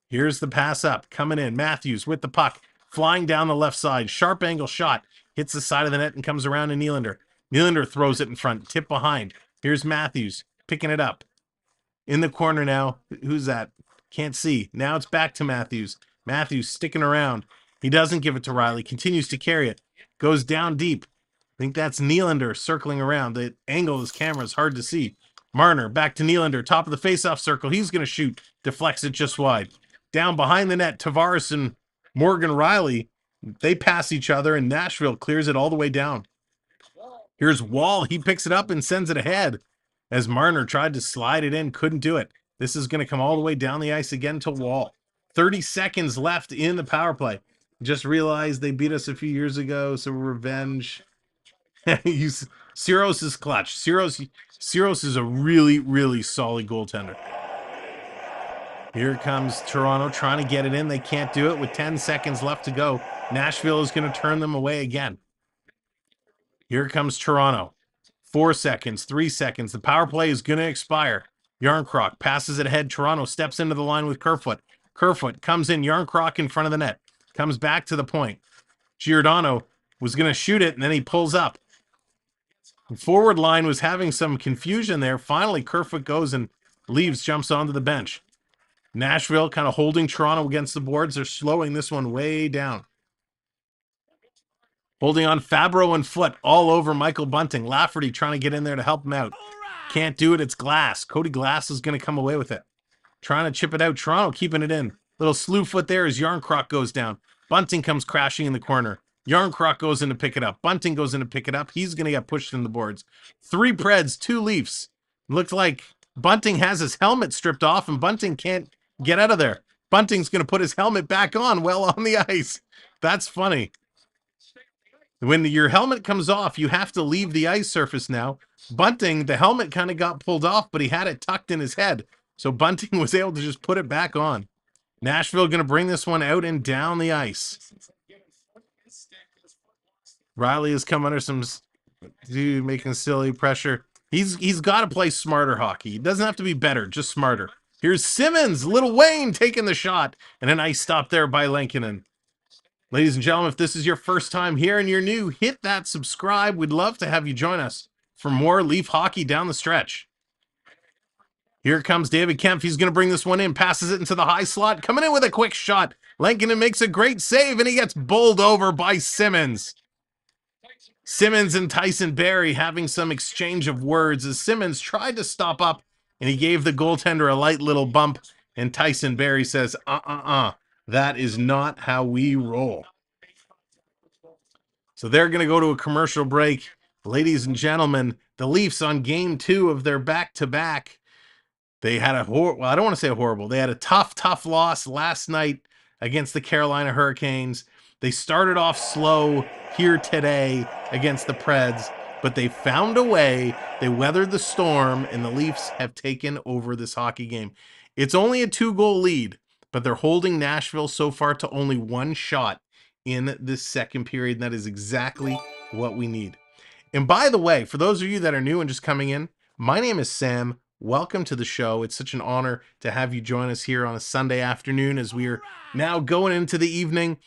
Speaker 1: Here's the pass up, coming in. Matthews with the puck, flying down the left side. Sharp angle shot, hits the side of the net and comes around to Nylander. Nylander throws it in front, tip behind. Here's Matthews, picking it up. In the corner now. Who's that? Can't see. Now it's back to Matthews. Matthews sticking around. He doesn't give it to Riley, continues to carry it. Goes down deep. I think that's Nylander circling around. The angle of his camera is hard to see. Marner back to Nylander, top of the faceoff circle. He's going to shoot. Deflects it just wide. Down behind the net, Tavares and Morgan Riley, they pass each other, and Nashville clears it all the way down. Here's Wall. He picks it up and sends it ahead. As Marner tried to slide it in, couldn't do it. This is going to come all the way down the ice again to Wall. 30 seconds left in the power play. Just realized they beat us a few years ago, so revenge. Saros is clutch. Saros is a really, really solid goaltender. Here comes Toronto trying to get it in. They can't do it with 10 seconds left to go. Nashville is going to turn them away again. Here comes Toronto. 4 seconds, 3 seconds. The power play is going to expire. Yarncroc passes it ahead. Toronto steps into the line with Kerfoot. Kerfoot comes in. Yarncroc in front of the net. Comes back to the point. Giordano was going to shoot it, and then he pulls up. The forward line was having some confusion there. Finally, Kerfoot goes and leaves, jumps onto the bench. Nashville kind of holding Toronto against the boards. They're slowing this one way down. Holding on Fabro and Foot all over Michael Bunting. Lafferty trying to get in there to help him out. Can't do it. It's Glass. Cody Glass is going to come away with it. Trying to chip it out. Toronto keeping it in. Little slew foot there as Yarncroc goes down. Bunting comes crashing in the corner. Yarncroc goes in to pick it up. Bunting goes in to pick it up. He's going to get pushed in the boards. 3 Preds, 2 Leafs. Looked like Bunting has his helmet stripped off and Bunting can't get out of there. Bunting's going to put his helmet back on while on the ice. That's funny. When your helmet comes off, you have to leave the ice surface now. Bunting, the helmet kind of got pulled off, but he had it tucked in his head. So Bunting was able to just put it back on. Nashville going to bring this one out and down the ice. Riley has come under some dude making silly pressure. He's got to play smarter hockey. He doesn't have to be better, just smarter. Here's Simmons, Little Wayne taking the shot, and a nice stop there by Lankinen. Ladies and gentlemen, if this is your first time here and you're new, hit that subscribe. We'd love to have you join us for more Leaf hockey down the stretch. Here comes David Kempf. He's going to bring this one in, passes it into the high slot, coming in with a quick shot. Lankinen makes a great save, and he gets bowled over by Simmons. Simmons and Tyson Barrie having some exchange of words as Simmons tried to stop up, and he gave the goaltender a light little bump, and Tyson Barrie says, that is not how we roll. So they're going to go to a commercial break. Ladies and gentlemen, the Leafs on game 2 of their back-to-back. They had I don't want to say horrible. They had a tough loss last night against the Carolina Hurricanes. They started off slow here today against the Preds, but they found a way. They weathered the storm, and the Leafs have taken over this hockey game. It's only a 2-goal lead, but they're holding Nashville so far to only 1 shot in this second period, and that is exactly what we need. And by the way, for those of you that are new and just coming in, my name is Sam. Welcome to the show. It's such an honor to have you join us here on a Sunday afternoon as we are now going into the evening.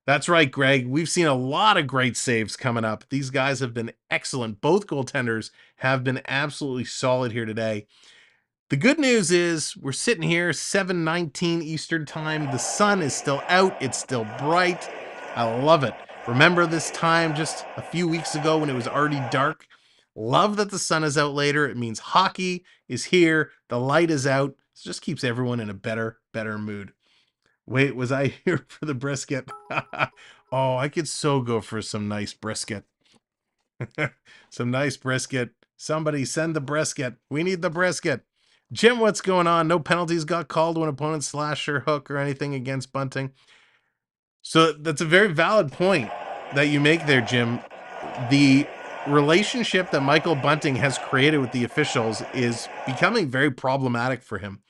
Speaker 1: That's right, Greg. We've seen a lot of great saves coming up. These guys have been excellent. Both goaltenders have been absolutely solid here today. The good news is we're sitting here 7:19 Eastern time. The sun is still out. It's still bright. I love it. Remember this time just a few weeks ago when it was already dark? Love that the sun is out later. It means hockey is here. The light is out. It just keeps everyone in a better mood. Wait, was I here for the brisket? Oh, I could so go for some nice brisket. Some nice brisket. Somebody send the brisket. We need the brisket. Jim, what's going on? No penalties got called when opponents slash or hook or anything against Bunting. So that's a very valid point that you make there, Jim. The relationship that Michael Bunting has created with the officials is becoming very problematic for him.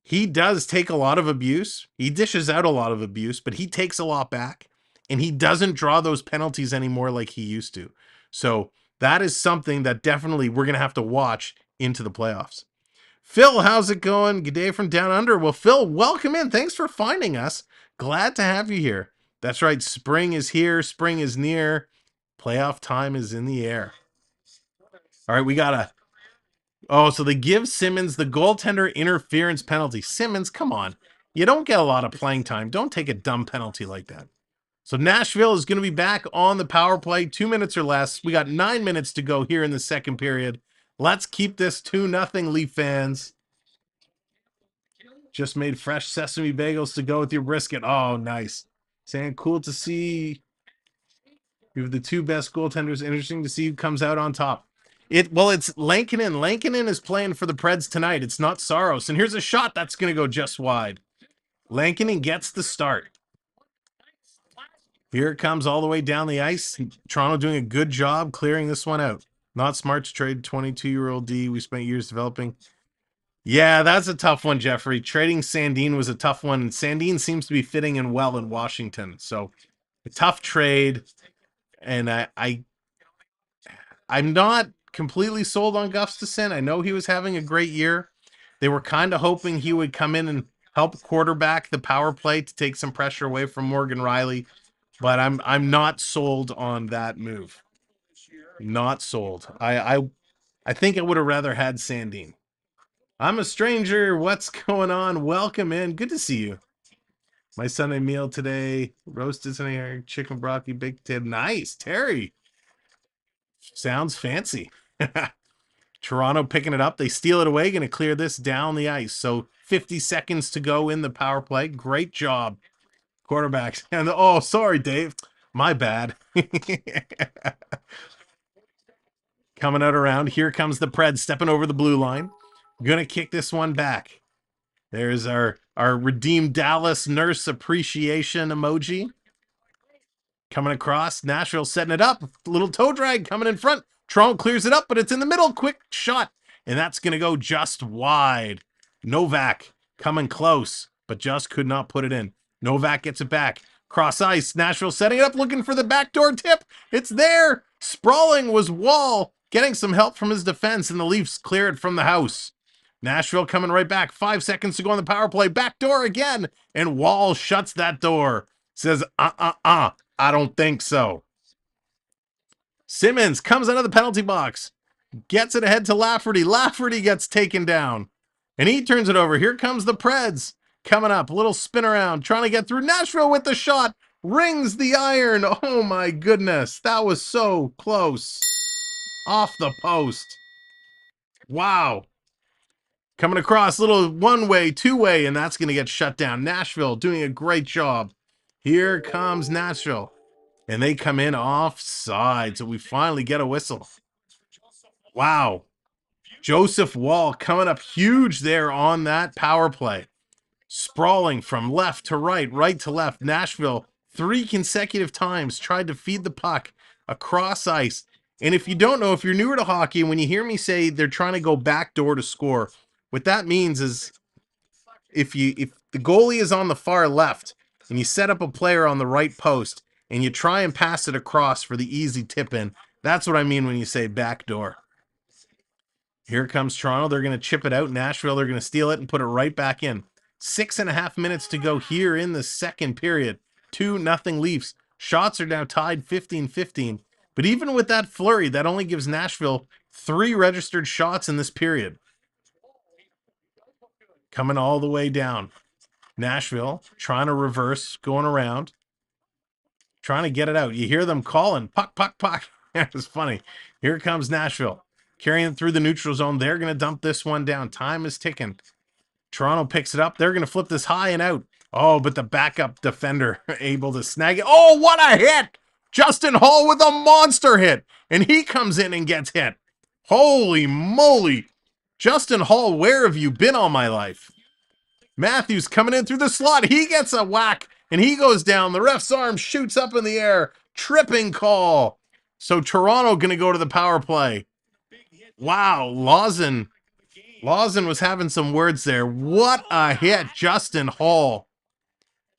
Speaker 1: He does take a lot of abuse. He dishes out a lot of abuse, but he takes a lot back, and he doesn't draw those penalties anymore like he used to. So that is something that definitely we're going to have to watch into the playoffs. Phil, how's it going? Good day from down under. Well, Phil, welcome in. Thanks for finding us. Glad to have you here. That's right. Spring is here. Spring is near. Playoff time is in the air. All right, we got a... Oh, so they give Simmons the goaltender interference penalty. Simmons, come on. You don't get a lot of playing time. Don't take a dumb penalty like that. So Nashville is going to be back on the power play. 2 minutes or less. We got 9 minutes to go here in the second period. Let's keep this 2-0, Leaf fans. Just made fresh sesame bagels to go with your brisket. Oh, nice. Saying cool to see. You have the two best goaltenders. Interesting to see who comes out on top. Well, it's Lankinen. Lankinen is playing for the Preds tonight. It's not Saros. And here's a shot that's going to go just wide. Lankinen gets the start. Here it comes all the way down the ice. Toronto doing a good job clearing this one out. Not smart to trade 22-year-old D. We spent years developing. Yeah, that's a tough one, Jeffrey. Trading Sandin was a tough one. Sandin seems to be fitting in well in Washington. So, a tough trade. And I'm not completely sold on Gustafsson. I know he was having a great year. They were kind of hoping he would come in and help quarterback the power play to take some pressure away from Morgan Riley. But I'm not sold on that move. Not sold. I think I would have rather had Sandin. I'm a stranger. What's going on? Welcome in. Good to see you. My Sunday meal today, roasted Sunday chicken broccoli, baked potato. Nice, Terry. Sounds fancy. Toronto picking it up. They steal it away. Going to clear this down the ice. So 50 seconds to go in the power play. Great job, quarterbacks. And oh, sorry, Dave. My bad. Coming out around. Here comes the Preds stepping over the blue line. Gonna kick this one back. There's our redeemed Dallas nurse appreciation emoji. Coming across. Nashville setting it up. Little toe drag coming in front. Toronto clears it up, but it's in the middle. Quick shot. And that's going to go just wide. Novak coming close, but just could not put it in. Novak gets it back. Cross ice. Nashville setting it up, looking for the backdoor tip. It's there. Sprawling was Wall, getting some help from his defense, and the Leafs clear it from the house. Nashville coming right back. 5 seconds to go on the power play. Backdoor again. And Wall shuts that door. Says, I don't think so. Simmons comes out of the penalty box. Gets it ahead to Lafferty. Lafferty gets taken down. And he turns it over. Here comes the Preds. Coming up. A little spin around. Trying to get through. Nashville with the shot. Rings the iron. Oh my goodness. That was so close. Off the post. Wow. Coming across. Little one-way, two-way. And that's going to get shut down. Nashville doing a great job. Here comes Nashville. And they come in offside. So we finally get a whistle. Wow. Joseph Wall coming up huge there on that power play. Sprawling from left to right, right to left. Nashville 3 consecutive times tried to feed the puck across ice. And if you don't know, if you're newer to hockey, when you hear me say they're trying to go backdoor to score, what that means is if the goalie is on the far left and you set up a player on the right post and you try and pass it across for the easy tip in, that's what I mean when you say backdoor. Here comes Toronto. They're going to chip it out. Nashville, they're going to steal it and put it right back in. 6.5 minutes to go here in the second period. 2-0 Leafs. Shots are now tied 15-15. But even with that flurry, that only gives Nashville 3 registered shots in this period. Coming all the way down. Nashville trying to reverse, going around. Trying to get it out. You hear them calling. Puck, puck, puck. It's funny. Here comes Nashville. Carrying it through the neutral zone. They're going to dump this one down. Time is ticking. Toronto picks it up. They're going to flip this high and out. Oh, but the backup defender able to snag it. Oh, what a hit! Justin Hall with a monster hit. And he comes in and gets hit. Holy moly. Justin Hall, where have you been all my life? Matthews coming in through the slot. He gets a whack and he goes down. The ref's arm shoots up in the air. Tripping call. So Toronto going to go to the power play. Wow, Lawson was having some words there. What a hit, Justin Hall.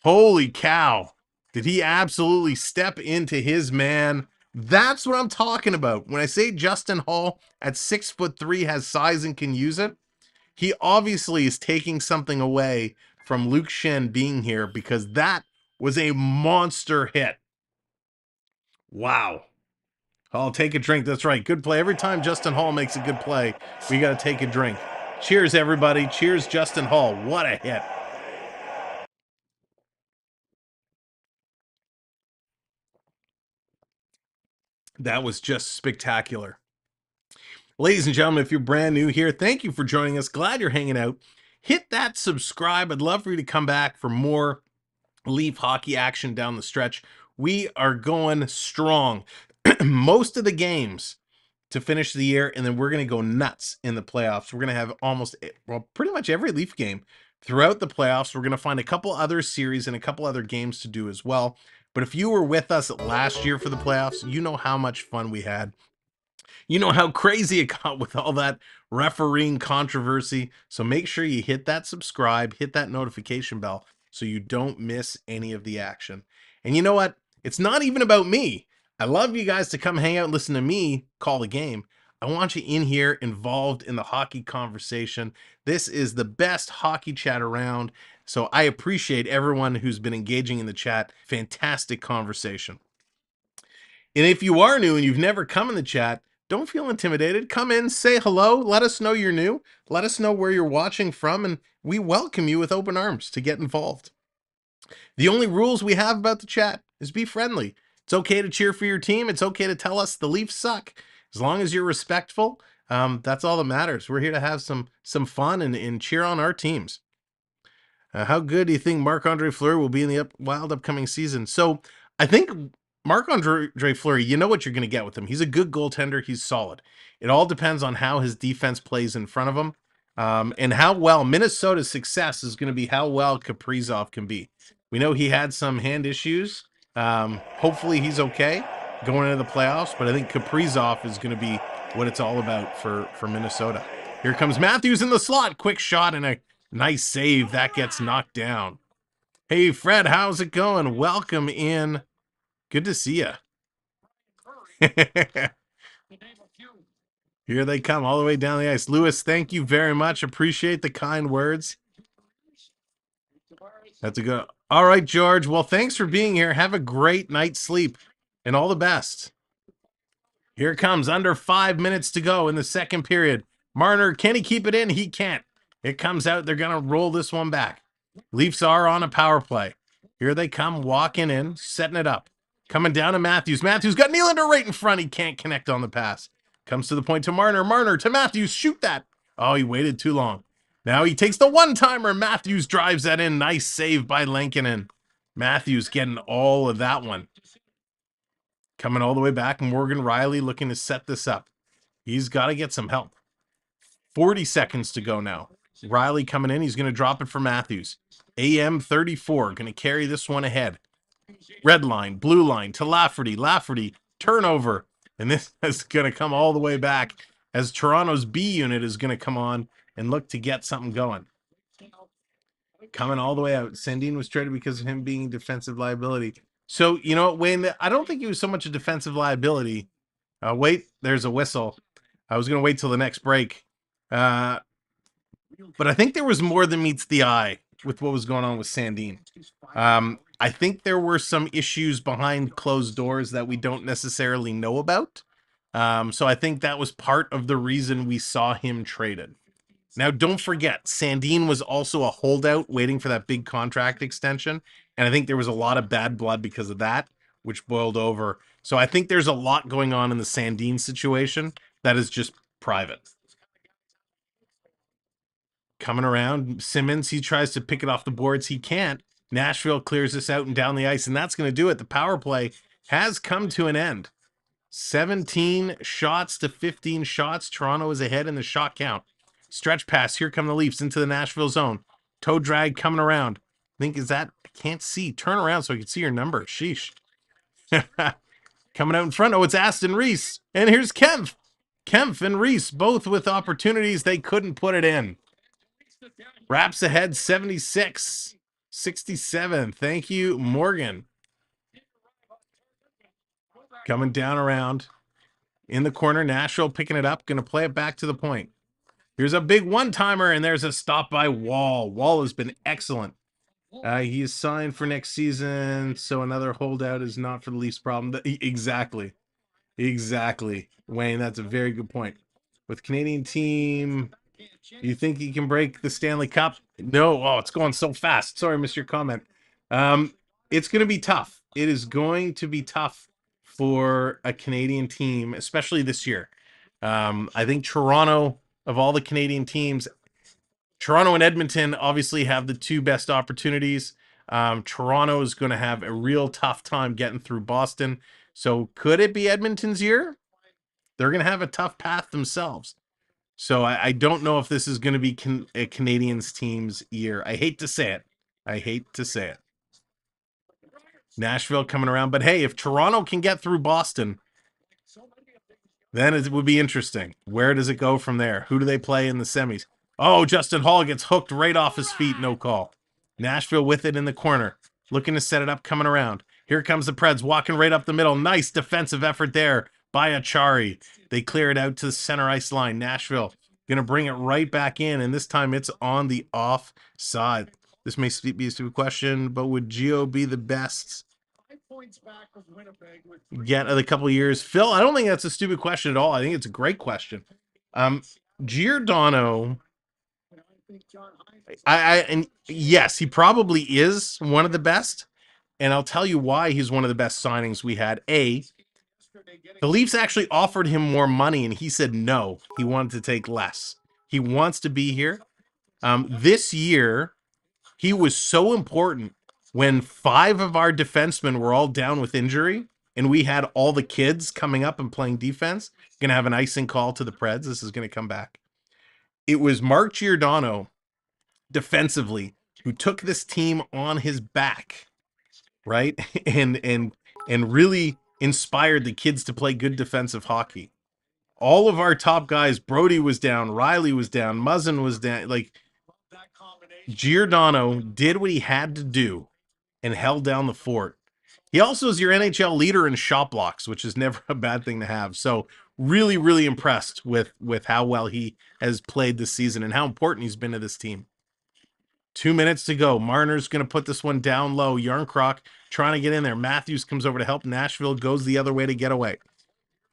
Speaker 1: Holy cow. Did he absolutely step into his man That's what I'm talking about. When I say Justin Holl at 6'3" has size and can use it, he obviously is taking something away from Luke Schenn being here, because that was a monster hit. Wow. I'll take a drink. That's right. Good play. Every time Justin Holl makes a good play, we got to take a drink. Cheers, everybody. Cheers, Justin Holl. What a hit. That was just spectacular. Ladies and gentlemen, if you're brand new here, thank you for joining us. Glad you're hanging out. Hit that subscribe. I'd love for you to come back for more Leaf hockey action down the stretch. We are going strong. Most of the games to finish the year, and then we're going to go nuts in the playoffs. We're going to have almost, well, pretty much every Leaf game throughout the playoffs. We're going to find a couple other series and a couple other games to do as well. But if you were with us last year for the playoffs, you know how much fun we had. You know how crazy it got with all that refereeing controversy. So make sure you hit that subscribe, hit that notification bell so you don't miss any of the action. And you know what? It's not even about me. I love you guys to come hang out and listen to me call the game. I want you in here involved in the hockey conversation. This is the best hockey chat around. So I appreciate everyone who's been engaging in the chat. Fantastic conversation. And if you are new and you've never come in the chat, don't feel intimidated. Come in, say hello, let us know you're new, let us know where you're watching from, and we welcome you with open arms to get involved. The only rules we have about the chat is be friendly. It's okay to cheer for your team. It's okay to tell us the Leafs suck. As long as you're respectful, that's all that matters. We're here to have some fun and cheer on our teams. How good do you think Marc-Andre Fleury will be in the wild upcoming season? So I think Marc-Andre Fleury, you know what you're going to get with him. He's a good goaltender. He's solid. It all depends on how his defense plays in front of him, and how well Minnesota's success is going to be how well Kaprizov can be. We know he had some hand issues. Hopefully he's okay going into the playoffs, but I think Kaprizov is going to be what it's all about for Minnesota. Here comes Matthews in the slot. Quick shot and a nice save. That gets knocked down. Hey, Fred, how's it going? Welcome in. Good to see you. Here they come all the way down the ice. Lewis, thank you very much. Appreciate the kind words. That's a good. All right, George. Well, thanks for being here. Have a great night's sleep and all the best. Here it comes. Under 5 minutes to go in the second period. Marner, can he keep it in? He can't. It comes out. They're going to roll this one back. Leafs are on a power play. Here they come, walking in, setting it up. Coming down to Matthews. Matthews got Nylander right in front. He can't connect on the pass. Comes to the point to Marner. Marner to Matthews. Shoot that. Oh, he waited too long. Now he takes the one-timer. Matthews drives that in. Nice save by Lankinen. Matthews getting all of that one. Coming all the way back. Morgan Rielly looking to set this up. He's got to get some help. 40 seconds to go now. Rielly coming in. He's going to drop it for Matthews. AM34 going to carry this one ahead. Red line, blue line to Lafferty. Lafferty, turnover. And this is going to come all the way back as Toronto's B unit is going to come on and look to get something going. Coming all the way out. Sandin was traded because of him being defensive liability. So, you know what, Wayne, I don't think he was so much a defensive liability. Wait, there's a whistle. I was going to wait till the next break. But I think there was more than meets the eye with what was going on with Sandin. I think there were some issues behind closed doors that we don't necessarily know about. So I think that was part of the reason we saw him traded. Now, don't forget, Sandin was also a holdout waiting for that big contract extension. And I think there was a lot of bad blood because of that, which boiled over. So I think there's a lot going on in the Sandin situation that is just private. Coming around, Simmons, he tries to pick it off the boards. He can't. Nashville clears this out and down the ice, and that's going to do it. The power play has come to an end. 17 shots to 15 shots. Toronto is ahead in the shot count. Stretch pass. Here come the Leafs into the Nashville zone. Toe drag coming around. I think, is that, I can't see. Turn around so I can see your number. Sheesh. Coming out in front. Oh, it's Aston Reese. And here's Kempf. Kempf and Reese, both with opportunities. They couldn't put it in. Wraps ahead 76-67. Thank you, Morgan. Coming down around in the corner. Nashville picking it up. Going to play it back to the point. Here's a big one-timer, and there's a stop by Wall. Wall has been excellent. He is signed for next season, so another holdout is not for the Leafs problem. Exactly. Exactly. Wayne, that's a very good point. With Canadian team, you think he can break the Stanley Cup? No. Oh, it's going so fast. Sorry, I missed your comment. It's going to be tough. It is going to be tough for a Canadian team, especially this year. I think Toronto, of all the Canadian teams, Toronto and Edmonton obviously have the two best opportunities. Toronto is going to have a real tough time getting through Boston. So could it be Edmonton's year? They're going to have a tough path themselves. So I don't know if this is going to be a Canadians team's year. I hate to say it. I hate to say it. Nashville coming around. But hey, if Toronto can get through Boston, then it would be interesting. Where does it go from there? Who do they play in the semis? Oh, Justin Hall gets hooked right off his feet. No call. Nashville with it in the corner. Looking to set it up, coming around. Here comes the Preds walking right up the middle. Nice defensive effort there by Achari. They clear it out to the center ice line. Nashville going to bring it right back in, and this time it's on the off side. This may be a stupid question, but would Gio be the best yet of the couple of years? Phil, I don't think that's a stupid question at all. I think it's a great question. Giordano, and yes, he probably is one of the best, and I'll tell you why he's one of the best signings we had. The Leafs actually offered him more money, and he said no. He wanted to take less. He wants to be here. This year, he was so important when 5 of our defensemen were all down with injury, and we had all the kids coming up and playing defense. Going to have an icing call to the Preds. This is going to come back. It was Mark Giordano, defensively, who took this team on his back, right? And really inspired the kids to play good defensive hockey. All of our top guys, Brody was down, Riley was down, Muzzin was down. Like, Giordano did what he had to do and held down the fort. He also is your NHL leader in shot blocks, which is never a bad thing to have. So really, really impressed with how well he has played this season and how important he's been to this team. 2 minutes to go. Marner's going to put this one down low. Yarncroc trying to get in there. Matthews comes over to help. Nashville goes the other way to get away.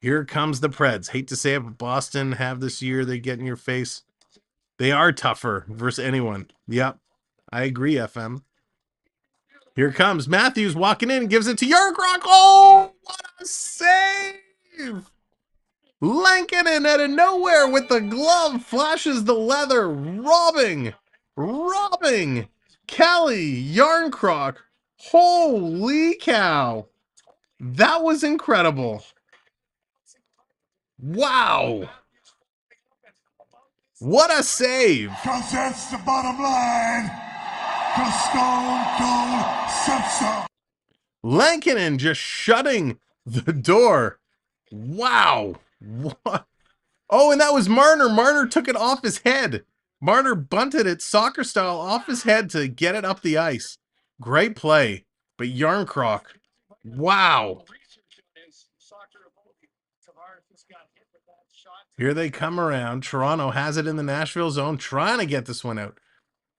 Speaker 1: Here comes the Preds. Hate to say it, but Boston have this year. They get in your face. They are tougher versus anyone. Yep, I agree, FM. Here comes Matthews walking in, gives it to Yarncroc. Oh, what a save! Lankinen out of nowhere with the glove, flashes the leather, robbing Kelly Yarncroc. Holy cow. That was incredible. Wow. What a save.
Speaker 4: Because that's the bottom line. Because Stone Cold Simpson.
Speaker 1: Lankinen just shutting the door. Wow. What? Oh, and that was Marner. Marner took it off his head. Marner bunted it soccer style off his head to get it up the ice. Great play. But Yarncroc, wow. Here they come around. Toronto has it in the Nashville zone, trying to get this one out.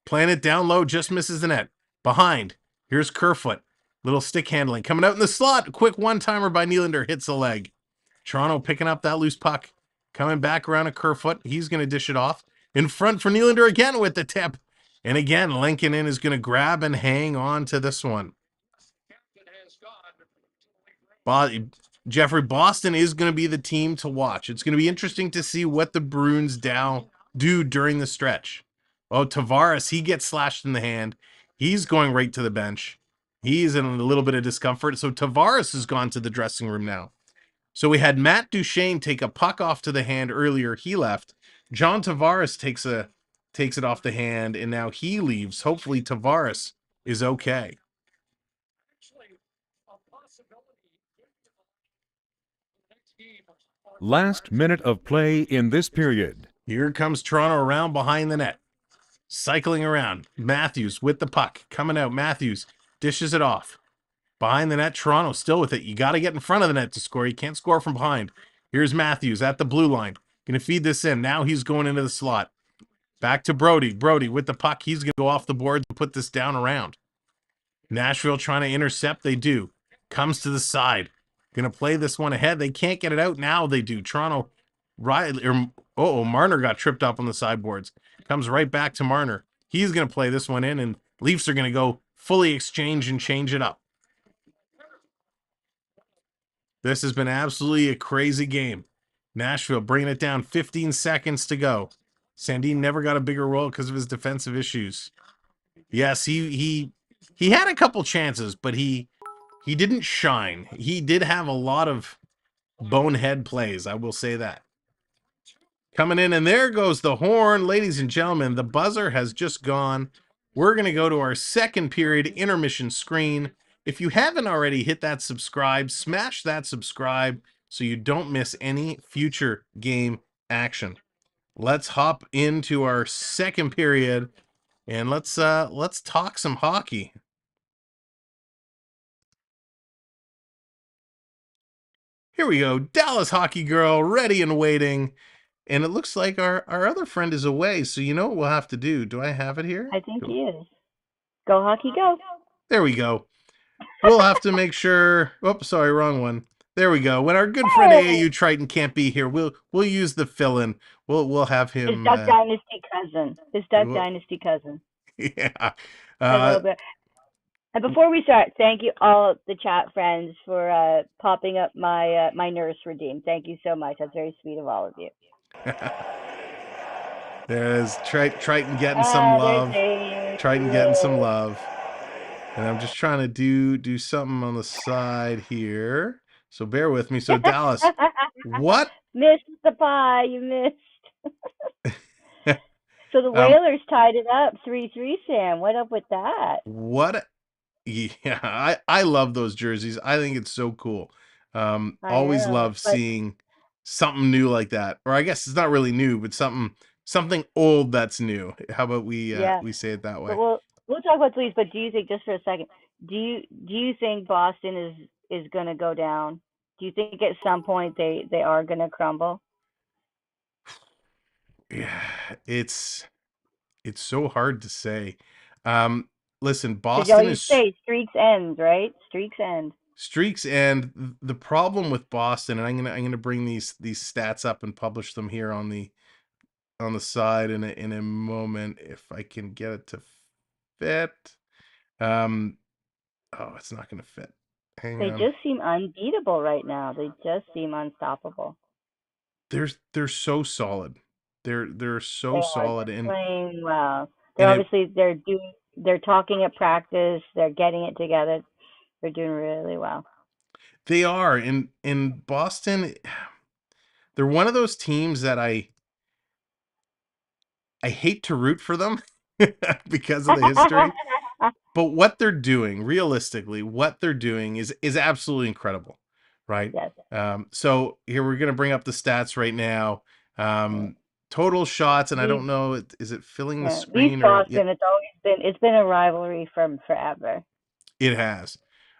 Speaker 1: Playing it down low, just misses the net. Behind. Here's Kerfoot. Little stick handling. Coming out in the slot. Quick one-timer by Nylander. Hits the leg. Toronto picking up that loose puck. Coming back around to Kerfoot. He's going to dish it off. In front for Nylander again with the tip. And again, Lankinen is going to grab and hang on to this one. Jeffrey, Boston is going to be the team to watch. It's going to be interesting to see what the Bruins do during the stretch. Oh, Tavares, he gets slashed in the hand. He's going right to the bench. He's in a little bit of discomfort. So Tavares has gone to the dressing room now. So we had Matt Duchene take a puck off to the hand earlier. He left. John Tavares takes it off the hand, and now he leaves. Hopefully Tavares is okay.
Speaker 5: Last minute of play in this period.
Speaker 1: Here comes Toronto around behind the net. Cycling around. Matthews with the puck. Coming out. Matthews dishes it off. Behind the net, Toronto still with it. You got to get in front of the net to score. You can't score from behind. Here's Matthews at the blue line. Going to feed this in. Now he's going into the slot. Back to Brody. Brody with the puck. He's going to go off the boards and put this down around. Nashville trying to intercept. They do. Comes to the side. Going to play this one ahead. They can't get it out. Now they do. Toronto, Marner got tripped up on the sideboards. Comes right back to Marner. He's going to play this one in, and Leafs are going to go fully exchange and change it up. This has been absolutely a crazy game. Nashville bringing it down, 15 seconds to go. Sandin never got a bigger role because of his defensive issues. Yes, he had a couple chances, but he didn't shine. He did have a lot of bonehead plays, I will say that. Coming in, and there goes the horn. Ladies and gentlemen, the buzzer has just gone. We're going to go to our second period intermission screen. If you haven't already, hit that subscribe, smash that subscribe so you don't miss any future game action. Let's hop into our second period and let's talk some hockey. Here we go. Dallas Hockey Girl ready and waiting. And it looks like our other friend is away, so you know what we'll have to do. Do I have it here?
Speaker 6: I think he is. Go Hockey, go.
Speaker 1: There we go. We'll have to make sure. Oops, sorry, wrong one. There we go. When our good friend AAU Triton can't be here, we'll use the fill-in. We'll have him.
Speaker 6: His Duck Dynasty cousin. His Duck Dynasty cousin.
Speaker 1: Yeah.
Speaker 6: And before we start, thank you all the chat friends for popping up my my nurse redeem. Thank you so much. That's very sweet of all of you.
Speaker 1: There's Triton getting some love. Triton getting some love. And I'm just trying to do something on the side here. So bear with me. So Dallas, what?
Speaker 6: Missed the pie. You missed. So the Whalers tied it up 3-3, Sam. What up with that?
Speaker 1: What? Yeah, I love those jerseys. I think it's so cool. Always love seeing something new like that. Or I guess it's not really new, but something old that's new. How about we say it that way?
Speaker 6: But we'll talk about Leafs, but do you think, just for a second, do you think Boston is going to go down? Do you think at some point they are going to crumble?
Speaker 1: Yeah, it's so hard to say. Listen, Boston is
Speaker 6: say streaks end, right? Streaks end.
Speaker 1: Streaks end. The problem with Boston, and I'm gonna bring these stats up and publish them here on the side in a moment if I can get it to fit. Oh, it's not gonna fit.
Speaker 6: They just seem unbeatable right now. They just seem unstoppable.
Speaker 1: They're so solid. They're so solid and
Speaker 6: playing well. They're talking at practice. They're getting it together. They're doing really well.
Speaker 1: They are. In Boston, they're one of those teams that I hate to root for them because of the history. But what they're doing, realistically, is absolutely incredible, right?
Speaker 6: Yes.
Speaker 1: So here we're going to bring up the stats right now. Total shots, and I don't know, is it filling the screen?
Speaker 6: Leafs Boston, it's been a rivalry from forever.
Speaker 1: It has.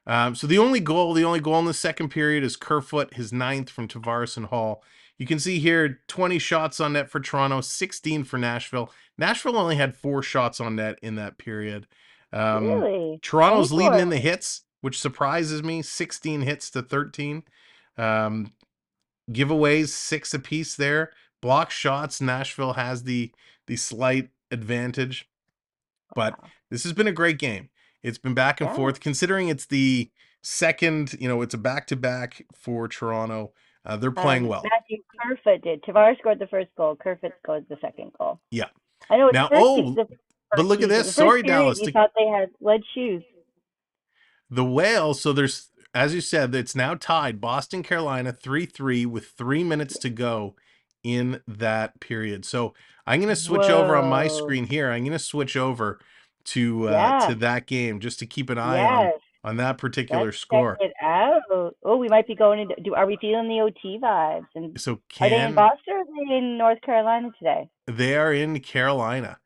Speaker 1: So the only goal in the second period is Kerfoot, his 9th from Tavares and Hall. You can see here 20 shots on net for Toronto, 16 for Nashville. Nashville only had 4 shots on net in that period.
Speaker 6: Really?
Speaker 1: Toronto's leading in the hits, which surprises me. 16 hits to 13. Giveaways 6 apiece there. Block shots, Nashville has the slight advantage. But this has been a great game. It's been back and forth. Considering it's the second, it's a back-to-back for Toronto. They're playing well.
Speaker 6: Matthew Kerfoot did. Tavares scored the first goal. Kerfoot scored the second goal.
Speaker 1: Yeah.
Speaker 6: I know.
Speaker 1: Now, but look at this. Sorry, Dallas.
Speaker 6: You thought they had lead shoes.
Speaker 1: The Whales, so there's, as you said, it's now tied. Boston, Carolina, 3-3 with 3 minutes to go in that period. So I'm going to switch over on my screen here. I'm going to switch over to that game just to keep an eye on that particular score.
Speaker 6: Check it out. Oh, we might be going into. Are we feeling the OT vibes? And
Speaker 1: so
Speaker 6: are they in Boston or are they in North Carolina today?
Speaker 1: They are in Carolina.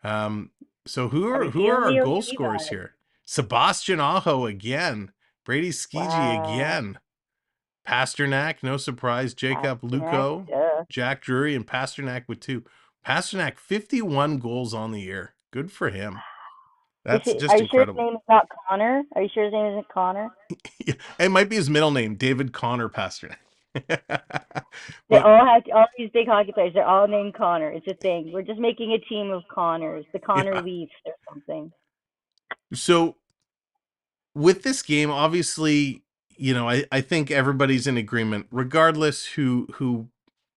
Speaker 1: So who are our goal scorers here? Sebastian Aho again. Brady Skiji
Speaker 6: Wow.
Speaker 1: again. Pasternak, no surprise. Jacob
Speaker 6: Pasternak,
Speaker 1: Luco,
Speaker 6: duh.
Speaker 1: Jack Drury, and Pasternak with 2. Pasternak, 51 goals on the year. Good for him. That's
Speaker 6: Are
Speaker 1: just
Speaker 6: you sure his
Speaker 1: incredible.
Speaker 6: name is not Connor? Are you sure his name isn't Connor?
Speaker 1: It might be his middle name, David Connor Pasternak.
Speaker 6: They
Speaker 1: But
Speaker 6: all have all these big hockey players. They're all named Connor. It's a thing. We're just making a team of Connors, the Connor
Speaker 1: yeah.
Speaker 6: Leafs or something.
Speaker 1: So with this game, obviously, I think everybody's in agreement, regardless who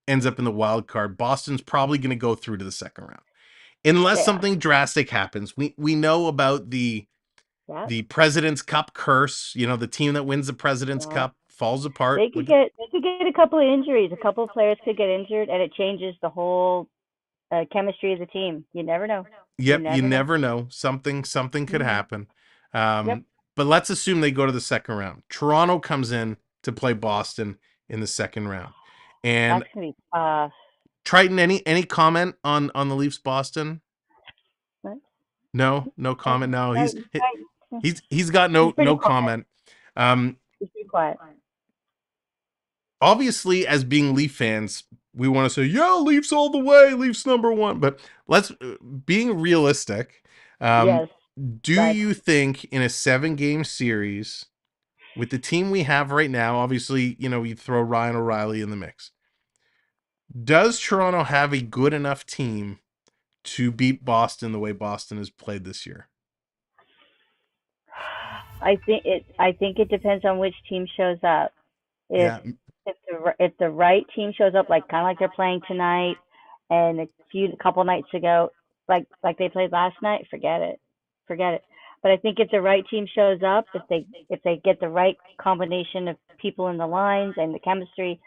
Speaker 1: ends up in the wild card. Boston's probably going to go through to the second round, unless
Speaker 6: They are.
Speaker 1: something drastic happens. We know about the
Speaker 6: Yeah.
Speaker 1: President's Cup curse. The team that wins the President's
Speaker 6: Yeah.
Speaker 1: Cup falls apart.
Speaker 6: They could get a couple of injuries. A couple of players could get injured, and it changes the whole chemistry of the team. You never know.
Speaker 1: Yep, you never know. Something could happen.
Speaker 6: Yep.
Speaker 1: But let's assume they go to the second round. Toronto comes in to play Boston in the second round. And
Speaker 6: That's gonna be tough.
Speaker 1: Triton, any comment on the Leafs Boston?
Speaker 6: What?
Speaker 1: No comment. No, he's
Speaker 6: He's
Speaker 1: got no
Speaker 6: pretty quiet.
Speaker 1: comment.
Speaker 6: He's pretty quiet.
Speaker 1: Obviously, as being Leaf fans, we want to say, yeah, Leafs all the way, Leafs number 1. But let's being realistic.
Speaker 6: Yes.
Speaker 1: Do you think in a 7-game series with the team we have right now, obviously, you throw Ryan O'Reilly in the mix, does Toronto have a good enough team to beat Boston the way Boston has played this year?
Speaker 6: I think it depends on which team shows up. If the right team shows up, like kind of like they're playing tonight, and a couple nights ago, like they played last night, forget it. But I think if the right team shows up, if they get the right combination of people in the lines and the chemistry,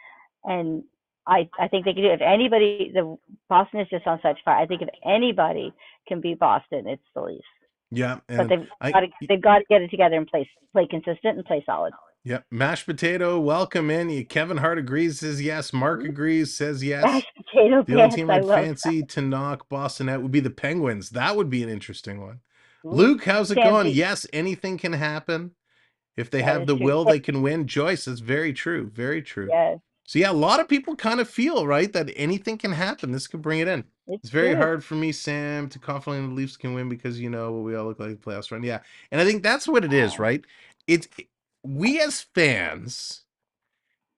Speaker 6: and I think they can do it. If anybody, the Boston is just on such fire. I think if anybody can beat Boston, it's the Leafs.
Speaker 1: Yeah,
Speaker 6: But they've got to get it together and play consistent and play solid.
Speaker 1: Yeah, Mashed Potato, welcome in. Kevin Hart agrees, says yes. Mark agrees, says yes.
Speaker 6: Mashed Potato
Speaker 1: The only
Speaker 6: pants,
Speaker 1: team
Speaker 6: I
Speaker 1: I'd
Speaker 6: love
Speaker 1: fancy to knock Boston out would be the Penguins. That would be an interesting one.
Speaker 6: that.
Speaker 1: Luke, how's it
Speaker 6: Fancy.
Speaker 1: going? Yes, anything can happen. If they have the
Speaker 6: true.
Speaker 1: will, they can win. Joyce, that's very true. Very true.
Speaker 6: Yes.
Speaker 1: So yeah, a lot of people kind of feel, right, that anything can happen. This could bring it in. It's very hard for me, Sam, to confidently the Leafs can win because we all look like the playoffs run. Yeah. And I think that's what it is, right? We as fans,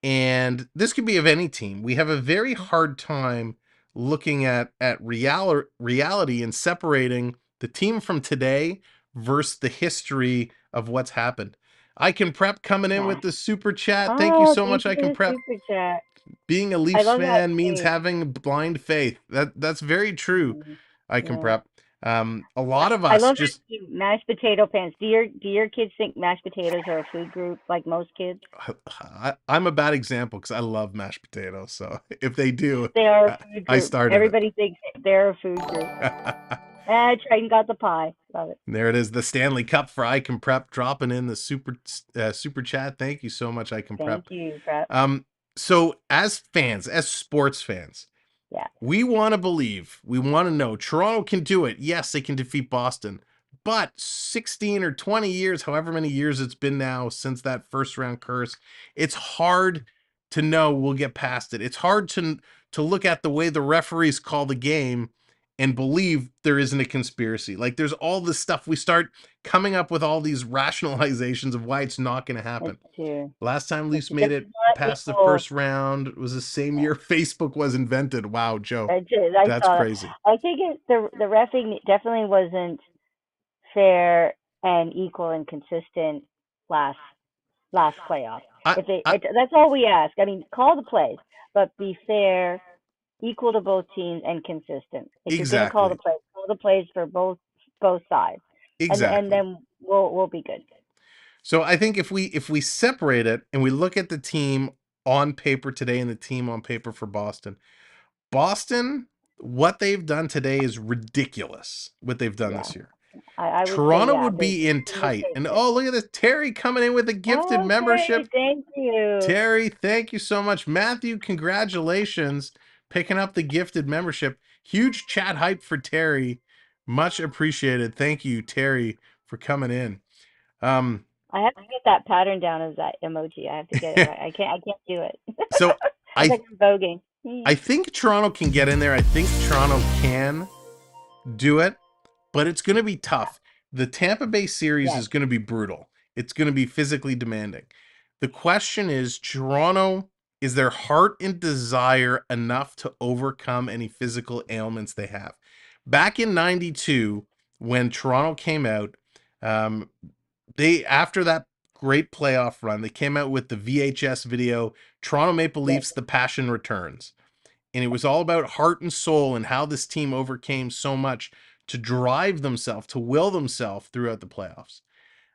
Speaker 1: and this could be of any team, we have a very hard time looking at reality and separating the team from today versus the history of what's happened. I Can Prep coming in with the super chat. Thank you so much, I Can Prep.
Speaker 6: Super chat.
Speaker 1: Being a Leafs fan means having blind faith. That's very true. I Can Prep. A lot of us
Speaker 6: I love
Speaker 1: just
Speaker 6: mashed potato pants. Do your kids think mashed potatoes are a food group like most kids?
Speaker 1: I'm a bad example because I love mashed potatoes. So if they do,
Speaker 6: they are a food group.
Speaker 1: I started.
Speaker 6: Everybody thinks they're a food group. Triton got the pie. Love it.
Speaker 1: There it is. The Stanley Cup for I Can Prep dropping in the super chat. Thank you so much, I Can Prep.
Speaker 6: Thank you, Prep.
Speaker 1: So as fans, as sports fans, we want to believe, we want to know Toronto can do it. Yes, they can defeat Boston, but 16 or 20 years, however many years it's been now since that first round curse, it's hard to know we'll get past it. It's hard to look at the way the referees call the game and believe there isn't a conspiracy. Like there's all this stuff. We start coming up with all these rationalizations of why it's not going to happen. Last time Leafs made it past the first round was the same year Facebook was invented. Wow, Joe, that's crazy.
Speaker 6: I think the reffing definitely wasn't fair and equal and consistent last playoff. That's all we ask. I mean, call the plays, but be fair, equal to both teams, and consistent. If you're going to call the plays for both sides.
Speaker 1: Exactly.
Speaker 6: And then we'll be good.
Speaker 1: So I think if we separate it and we look at the team on paper today and the team on paper for Boston, what they've done today is ridiculous. What they've done this year. Toronto would be in tight. And look at this. Terry coming in with a gifted membership.
Speaker 6: Thank you.
Speaker 1: Terry, thank you so much. Matthew, congratulations. Picking up the gifted membership. Huge chat hype for Terry. Much appreciated. Thank you, Terry, for coming in.
Speaker 6: I have to get that pattern down as that emoji. I have to get it right. I can't do it.
Speaker 1: So
Speaker 6: It's
Speaker 1: I
Speaker 6: like I'm voguing.
Speaker 1: I think Toronto can get in there. I think Toronto can do it, but it's going to be tough. The Tampa Bay series
Speaker 6: Yes.
Speaker 1: is going to be brutal. It's going to be physically demanding. The question is, Toronto, is their heart and desire enough to overcome any physical ailments they have? Back in 92, when Toronto came out, they, after that great playoff run, they came out with the VHS video, Toronto Maple
Speaker 6: Yes.
Speaker 1: Leafs, The Passion Returns. And it was all about heart and soul and how this team overcame so much to drive themselves, to will themselves throughout the playoffs.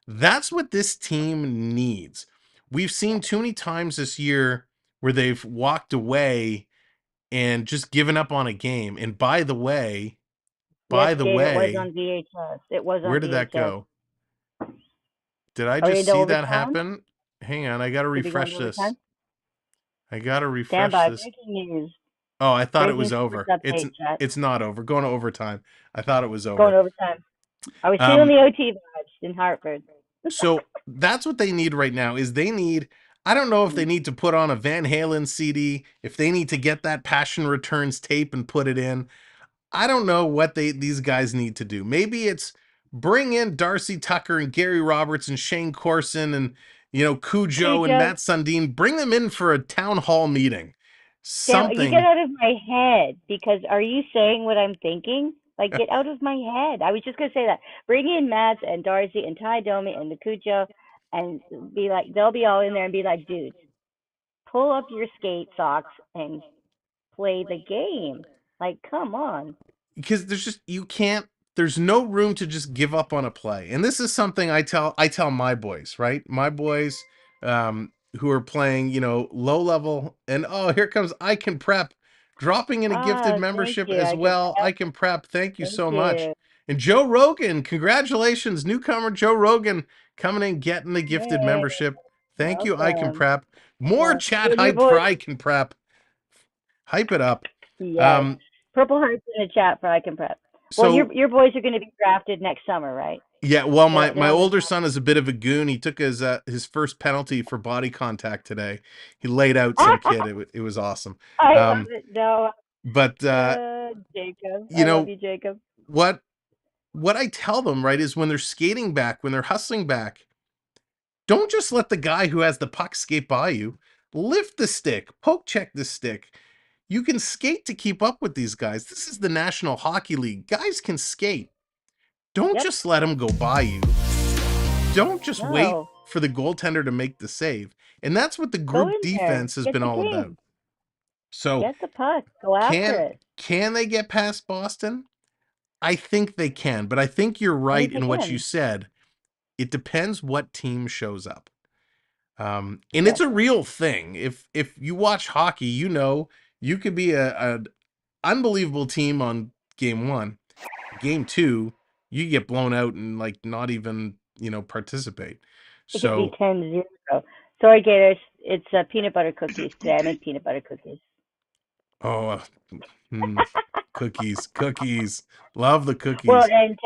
Speaker 1: That's what this team needs. We've seen too many times this year where they've walked away and just given up on a game. And by the way,
Speaker 6: Yes, Gabe, it was on VHS. It was
Speaker 1: where
Speaker 6: on
Speaker 1: did that
Speaker 6: VHS.
Speaker 1: go? Did I
Speaker 6: Are we
Speaker 1: just
Speaker 6: into
Speaker 1: see that
Speaker 6: overtime?
Speaker 1: happen? Hang on, I got to
Speaker 6: Did we go
Speaker 1: refresh
Speaker 6: into
Speaker 1: this.
Speaker 6: overtime?
Speaker 1: I got to
Speaker 6: Stand
Speaker 1: refresh
Speaker 6: by.
Speaker 1: this.
Speaker 6: Breaking news.
Speaker 1: Oh, I thought it
Speaker 6: Breaking
Speaker 1: was
Speaker 6: sports
Speaker 1: over.
Speaker 6: update, chat.
Speaker 1: It's not over. Going to overtime. I thought it was
Speaker 6: Going
Speaker 1: over.
Speaker 6: overtime. I was feeling the OT vibes in Hartford.
Speaker 1: So that's what they need right now is they need, I don't know if they need to put on a Van Halen CD, if they need to get that Passion Returns tape and put it in. I don't know what these guys need to do. Maybe it's bring in Darcy Tucker and Gary Roberts and Shane Corson and, Cujo and Matt Sundin. Bring them in for a town hall meeting.
Speaker 6: Sam, you
Speaker 1: Something.
Speaker 6: get out of my head because are you saying what I'm thinking? Like, get out of my head. I was just going to say that. Bring in Matt and Darcy and Ty Domi and the Cujo and be like, they'll be all in there and be like, dude, pull up your skate socks and play the game. Like, come on.
Speaker 1: Because there's no room to just give up on a play. And this is something I tell my boys, right? My boys who are playing, low level, and here comes I Can Prep dropping in a gifted
Speaker 6: Thank
Speaker 1: membership
Speaker 6: you.
Speaker 1: as
Speaker 6: I can
Speaker 1: well. I
Speaker 6: prep.
Speaker 1: Can Prep. Thank you
Speaker 6: Thank
Speaker 1: so much.
Speaker 6: you.
Speaker 1: And Joe Rogan, congratulations, newcomer Joe Rogan coming in getting the gifted
Speaker 6: Hey,
Speaker 1: membership. Thank you, I Can
Speaker 6: welcome.
Speaker 1: Prep. More chat
Speaker 6: Your
Speaker 1: hype for
Speaker 6: voice.
Speaker 1: I Can Prep. Hype it up.
Speaker 6: Yes. Purple hearts in the chat for I Can Prep. Well,
Speaker 1: So
Speaker 6: your boys are going to be drafted next summer, right?
Speaker 1: yeah, well,
Speaker 6: They're
Speaker 1: my
Speaker 6: on the
Speaker 1: older son is a bit of a goon. He took his first penalty for body contact today. He laid out some kid. It was awesome.
Speaker 6: I love it. No,
Speaker 1: But
Speaker 6: Jacob, I love you, Jacob.
Speaker 1: What I tell them, right, is when they're skating back, when they're hustling back, don't just let the guy who has the puck skate by you. Lift the stick, poke check the stick. You can skate to keep up with these guys. This is the National Hockey League. Guys can skate. Don't just let them go by you. Don't just wait for the goaltender to make the save. And that's what the group defense has been all about. So
Speaker 6: get the puck. Go after it.
Speaker 1: Can they get past Boston? I think they can, but I think you're right in what you said. It depends what team shows up. And it's a real thing. If you watch hockey, you could be an unbelievable team on game 1. Game 2, you get blown out and not even, participate.
Speaker 6: It could be 10-0. Sorry, Gators. It's peanut butter cookies today. I make peanut butter cookies.
Speaker 1: Oh, cookies. Love the cookies.
Speaker 6: Well, and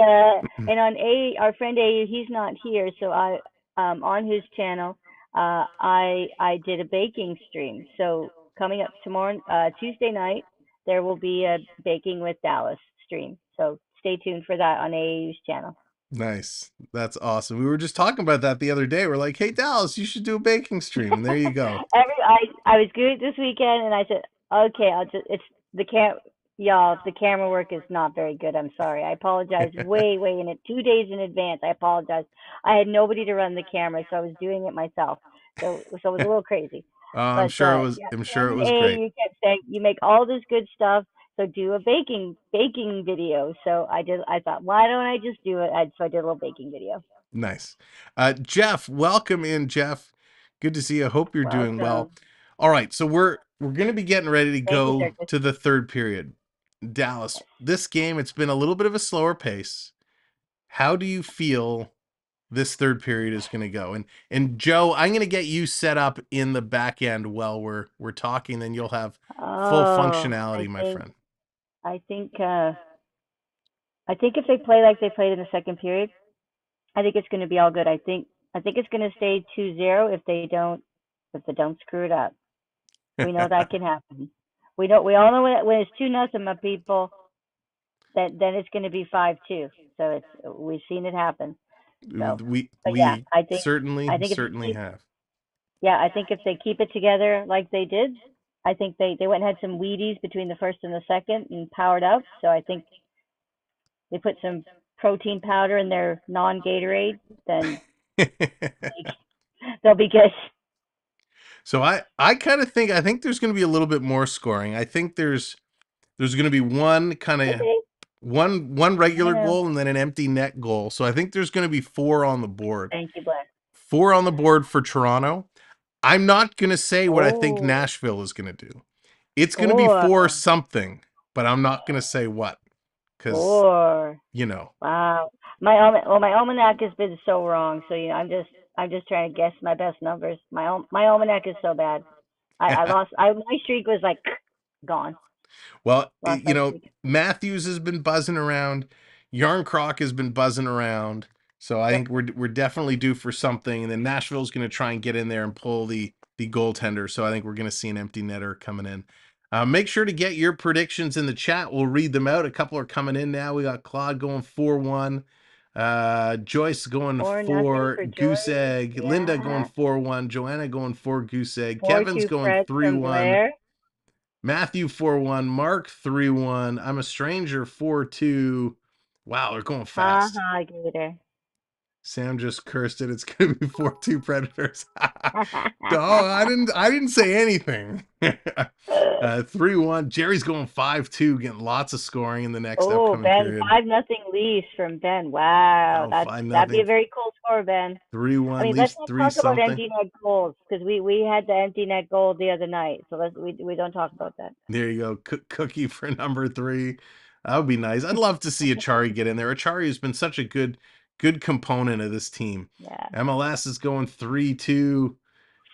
Speaker 6: on our friend A, he's not here, so I on his channel, I did a baking stream. So coming up tomorrow, Tuesday night, there will be a baking with Dallas stream. So stay tuned for that on AAU's channel.
Speaker 1: Nice. That's awesome. We were just talking about that the other day. We're like, hey, Dallas, you should do a baking stream. And there you go.
Speaker 6: I was good this weekend, and I said, okay, y'all, the camera work is not very good. I'm sorry. I apologize way in it. 2 days in advance. I apologize. I had nobody to run the camera, so I was doing it myself. So it was a little crazy.
Speaker 1: I'm sure it was. I'm sure it was great.
Speaker 6: You kept saying you make all this good stuff, so do a baking video. So I did. I thought, why don't I just do it? So I did a little baking video.
Speaker 1: Nice. Jeff, welcome in, Jeff. Good to see you. Hope you're doing well. All right, so we're going to be getting ready to go to the third period. Dallas, this game, it's been a little bit of a slower pace. How do you feel this third period is going to go? And Joe, I'm going to get you set up in the back end while we're talking, then you'll have full functionality, my friend.
Speaker 6: I think if they play like they played in the second period, I think it's going to be all good. I think I think it's going to stay 2-0 if they don't screw it up. We know that can happen. We all know when it's 2-0, my people, then it's going to be 5-2. So we've seen it happen. So,
Speaker 1: we
Speaker 6: but yeah, I think
Speaker 1: certainly
Speaker 6: if
Speaker 1: have.
Speaker 6: Yeah, I think if they keep it together like they did, I think they went and had some Wheaties between the first and the second and powered up. So I think they put some protein powder in their non-Gatorade, then they'll be good.
Speaker 1: So I kind of think there's going to be a little bit more scoring. I think there's going to be one kind of
Speaker 6: Okay.
Speaker 1: one regular goal and then an empty net goal. So I think there's going to be 4 on the board.
Speaker 6: Thank you, Blair.
Speaker 1: 4 on the board for Toronto. I'm not going to say what I think
Speaker 6: Oh.
Speaker 1: Nashville is going to do. It's going to be 4 something, but I'm not going to say what, because
Speaker 6: 4.
Speaker 1: you know.
Speaker 6: Wow. My almanac has been so wrong. So I'm just trying to guess my best numbers. My almanac is so bad. I lost. My streak was like gone.
Speaker 1: Well, Matthews has been buzzing around. Yarncroc has been buzzing around. So I think we're definitely due for something. And then Nashville's going to try and get in there and pull the goaltender. So I think we're going to see an empty netter coming in. Make sure to get your predictions in the chat. We'll read them out. A couple are coming in now. We got Claude going 4-1. Joyce going 4 Goose Egg. Yeah. Linda going 4-1. Joanna going 4 Goose Egg. Kevin's going 3-1. Matthew 4-1, Mark 3-1, I'm a Stranger 4-2. Wow, they're going fast.
Speaker 6: Gator.
Speaker 1: Sam just cursed it. It's gonna be 4-2 Predators. Oh, I didn't say anything. 3-1. Jerry's going 5-2, getting lots of scoring in the next upcoming period.
Speaker 6: 5-0 Leafs from Ben. Wow, that'd be a very cool score, Ben.
Speaker 1: 3-1.
Speaker 6: I mean,
Speaker 1: Leafs,
Speaker 6: let's not talk about empty net goals because we had the empty net goal the other night, so we don't talk about that.
Speaker 1: There you go, Cookie for number 3. That would be nice. I'd love to see Achari get in there. Achari has been such a good component of this team.
Speaker 6: Yeah.
Speaker 1: MLS is going 3-2.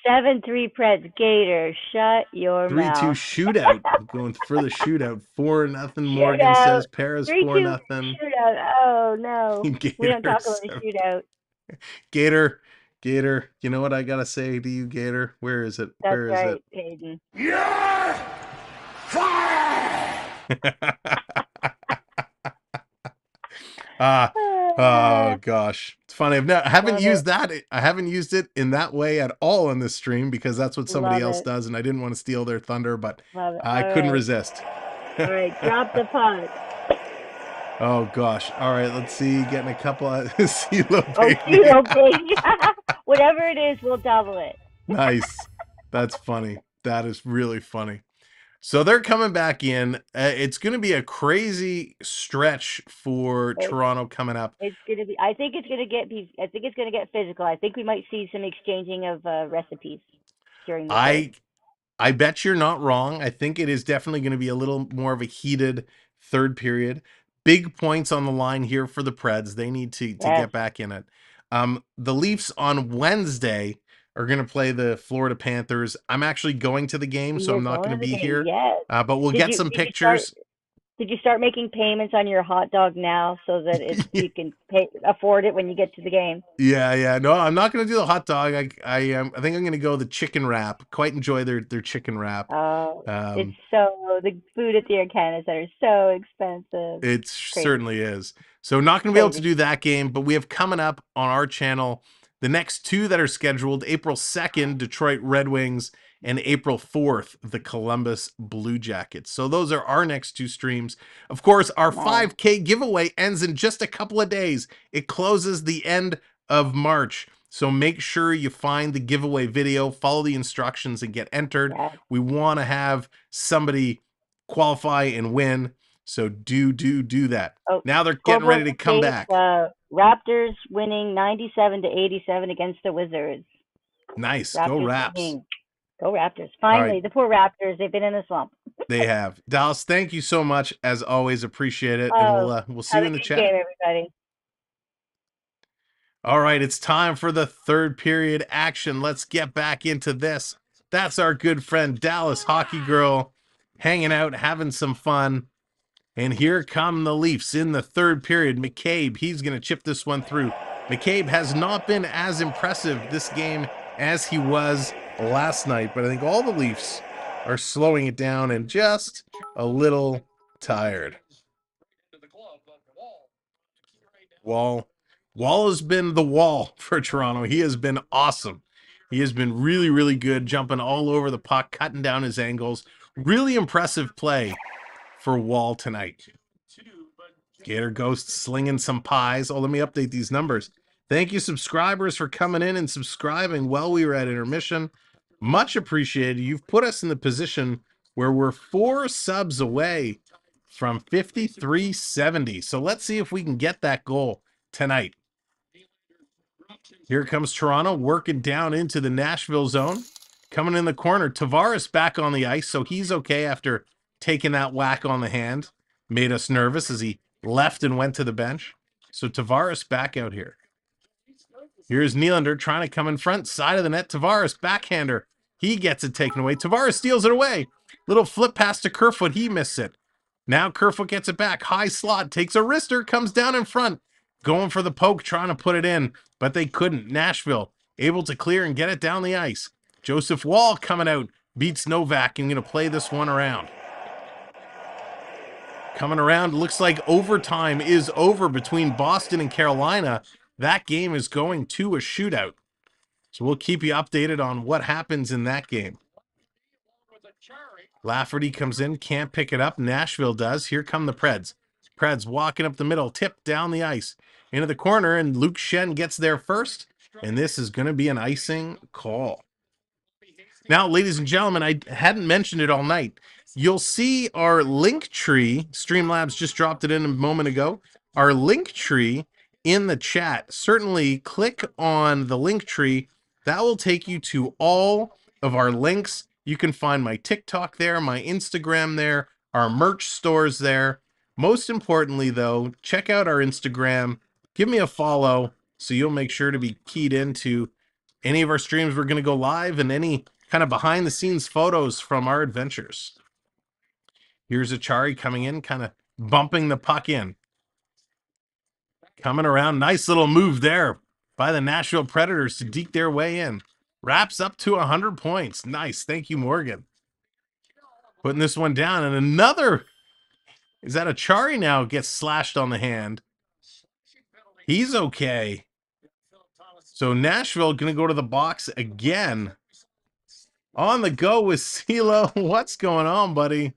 Speaker 6: 7-3 Preds. Gator, shut your mouth.
Speaker 1: 3-2 shootout. Going for the shootout. 4-0 Morgan says. Paris 4-0.
Speaker 6: Shootout. Oh no.
Speaker 1: Gator,
Speaker 6: we don't talk about a shootout.
Speaker 1: Gator, you know what I gotta say to you, Gator? Where is it?
Speaker 6: That's
Speaker 1: Where is
Speaker 6: right,
Speaker 1: it?
Speaker 6: Hayden.
Speaker 4: You're fired!
Speaker 1: Oh gosh, it's funny. I haven't used that. I haven't used it in that way at all on this stream because that's what somebody else does, and I didn't want to steal their thunder, but I couldn't resist.
Speaker 6: All right, drop the puck.
Speaker 1: Oh gosh. All right, let's see. Getting a couple of CeeLo
Speaker 6: baby. Oh, CeeLo baby. Whatever it is, we'll double it.
Speaker 1: Nice. That's funny. That is really funny. So they're coming back in. It's going to be a crazy stretch for Toronto coming up.
Speaker 6: It's going to be. I think it's going to get physical. I think we might see some exchanging of recipes during the
Speaker 1: I bet you're not wrong. I think it is definitely going to be a little more of a heated third period. Big points on the line here for the Preds. They need to get back in it. The Leafs on Wednesday are going to play the Florida Panthers. I'm actually going to the game, so I'm not going to be here.
Speaker 6: Yes.
Speaker 1: But we'll get some pictures.
Speaker 6: Did you start making payments on your hot dog now so that you can afford it when you get to the game?
Speaker 1: Yeah. No, I'm not going to do the hot dog. I think I'm going to go the chicken wrap. Quite enjoy their chicken wrap.
Speaker 6: Oh, it's the food at the Air Canada Center is so expensive.
Speaker 1: It certainly is. So not going to be able to do that game, but we have coming up on our channel the next 2 that are scheduled, April 2nd, Detroit Red Wings, and April 4th, the Columbus Blue Jackets. So those are our next 2 streams. Of course, our 5K giveaway ends in just a couple of days. It closes the end of March. So make sure you find the giveaway video, follow the instructions, and get entered.
Speaker 6: Yeah.
Speaker 1: We want to have somebody qualify and win. So do that.
Speaker 6: Oh,
Speaker 1: now they're getting ready to come back.
Speaker 6: Raptors winning 97-87 against the Wizards.
Speaker 1: Nice.
Speaker 6: Raptors
Speaker 1: Go Raps.
Speaker 6: Winning. Go Raptors. Finally, right. The poor Raptors. They've been in a slump.
Speaker 1: They have. Dallas, thank you so much. As always, appreciate it. And we'll see you in the chat.
Speaker 6: Game, everybody.
Speaker 1: All right, it's time for the third period action. Let's get back into this. That's our good friend Dallas Hockey Girl hanging out, having some fun. And here come the Leafs in the third period. McCabe, he's going to chip this one through. McCabe has not been as impressive this game as he was last night, but I think all the Leafs are slowing it down and just a little tired. Wall has been the wall for Toronto. He has been awesome. He has been really, really good, jumping all over the puck, cutting down his angles. Really impressive play for Wall tonight. Gator Ghost slinging some pies. Oh, let me update these numbers. Thank you, subscribers, for coming in and subscribing while we were at intermission. Much appreciated. You've put us in the position where we're 4 subs away from 5370. So let's see if we can get that goal tonight. Here comes Toronto working down into the Nashville zone. Coming in the corner, Tavares back on the ice, so he's okay after taking that whack on the hand. Made us nervous as he left and went to the bench. So Tavares back out here. Here's Nylander trying to come in front, side of the net. Tavares, backhander. He gets it taken away. Tavares steals it away. Little flip pass to Kerfoot. He missed it. Now Kerfoot gets it back. High slot, takes a wrister, comes down in front. Going for the poke, trying to put it in, but they couldn't. Nashville able to clear and get it down the ice. Joseph Woll coming out, beats Novak and going to play this one around. Coming around, looks like overtime is over between Boston and Carolina. That game is going to a shootout. So we'll keep you updated on what happens in that game. Lafferty comes in, can't pick it up. Nashville does. Here come the Preds. Preds walking up the middle, tipped down the ice into the corner, and Luke Schenn gets there first. And this is going to be an icing call. Now, ladies and gentlemen, I hadn't mentioned it all night. You'll see our link tree. Streamlabs just dropped it in a moment ago. Our link tree in the chat. Certainly click on the link tree. That will take you to all of our links. You can find my TikTok there, my Instagram there, our merch stores there. Most importantly, though, check out our Instagram. Give me a follow so you'll make sure to be keyed into any of our streams. We're going to go live and any kind of behind the scenes photos from our adventures. Here's Achari coming in, kind of bumping the puck in. Coming around, nice little move there by the Nashville Predators to deke their way in. Wraps up to 100 points. Nice, thank you, Morgan. Putting this one down, and another, is that Achari now gets slashed on the hand. He's okay. So Nashville going to go to the box again. On the go with CeeLo. What's going on, buddy?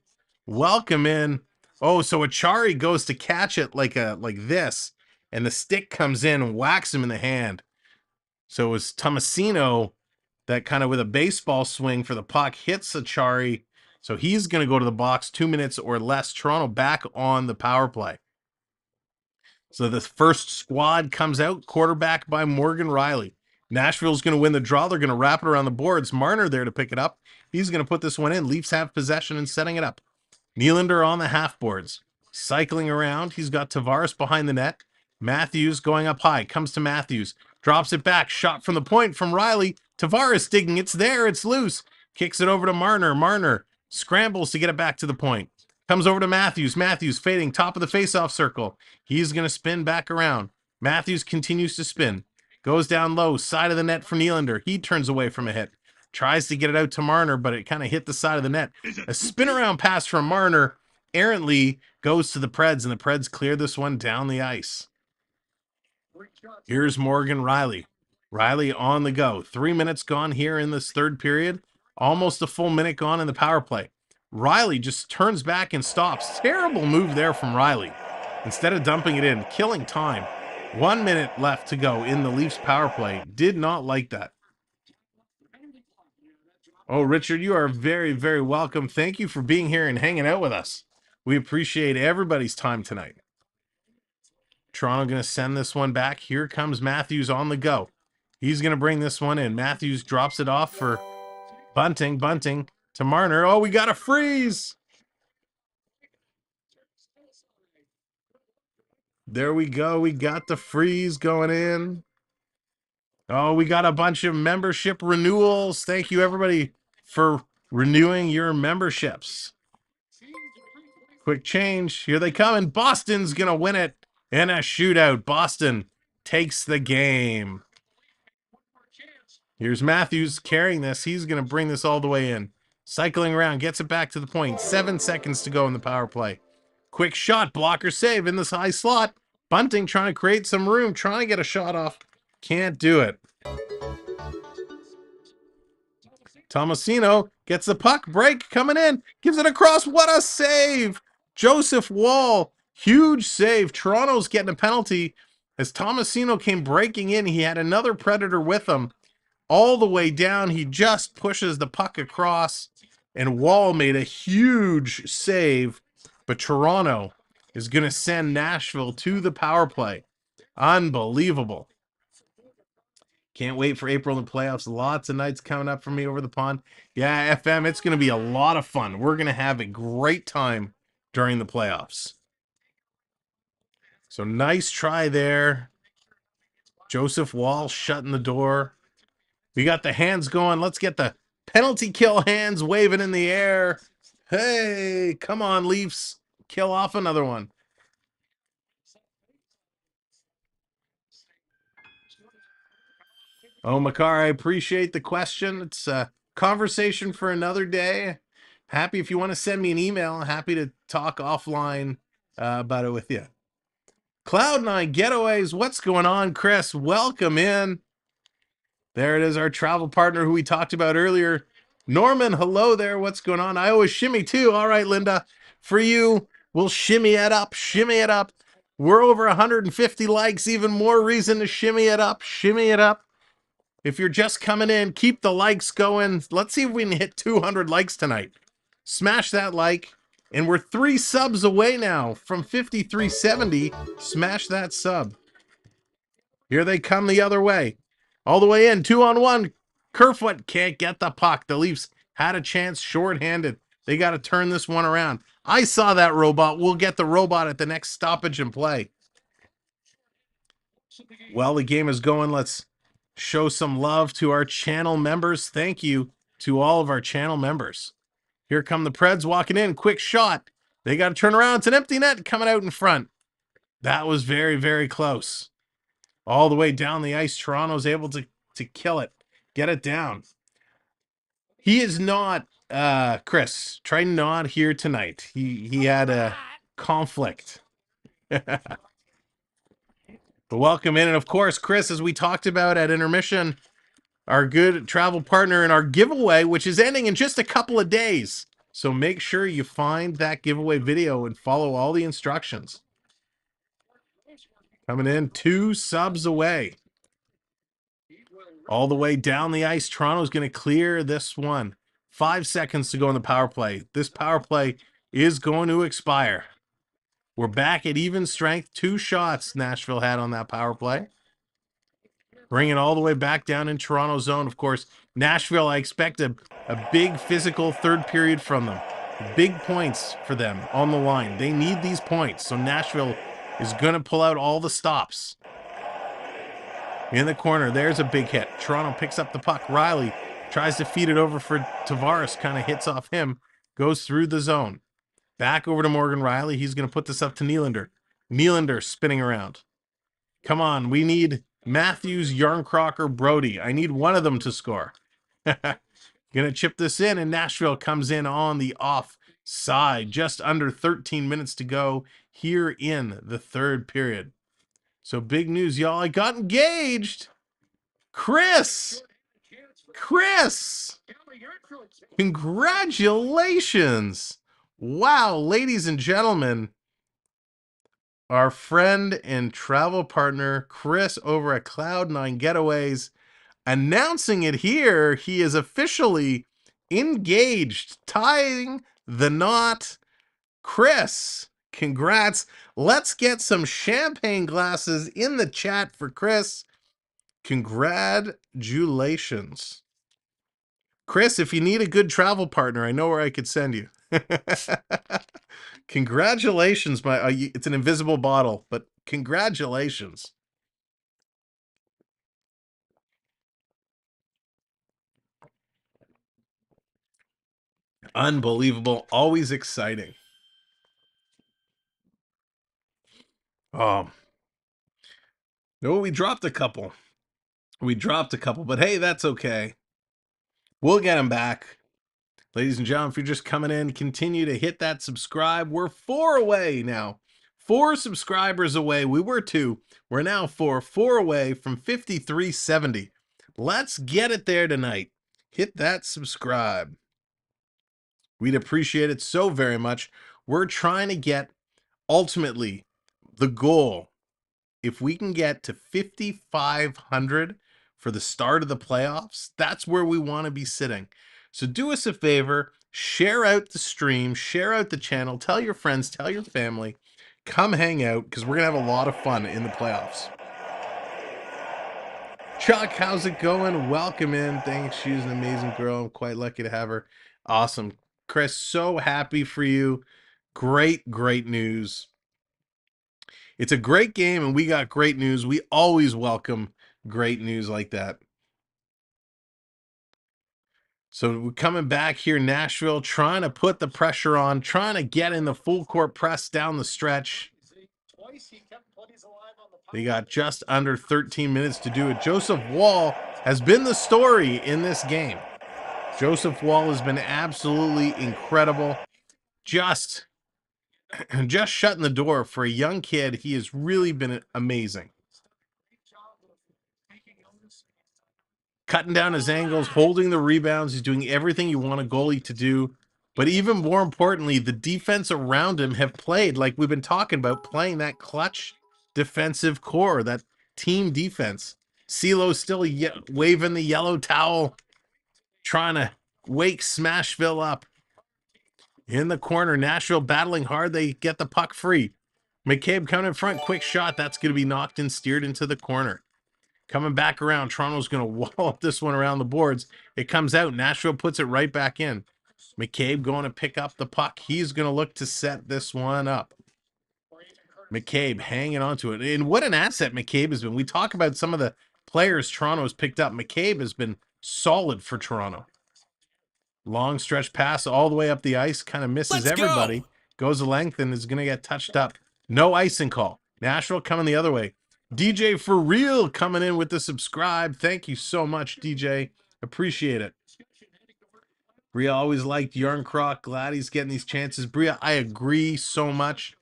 Speaker 1: Welcome in. Oh, so Achari goes to catch it like this, and the stick comes in and whacks him in the hand. So it was Tomasino that kind of with a baseball swing for the puck hits Achari. So he's going to go to the box 2 minutes or less. Toronto back on the power play. So the first squad comes out, quarterback by Morgan Rielly. Nashville's going to win the draw. They're going to wrap it around the boards. Marner there to pick it up. He's going to put this one in. Leafs have possession and setting it up. Nylander on the half boards. Cycling around. He's got Tavares behind the net. Matthews going up high. Comes to Matthews. Drops it back. Shot from the point from Rielly. Tavares digging. It's there. It's loose. Kicks it over to Marner. Marner scrambles to get it back to the point. Comes over to Matthews. Matthews fading top of the faceoff circle. He's going to spin back around. Matthews continues to spin. Goes down low. Side of the net for Nylander. He turns away from a hit. Tries to get it out to Marner, but it kind of hit the side of the net. A spin around pass from Marner errantly goes to the Preds, and the Preds clear this one down the ice. Here's Morgan Rielly. Rielly on the go. 3 minutes gone here in this third period. Almost a full minute gone in the power play. Rielly just turns back and stops. Terrible move there from Rielly. Instead of dumping it in, killing time. 1 minute left to go in the Leafs power play. Did not like that. Oh, Richard, you are very, very welcome. Thank you for being here and hanging out with us. We appreciate everybody's time tonight. Toronto going to send this one back. Here comes Matthews on the go. He's going to bring this one in. Matthews drops it off for Bunting. Bunting to Marner. Oh, we got a freeze. There we go. We got the freeze going in. Oh, we got a bunch of membership renewals. Thank you, everybody, for renewing your memberships. Quick change. Here they come, and Boston's going to win it in a shootout. Boston takes the game. Here's Matthews carrying this. He's going to bring this all the way in. Cycling around, gets it back to the point. 7 seconds to go in the power play. Quick shot, blocker save in this high slot. Bunting trying to create some room, trying to get a shot off. Can't do it. Tomasino gets the puck, break coming in, gives it across. What a save! Joseph Woll, huge save. Toronto's getting a penalty. As Tomasino came breaking in, he had another Predator with him. All the way down, he just pushes the puck across, and Woll made a huge save. But Toronto is going to send Nashville to the power play. Unbelievable. Can't wait for April and playoffs. Lots of nights coming up for me over the pond. Yeah, FM, it's going to be a lot of fun. We're going to have a great time during the playoffs. So nice try there. Joseph Woll shutting the door. We got the hands going. Let's get the penalty kill hands waving in the air. Hey, come on, Leafs. Kill off another one. Oh, Makar, I appreciate the question. It's a conversation for another day. Happy if you want to send me an email. Happy to talk offline about it with you. Cloud9 Getaways, what's going on, Chris? Welcome in. There it is, our travel partner who we talked about earlier. Norman, hello there. What's going on? I always shimmy too. All right, Linda. For you, we'll shimmy it up. Shimmy it up. We're over 150 likes. Even more reason to shimmy it up. Shimmy it up. If you're just coming in, keep the likes going. Let's see if we can hit 200 likes tonight. Smash that like. And we're 3 subs away now from 5370. Smash that sub. Here they come the other way. All the way in. 2-on-1. Kerfoot can't get the puck. The Leafs had a chance shorthanded. They got to turn this one around. I saw that robot. We'll get the robot at the next stoppage and play. Well, the game is going. Let's show some love to our channel members. Thank you to all of our channel members. Here come the Preds walking in. Quick shot. They got to turn around. It's an empty net coming out in front. That was very, very close. All the way down the ice. Toronto's able to kill it. Get it down. He is not, Chris, try not here tonight. He had a conflict. But welcome in. And of course, Chris, as we talked about at Intermission, our good travel partner in our giveaway, which is ending in just a couple of days. So make sure you find that giveaway video and follow all the instructions. Coming in 2 subs away. All the way down the ice. Toronto's going to clear this one. 5 seconds to go in the power play. This power play is going to expire. We're back at even strength. 2 shots Nashville had on that power play. Bring it all the way back down in Toronto zone. Of course, Nashville, I expect a big physical third period from them. Big points for them on the line. They need these points. So Nashville is going to pull out all the stops. In the corner, there's a big hit. Toronto picks up the puck. Riley tries to feed it over for Tavares. Kind of hits off him. Goes through the zone. Back over to Morgan Riley. He's going to put this up to Nylander. Nylander spinning around. Come on, we need Matthews, Yarncrocker, Brody. I need one of them to score. Gonna chip this in, and Nashville comes in on the offside. Just under 13 minutes to go here in the third period. So big news, y'all. I got engaged. Chris! Congratulations! Wow, ladies and gentlemen. Our friend and travel partner, Chris, over at Cloud9 Getaways, announcing it here. He is officially engaged, tying the knot. Chris, congrats. Let's get some champagne glasses in the chat for Chris. Congratulations. Chris, if you need a good travel partner, I know where I could send you. Congratulations, it's an invisible bottle, but congratulations. Unbelievable, always exciting. No, we dropped a couple. But hey, that's okay. We'll get them back. Ladies and gentlemen, if you're just coming in, continue to hit that subscribe. We're 4 away now. 4 subscribers away. We were 2. We're now 4. 4 away from 5370. Let's get it there tonight. Hit that subscribe. We'd appreciate it so very much. We're trying to get, ultimately, the goal. If we can get to 5,500 for the start of the playoffs, that's where we want to be sitting. So do us a favor, share out the stream, share out the channel, tell your friends, tell your family, come hang out, because we're going to have a lot of fun in the playoffs. Chuck, how's it going? Welcome in. Thanks. She's an amazing girl. I'm quite lucky to have her. Awesome. Chris, so happy for you. Great news. It's a great game, and we got great news. We always welcome great news like that. So we're coming back here, Nashville, trying to put the pressure on, trying to get in the full court press down the stretch. They got just under 13 minutes to do it. Joseph Woll has been the story in this game. Joseph Woll has been absolutely incredible. Just shutting the door for a young kid. He has really been amazing. Cutting down his angles, holding the rebounds. He's doing everything you want a goalie to do. But even more importantly, the defense around him have played like we've been talking about, playing that clutch defensive core, that team defense. CeeLo's still waving the yellow towel, trying to wake Smashville up. In the corner, Nashville battling hard. They get the puck free. McCabe coming in front, quick shot. That's going to be knocked and steered into the corner. Coming back around, Toronto's going to wall up this one around the boards. It comes out. Nashville puts it right back in. McCabe going to pick up the puck. He's going to look to set this one up. McCabe hanging on to it. And what an asset McCabe has been. We talk about some of the players Toronto has picked up. McCabe has been solid for Toronto. Long stretch pass all the way up the ice. Kind of misses everybody. Goes the length and is going to get touched up. No icing call. Nashville coming the other way. DJ for real coming in with the subscribe. Thank you so much, DJ. Appreciate it. Bria always liked Yarncroc. Glad he's getting these chances. Bria, I agree so much.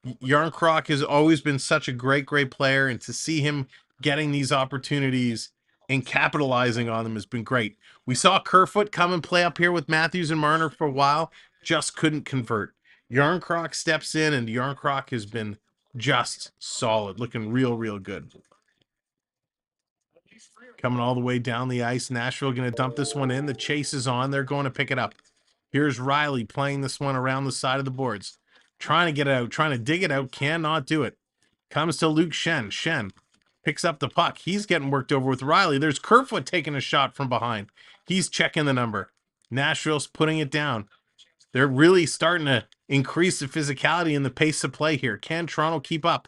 Speaker 1: Yarncroc has always been such a great player, and to see him getting these opportunities and capitalizing on them has been great. We saw Kerfoot come and play up here with Matthews and Marner for a while. Just couldn't convert. Yarncroc steps in, and Yarncroc has been just solid, looking real good. Coming all the way down the ice. Nashville going to dump this one in. The chase is on. They're going to pick it up. Here's Riley playing this one around the side of the boards. Trying to get it out. Trying to dig it out. Cannot do it. Comes to Luke Shen. Shen picks up the puck. He's getting worked over with Riley. There's Kerfoot taking a shot from behind. He's checking the number. Nashville's putting it down. They're really starting to increase the physicality and the pace of play here. Can Toronto keep up?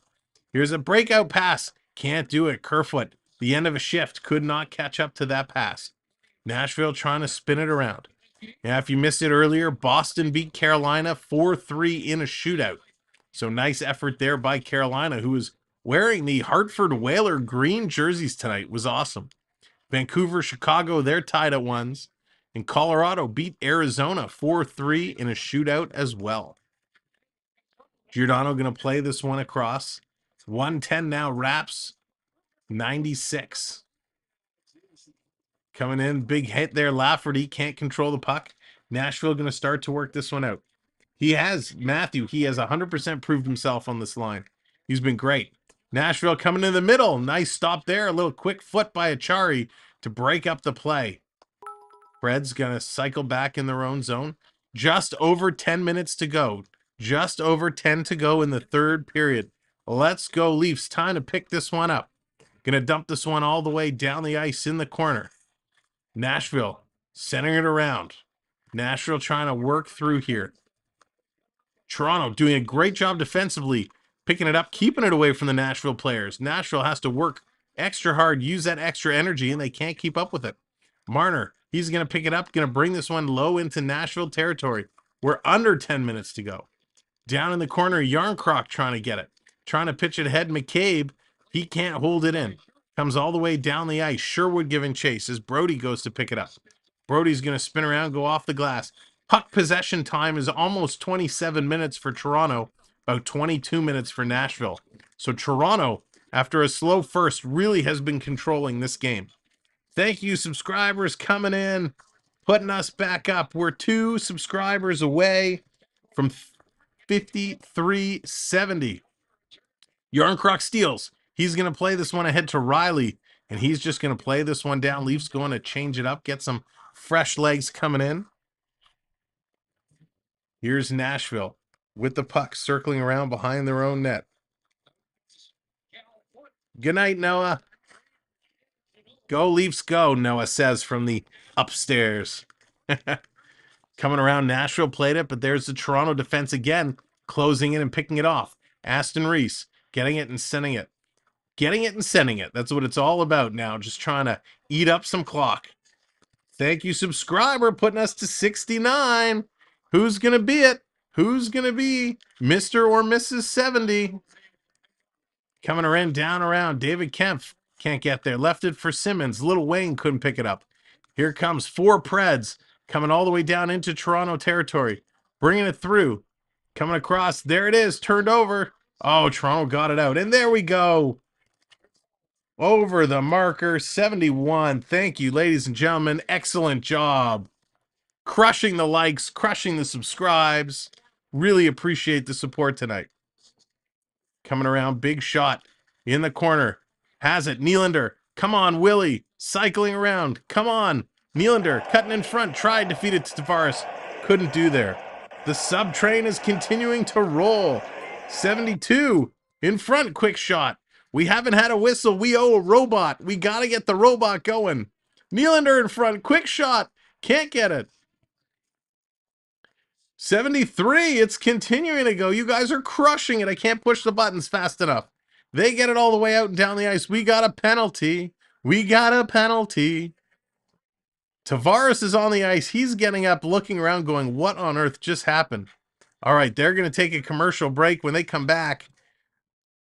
Speaker 1: Here's a breakout pass. Can't do it. Kerfoot, the end of a shift, could not catch up to that pass. Nashville trying to spin it around. Yeah, if you missed it earlier, Boston beat Carolina 4-3 in a shootout. So nice effort there by Carolina, who is wearing the Hartford Whaler green jerseys tonight. It was awesome. Vancouver, Chicago, they're tied at ones. And Colorado beat Arizona 4-3 in a shootout as well. Giordano going to play this one across. 110 now, Raps 96. Coming in, big hit there. Lafferty can't control the puck. Nashville going to start to work this one out. He has 100% proved himself on this line. He's been great. Nashville coming in the middle. Nice stop there. A little quick foot by Achari to break up the play. Fred's going to cycle back in their own zone. Just over 10 minutes to go. Just over 10 to go in the third period. Let's go, Leafs. Time to pick this one up. Going to dump this one all the way down the ice in the corner. Nashville centering it around. Nashville trying to work through here. Toronto doing a great job defensively, picking it up, keeping it away from the Nashville players. Nashville has to work extra hard, use that extra energy, and they can't keep up with it. Marner, he's going to pick it up, going to bring this one low into Nashville territory. We're under 10 minutes to go. Down in the corner, Yarncroc trying to get it. Trying to pitch it ahead. McCabe He can't hold it in. Comes all the way down the ice. Sherwood giving chase as Brody goes to pick it up. Brody's going to spin around, go off the glass. Puck possession time is almost 27 minutes for Toronto, about 22 minutes for Nashville. So Toronto, after a slow first, really has been controlling this game. Thank you, subscribers, coming in, putting us back up. We're 2 subscribers away from 5370. Yarncroc steals. He's going to play this one ahead to Riley, and he's just going to play this one down. Leafs going to change it up, get some fresh legs coming in. Here's Nashville with the puck circling around behind their own net. Good night, Noah. Go Leafs go, Noah says from the upstairs. Coming around, Nashville played it, but there's the Toronto defense again, closing in and picking it off. Aston Reese getting it and sending it. Getting it and sending it. That's what it's all about now, just trying to eat up some clock. Thank you, subscriber, putting us to 69. Who's going to be it? Who's going to be Mr. or Mrs. 70? Coming around, down around. David Kempf can't get there. Left it for Simmons. Little Wayne couldn't pick it up. Here comes 4 Preds coming all the way down into Toronto territory. Bringing it through. Coming across. There it is. Turned over. Oh, Toronto got it out. And there we go. Over the marker. 71. Thank you, ladies and gentlemen. Excellent job. Crushing the likes. Crushing the subscribes. Really appreciate the support tonight. Coming around, big shot in the corner. Has it, Nylander. Come on, Willie. Cycling around. Come on. Nylander cutting in front. Tried to feed it to Tavares. Couldn't do there. The sub train is continuing to roll. 72 in front. Quick shot. We haven't had a whistle. We owe a robot. We got to get the robot going. Nylander in front. Quick shot. Can't get it. 73, it's continuing to go. You guys are crushing it. I can't push the buttons fast enough. They get it all the way out and down the ice. We got a penalty. We got a penalty. Tavares is on the ice. He's getting up, looking around, going, what on earth just happened? All right, they're going to take a commercial break. When they come back,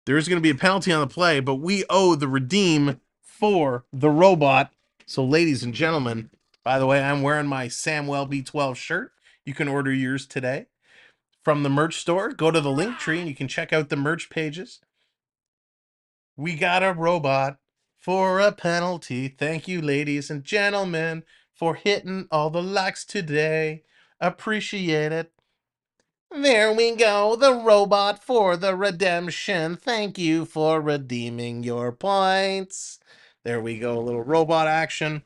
Speaker 1: there's going to be a penalty on the play, but we owe the redeem for the robot. So, ladies and gentlemen, by the way, I'm wearing my Samwelb12 shirt. You can order yours today from the merch store. Go to the link tree and you can check out the merch pages. We got a robot for a penalty. Thank you, ladies and gentlemen, for hitting all the likes today. Appreciate it. There we go. The robot for the redemption. Thank you for redeeming your points. There we go. A little robot action.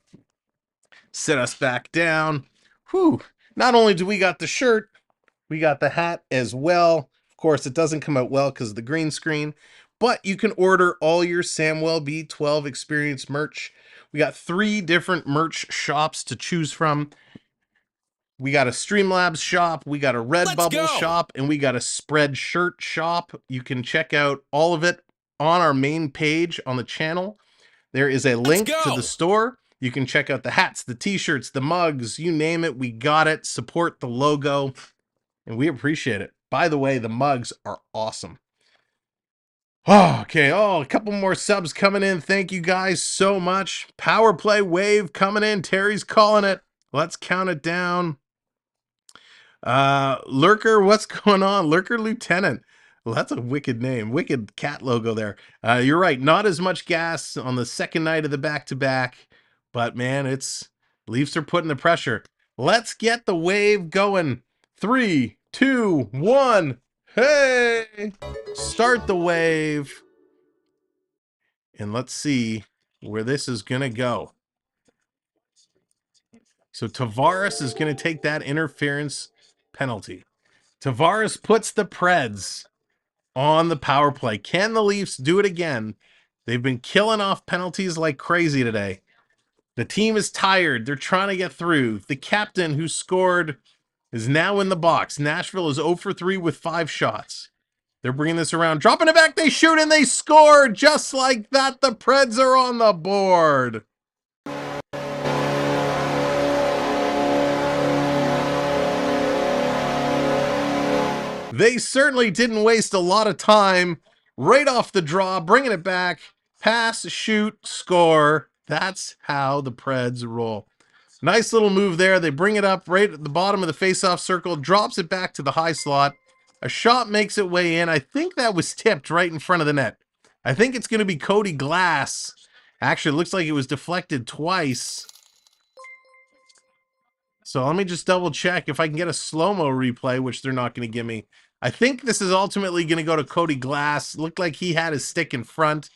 Speaker 1: Sit us back down. Whew. Not only do we got the shirt, we got the hat as well. Of course, it doesn't come out well because of the green screen, but you can order all your Samwelb12 Experience merch. We got 3 different merch shops to choose from. We got a Streamlabs shop, we got a Redbubble shop, and we got a Spreadshirt shop. You can check out all of it on our main page on the channel. There is a link to the store. You can check out the hats, the t-shirts, the mugs, you name it. We got it. Support the logo, and we appreciate it. By the way, the mugs are awesome. Oh, okay. Oh, a couple more subs coming in. Thank you guys so much. Power play wave coming in. Terry's calling it. Let's count it down. Lurker, what's going on? Lurker Lieutenant. Well, that's a wicked name. Wicked cat logo there. You're right. Not as much gas on the second night of the back-to-back. But, man, Leafs are putting the pressure. Let's get the wave going. 3, 2, 1. Hey! Start the wave. And let's see where this is going to go. So Tavares is going to take that interference penalty. Tavares puts the Preds on the power play. Can the Leafs do it again? They've been killing off penalties like crazy today. The team is tired. They're trying to get through. The captain who scored is now in the box. Nashville is 0 for 3 with 5 shots. They're bringing this around. Dropping it back. They shoot and they score. Just like that, the Preds are on the board. They certainly didn't waste a lot of time right off the draw, bringing it back. Pass, shoot, score. That's how the Preds roll. Nice little move there. They bring it up right at the bottom of the face-off circle, drops it back to the high slot. A shot makes its way in. I think that was tipped right in front of the net. I think it's going to be Cody Glass. Actually, it looks like it was deflected twice. So let me just double check if I can get a slow-mo replay, which they're not going to give me. I think this is ultimately going to go to Cody Glass. Looked like he had his stick in front.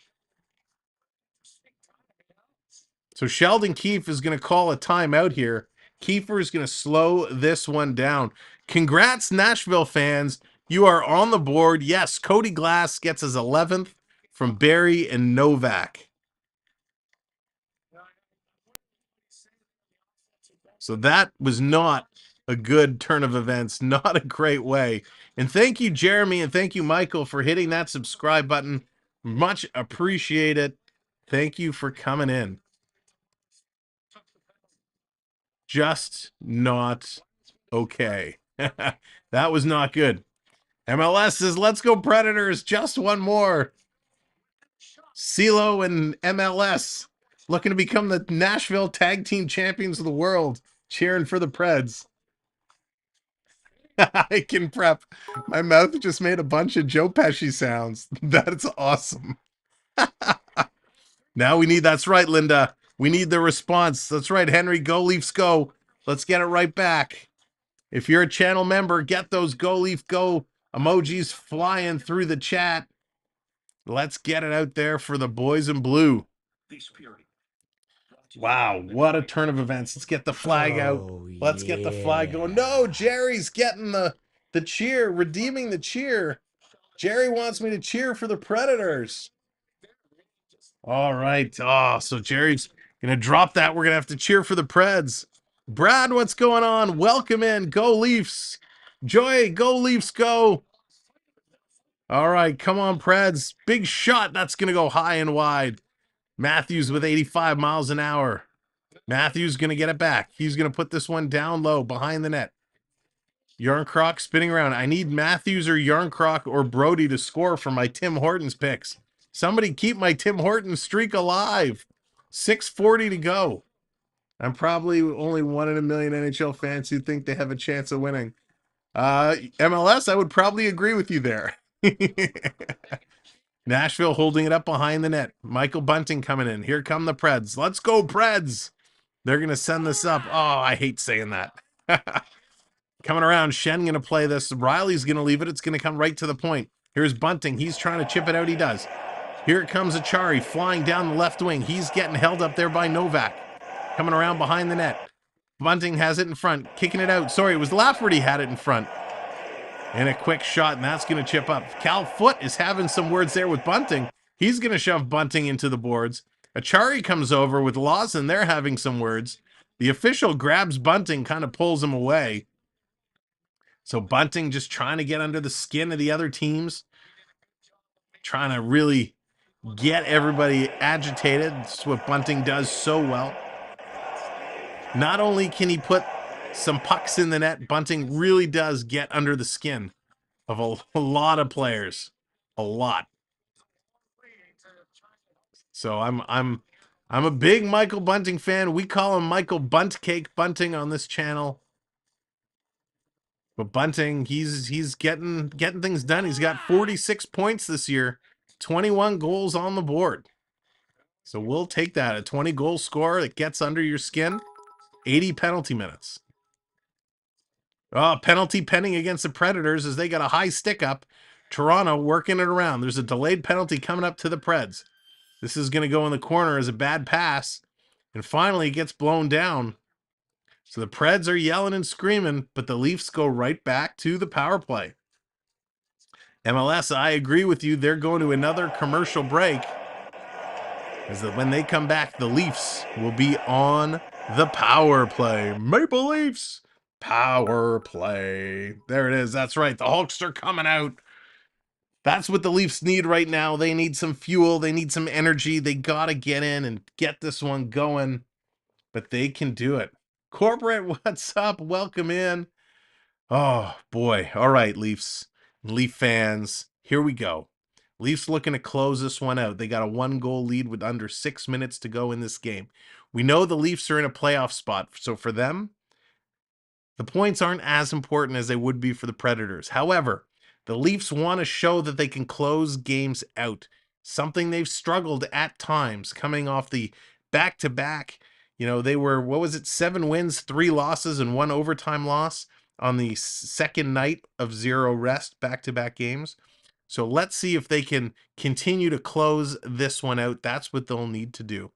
Speaker 1: So Sheldon Keefe is going to call a timeout here. Kiefer is going to slow this one down. Congrats, Nashville fans. You are on the board. Yes, Cody Glass gets his 11th from Barry and Novak. So that was not a good turn of events, not a great way. And thank you, Jeremy, and thank you, Michael, for hitting that subscribe button. Much appreciated. Thank you for coming in. Just not okay. That was not good. MLS says, let's go Predators. Just one more. CeeLo and MLS looking to become the Nashville Tag Team Champions of the world. Cheering for the Preds. I can prep. My mouth just made a bunch of Joe Pesci sounds. That's awesome. Now we need, that's right, Linda. We need the response. That's right, Henry. Go Leafs go. Let's get it right back. If you're a channel member, get those Go Leaf Go emojis flying through the chat. Let's get it out there for the boys in blue. Wow, what a turn of events. Let's get the flag out. Let's get the flag going. No, Jerry's getting the cheer, redeeming the cheer. Jerry wants me to cheer for the Predators. All right. Oh, so Jerry's going to drop that. We're going to have to cheer for the Preds. Brad, what's going on? Welcome in. Go Leafs. Joy, go Leafs, go. All right, come on, Preds. Big shot. That's going to go high and wide. Matthews with 85 miles an hour. Matthews going to get it back. He's going to put this one down low behind the net. Yarncroc spinning around. I need Matthews or Yarncroc or Brody to score for my Tim Hortons picks. Somebody keep my Tim Hortons streak alive. 6:40 to go. I'm probably only one in a million NHL fans who think they have a chance of winning. MLS, I would probably agree with you there. Nashville holding it up behind the net. Michael Bunting coming in. Here come the Preds. Let's go, Preds. They're going to send this up. Oh, I hate saying that. Coming around, Shen going to play this. Riley's going to leave it. It's going to come right to the point. Here's Bunting. He's trying to chip it out. He does. Here it comes Achari flying down the left wing. He's getting held up there by Novak. Coming around behind the net. Bunting has it in front. Kicking it out. Sorry, it was Lafferty had it in front. And a quick shot, and that's going to chip up. Cal Foote is having some words there with Bunting. He's going to shove Bunting into the boards. Achari comes over with Lawson. They're having some words. The official grabs Bunting, kind of pulls him away. So Bunting just trying to get under the skin of the other teams. Trying to really get everybody agitated. That's what Bunting does so well. Not only can he put some pucks in the net, Bunting really does get under the skin of a lot of players. A lot. So I'm a big Michael Bunting fan. We call him Michael Buntcake Bunting on this channel. But Bunting, he's getting things done. He's got 46 points this year, 21 goals on the board. So we'll take that. A 20-goal scorer that gets under your skin, 80 penalty minutes. Oh, penalty pending against the Predators as they got a high stick up. Toronto working it around. There's a delayed penalty coming up to the Preds. This is going to go in the corner as a bad pass. And finally, it gets blown down. So the Preds are yelling and screaming, but the Leafs go right back to the power play. MLS, I agree with you. They're going to another commercial break. As when they come back, the Leafs will be on the power play. Maple Leafs power play. There it is. That's right. The Hawks are coming out. That's what the Leafs need right now. They need some fuel. They need some energy. They got to get in and get this one going. But they can do it. Corporate, what's up? Welcome in. Oh, boy. All right, Leafs. Leaf fans. Here we go. Leafs looking to close this one out. They got a 1-goal lead with under 6 minutes to go in this game. We know the Leafs are in a playoff spot, so for them, the points aren't as important as they would be for the Predators. However, the Leafs want to show that they can close games out, something they've struggled at times coming off the back-to-back. They were, 7 wins, 3 losses, and 1 overtime loss on the second night of 0 rest back-to-back games. So let's see if they can continue to close this one out. That's what they'll need to do.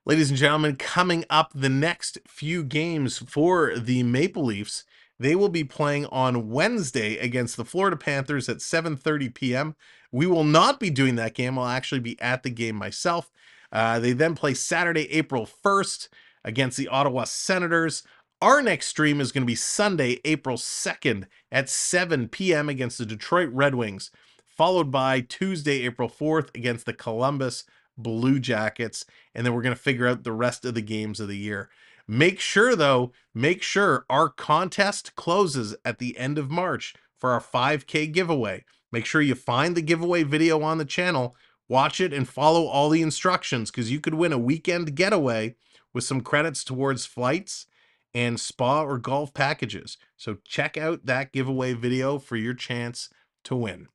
Speaker 1: Ladies and gentlemen, coming up the next few games for the Maple Leafs, they will be playing on Wednesday against the Florida Panthers at 7:30 p.m. We will not be doing that game. I'll actually be at the game myself. They then play Saturday, April 1st against the Ottawa Senators. Our next stream is going to be Sunday, April 2nd at 7 p.m. against the Detroit Red Wings, followed by Tuesday, April 4th against the Columbus Blue Jackets, and then we're going to figure out the rest of the games of the year. Make sure our contest closes at the end of March for our 5K giveaway. Make sure you find the giveaway video on the channel, watch it, and follow all the instructions, because you could win a weekend getaway with some credits towards flights and spa or golf packages. So check out that giveaway video for your chance to win.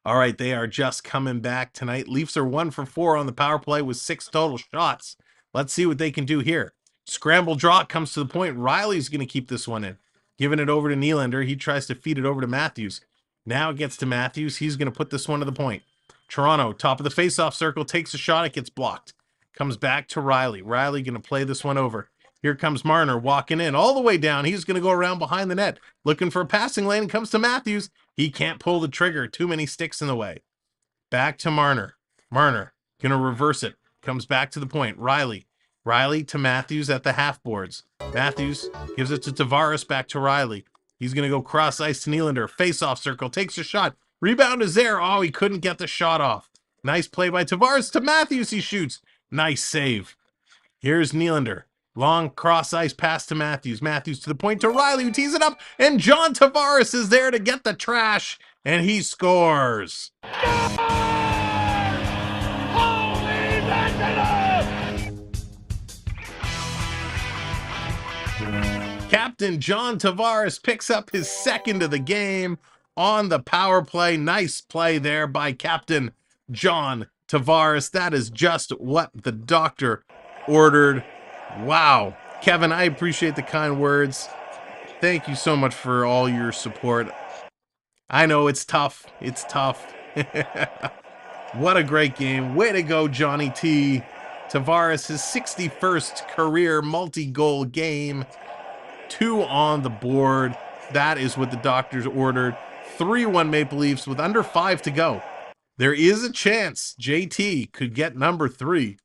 Speaker 1: All right, they are just coming back tonight. Leafs are 1 for 4 on the power play with 6 total shots. Let's see what they can do here. Scramble draw comes to the point. Riley's going to keep this one in. Giving it over to Nylander. He tries to feed it over to Matthews. Now it gets to Matthews. He's going to put this one to the point. Toronto, top of the faceoff circle, takes a shot. It gets blocked. Comes back to Riley. Riley going to play this one over. Here comes Marner walking in all the way down. He's going to go around behind the net, looking for a passing lane. Comes to Matthews. He can't pull the trigger. Too many sticks in the way. Back to Marner. Marner going to reverse it. Comes back to the point. Riley. Riley to Matthews at the half boards. Matthews gives it to Tavares, back to Riley. He's going to go cross ice to Nylander. Face-off circle. Takes a shot. Rebound is there. Oh, he couldn't get the shot off. Nice play by Tavares to Matthews. He shoots. Nice save. Here's Nylander. Long cross ice pass to Matthews. Matthews to the point to Riley, who tees it up, and John Tavares is there to get the trash, and he scores. Captain John Tavares picks up his second of the game on the power play. Nice play there by Captain John Tavares. That is just what the doctor ordered. Wow. Kevin, I appreciate the kind words. Thank you so much for all your support. I know it's tough. It's tough. What a great game. Way to go, Johnny T. Tavares, his 61st career multi-goal game. 2 on the board. That is what the doctors ordered. 3-1 Maple Leafs with under 5 to go. There is a chance JT could get number 3.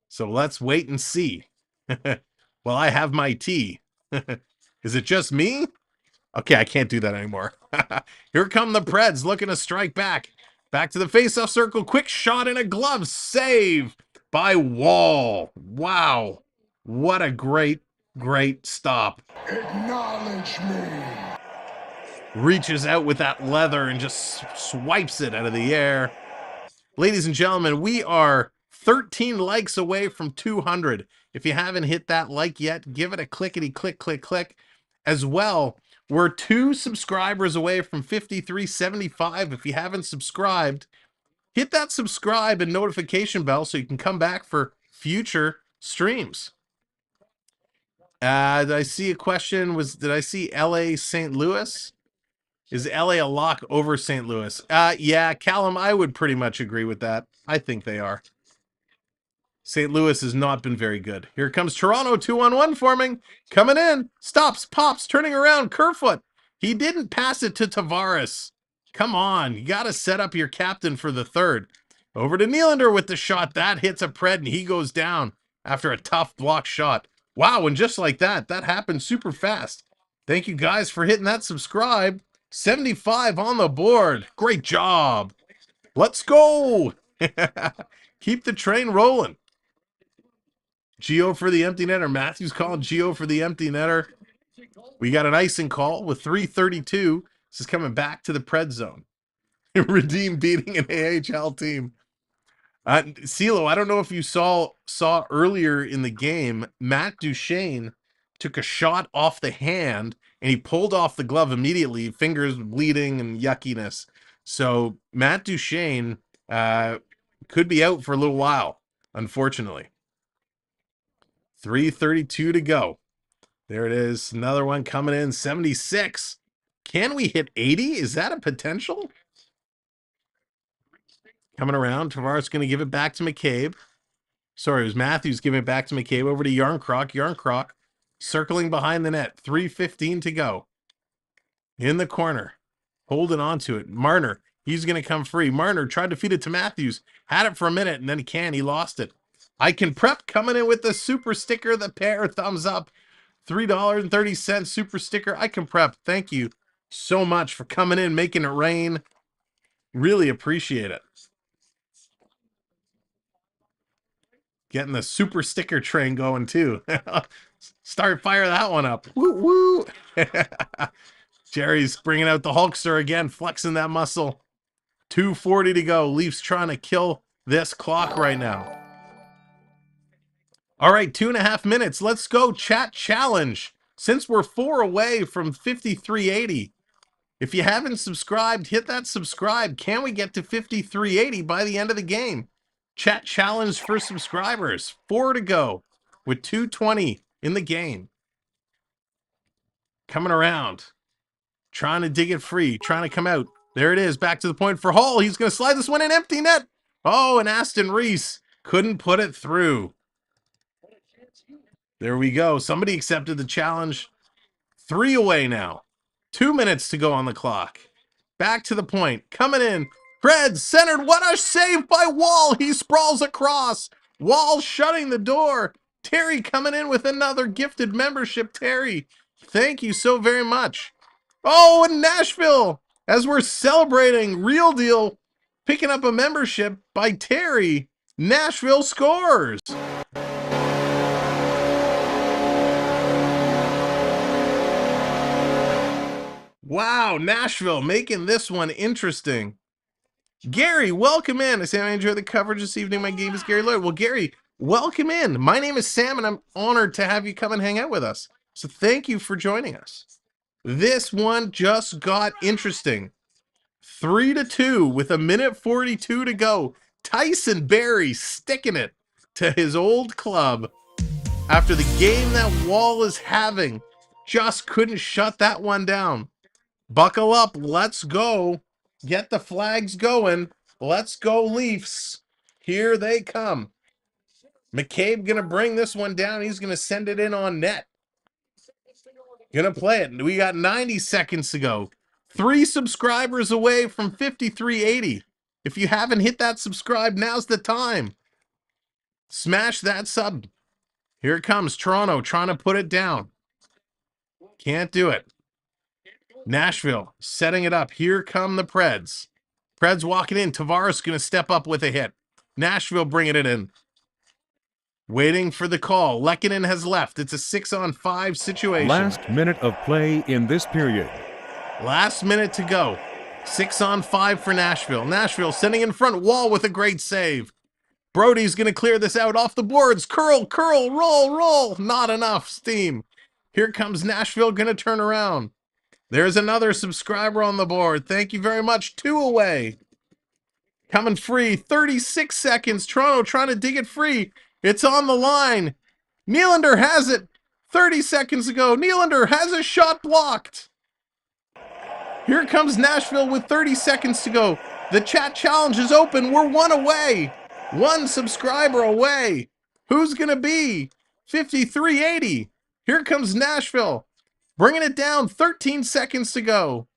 Speaker 1: So let's wait and see. Well, I have my tea. Is it just me? Okay, I can't do that anymore. Here come the Preds looking to strike back. Back to the faceoff circle. Quick shot and a glove save by Wall. Wow. What a great stop.
Speaker 4: Acknowledge me.
Speaker 1: Reaches out with that leather and just swipes it out of the air. Ladies and gentlemen, we are 13 likes away from 200. If you haven't hit that like yet, give it a clickety click, click, click. As well, we're 2 subscribers away from 5375. If you haven't subscribed, hit that subscribe and notification bell so you can come back for future streams. Did I see a question? Did I see LA St. Louis? Is LA a lock over St. Louis? Yeah, Callum, I would pretty much agree with that. I think they are. St. Louis has not been very good. Here comes Toronto, 2-on-1 forming. Coming in. Stops, pops, turning around. Kerfoot. He didn't pass it to Tavares. Come on. You got to set up your captain for the third. Over to Nylander with the shot. That hits a Pred, and he goes down after a tough block shot. Wow, and just like that happened super fast. Thank you guys for hitting that subscribe. 75 on the board. Great job. Let's go. Keep the train rolling. Gio for the empty netter. Matthews calling Gio for the empty netter. We got an icing call with 3:32 This is coming back to the Pred Zone. Redeem beating an AHL team. CeeLo, I don't know if you saw earlier in the game, Matt Duchene took a shot off the hand and he pulled off the glove immediately, fingers bleeding and yuckiness. So Matt Duchene could be out for a little while, unfortunately. 3:32 to go. There it is. Another one coming in, 76. Can we hit 80? Is that a potential? Coming around. Tavares going to give it back to McCabe. Sorry, it was Matthews giving it back to McCabe. Over to Yarncroc. Yarncroc circling behind the net. 3:15 to go. In the corner. Holding on to it. Marner. He's going to come free. Marner tried to feed it to Matthews. Had it for a minute, and then he lost it. I Can Prep coming in with the super sticker. The pair. Thumbs up. $3.30 super sticker. I Can Prep. Thank you so much for coming in, making it rain. Really appreciate it. Getting the super sticker train going too. Fire that one up. Woo woo. Jerry's bringing out the Hulkster again, flexing that muscle. 2:40 to go. Leafs trying to kill this clock right now. All right, 2.5 minutes. Let's go chat challenge. Since we're 4 away from 5380, if you haven't subscribed, hit that subscribe. Can we get to 5380 by the end of the game? Chat challenge for subscribers. 4 to go with 2:20 in the game. Coming around. Trying to dig it free. Trying to come out. There it is. Back to the point for Hall. He's going to slide this one in. Empty net. Oh, and Aston Reese couldn't put it through. There we go. Somebody accepted the challenge. 3 away now. 2 minutes to go on the clock. Back to the point. Coming in. Preds centered. What a save by Wall. He sprawls across. Wall shutting the door. Terry coming in with another gifted membership. Terry, thank you so very much. Oh, and Nashville, as we're celebrating, Real Deal picking up a membership by Terry. Nashville scores. Wow, Nashville making this one interesting. Gary, welcome in. I say I enjoy the coverage this evening. My game is Gary Lloyd. Well, Gary, welcome in. My name is Sam, and I'm honored to have you come and hang out with us. So thank you for joining us. This one just got interesting. 3-2 with 1:42 to go. Tyson Barrie sticking it to his old club after the game that Wall is having. Just couldn't shut that one down. Buckle up. Let's go. Get the flags going. Let's go, Leafs. Here they come. McCabe going to bring this one down. He's going to send it in on net. Going to play it. We got 90 seconds to go. 3 subscribers away from 5380. If you haven't hit that subscribe, now's the time. Smash that sub. Here it comes. Toronto trying to put it down. Can't do it. Nashville setting it up. Here come the Preds. Preds walking in. Tavares going to step up with a hit. Nashville bringing it in. Waiting for the call. Lehkonen has left. It's a 6-on-5 situation.
Speaker 5: Last minute of play in this period.
Speaker 1: Last minute to go. 6-on-5 for Nashville. Nashville sending in front. Wall with a great save. Brody's going to clear this out off the boards. Curl, roll. Not enough steam. Here comes Nashville going to turn around. There's another subscriber on the board. Thank you very much. 2 away. Coming free. 36 seconds. Toronto trying to dig it free. It's on the line. Nylander has it. 30 seconds ago. Nylander has a shot blocked. Here comes Nashville with 30 seconds to go. The chat challenge is open. We're 1 away. 1 subscriber away. Who's going to be? 5380. Here comes Nashville. Bringing it down. 13 seconds to go.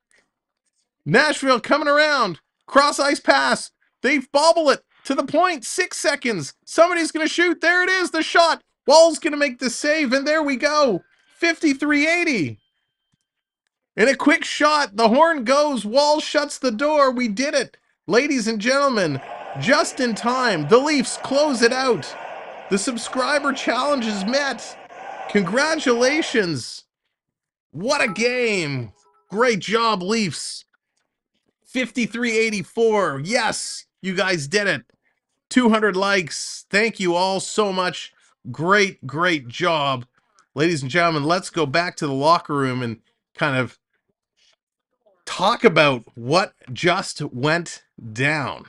Speaker 1: Nashville coming around. Cross ice pass. They bobble it to the point. 6 seconds. Somebody's going to shoot. There it is. The shot. Wall's going to make the save. And there we go. 5380. In a quick shot, the horn goes. Wall shuts the door. We did it. Ladies and gentlemen, just in time, the Leafs close it out. The subscriber challenge is met. Congratulations. What a game. Great job, Leafs. 5384. Yes, you guys did it. 200 likes. Thank you all so much. Great, great job. Ladies and gentlemen, let's go back to the locker room and kind of talk about what just went down.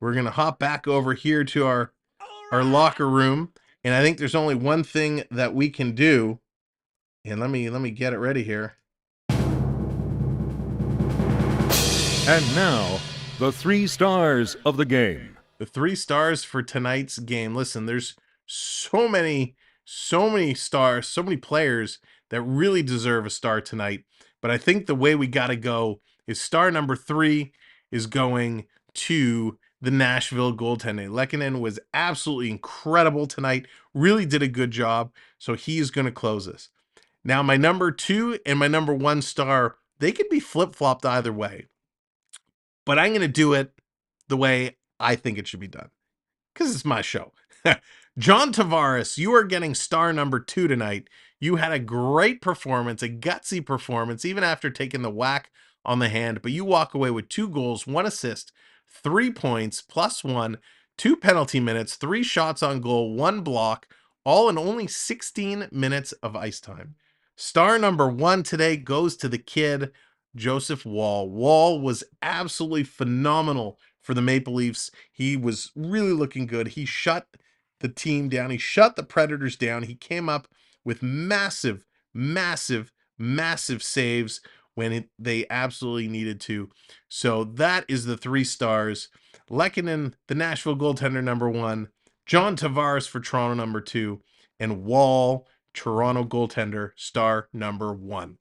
Speaker 1: We're going to hop back over here to our locker room, and I think there's only one thing that we can do. And let me get it ready here.
Speaker 5: And now, the 3 stars of the game.
Speaker 1: The 3 stars for tonight's game. Listen, there's so many stars, so many players that really deserve a star tonight. But I think the way we got to go is star number 3 is going to the Nashville goaltending. Lehkonen was absolutely incredible tonight. Really did a good job. So he is going to close this. Now, my number 2 and my number 1 star, they could be flip-flopped either way. But I'm going to do it the way I think it should be done, because it's my show. John Tavares, you are getting star number 2 tonight. You had a great performance, a gutsy performance, even after taking the whack on the hand. But you walk away with 2 goals, 1 assist, 3 points, +1, 2 penalty minutes, 3 shots on goal, 1 block, all in only 16 minutes of ice time. Star number 1 today goes to the kid, Joseph Woll. Woll was absolutely phenomenal for the Maple Leafs. He was really looking good. He shut the team down. He shut the Predators down. He came up with massive saves when they absolutely needed to. So that is the 3 stars. Lehkonen, the Nashville goaltender, number 1. John Tavares for Toronto, number 2. And Woll, Toronto goaltender, star number 1.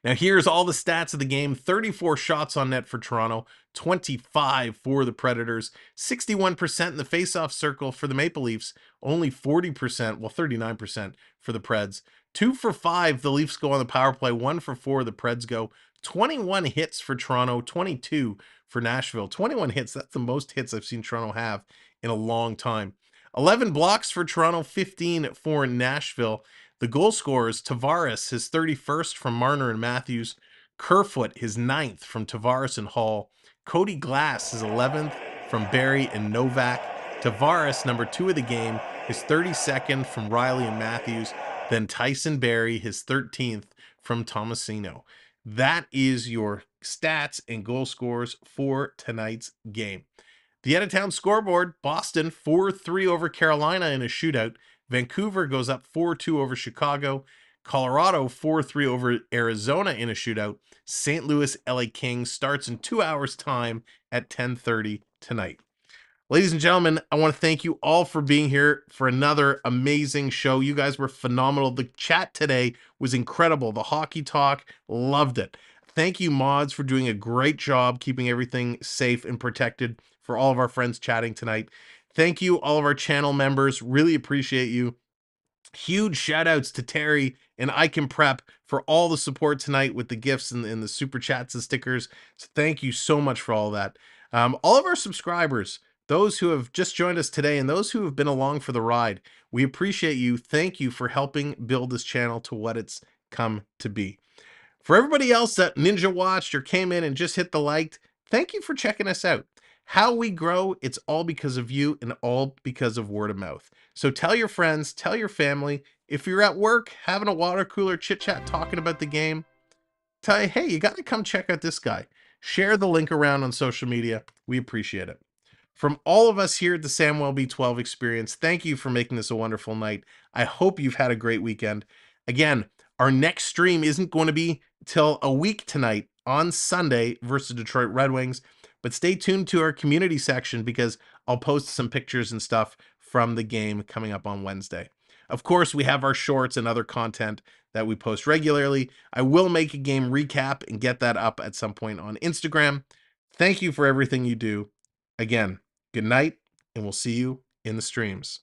Speaker 1: Now here's all the stats of the game. 34 shots on net for Toronto, 25 for the Predators, 61% in the faceoff circle for the Maple Leafs, only 40%, well 39% for the Preds. 2 for 5, the Leafs go on the power play. 1 for 4, the Preds go. 21 hits for Toronto, 22 for Nashville. 21 hits, that's the most hits I've seen Toronto have in a long time. 11 blocks for Toronto, 15 for Nashville. The goal scorers, Tavares, his 31st from Marner and Matthews. Kerfoot, his 9th from Tavares and Hall. Cody Glass, his 11th from Barrie and Novak. Tavares, number 2 of the game, his 32nd from Riley and Matthews. Then Tyson Barrie, his 13th from Tomasino. That is your stats and goal scores for tonight's game. The out-of-town scoreboard, Boston 4-3 over Carolina in a shootout. Vancouver goes up 4-2 over Chicago. Colorado 4-3 over Arizona in a shootout. St. Louis LA Kings starts in 2 hours time at 10:30 tonight. Ladies and gentlemen, I want to thank you all for being here for another amazing show. You guys were phenomenal. The chat today was incredible. The hockey talk, loved it. Thank you, mods, for doing a great job keeping everything safe and protected for all of our friends chatting tonight. Thank you, all of our channel members. Really appreciate you. Huge shout outs to Terry and I Can Prep for all the support tonight with the gifts and the super chats and stickers. So thank you so much for all that. All of our subscribers, those who have just joined us today and those who have been along for the ride, we appreciate you. Thank you for helping build this channel to what it's come to be. For everybody else that Ninja watched or came in and just hit the liked, thank you for checking us out. How we grow, it's all because of you and all because of word of mouth. So tell your friends, tell your family. If you're at work, having a water cooler chit chat, talking about the game, tell you, hey, you got to come check out this guy. Share the link around on social media. We appreciate it. From all of us here at the Samwelb12 Experience, thank you for making this a wonderful night. I hope you've had a great weekend. Again, our next stream isn't going to be till a week tonight on Sunday versus Detroit Red Wings. But stay tuned to our community section because I'll post some pictures and stuff from the game coming up on Wednesday. Of course, we have our shorts and other content that we post regularly. I will make a game recap and get that up at some point on Instagram. Thank you for everything you do. Again, good night, and we'll see you in the streams.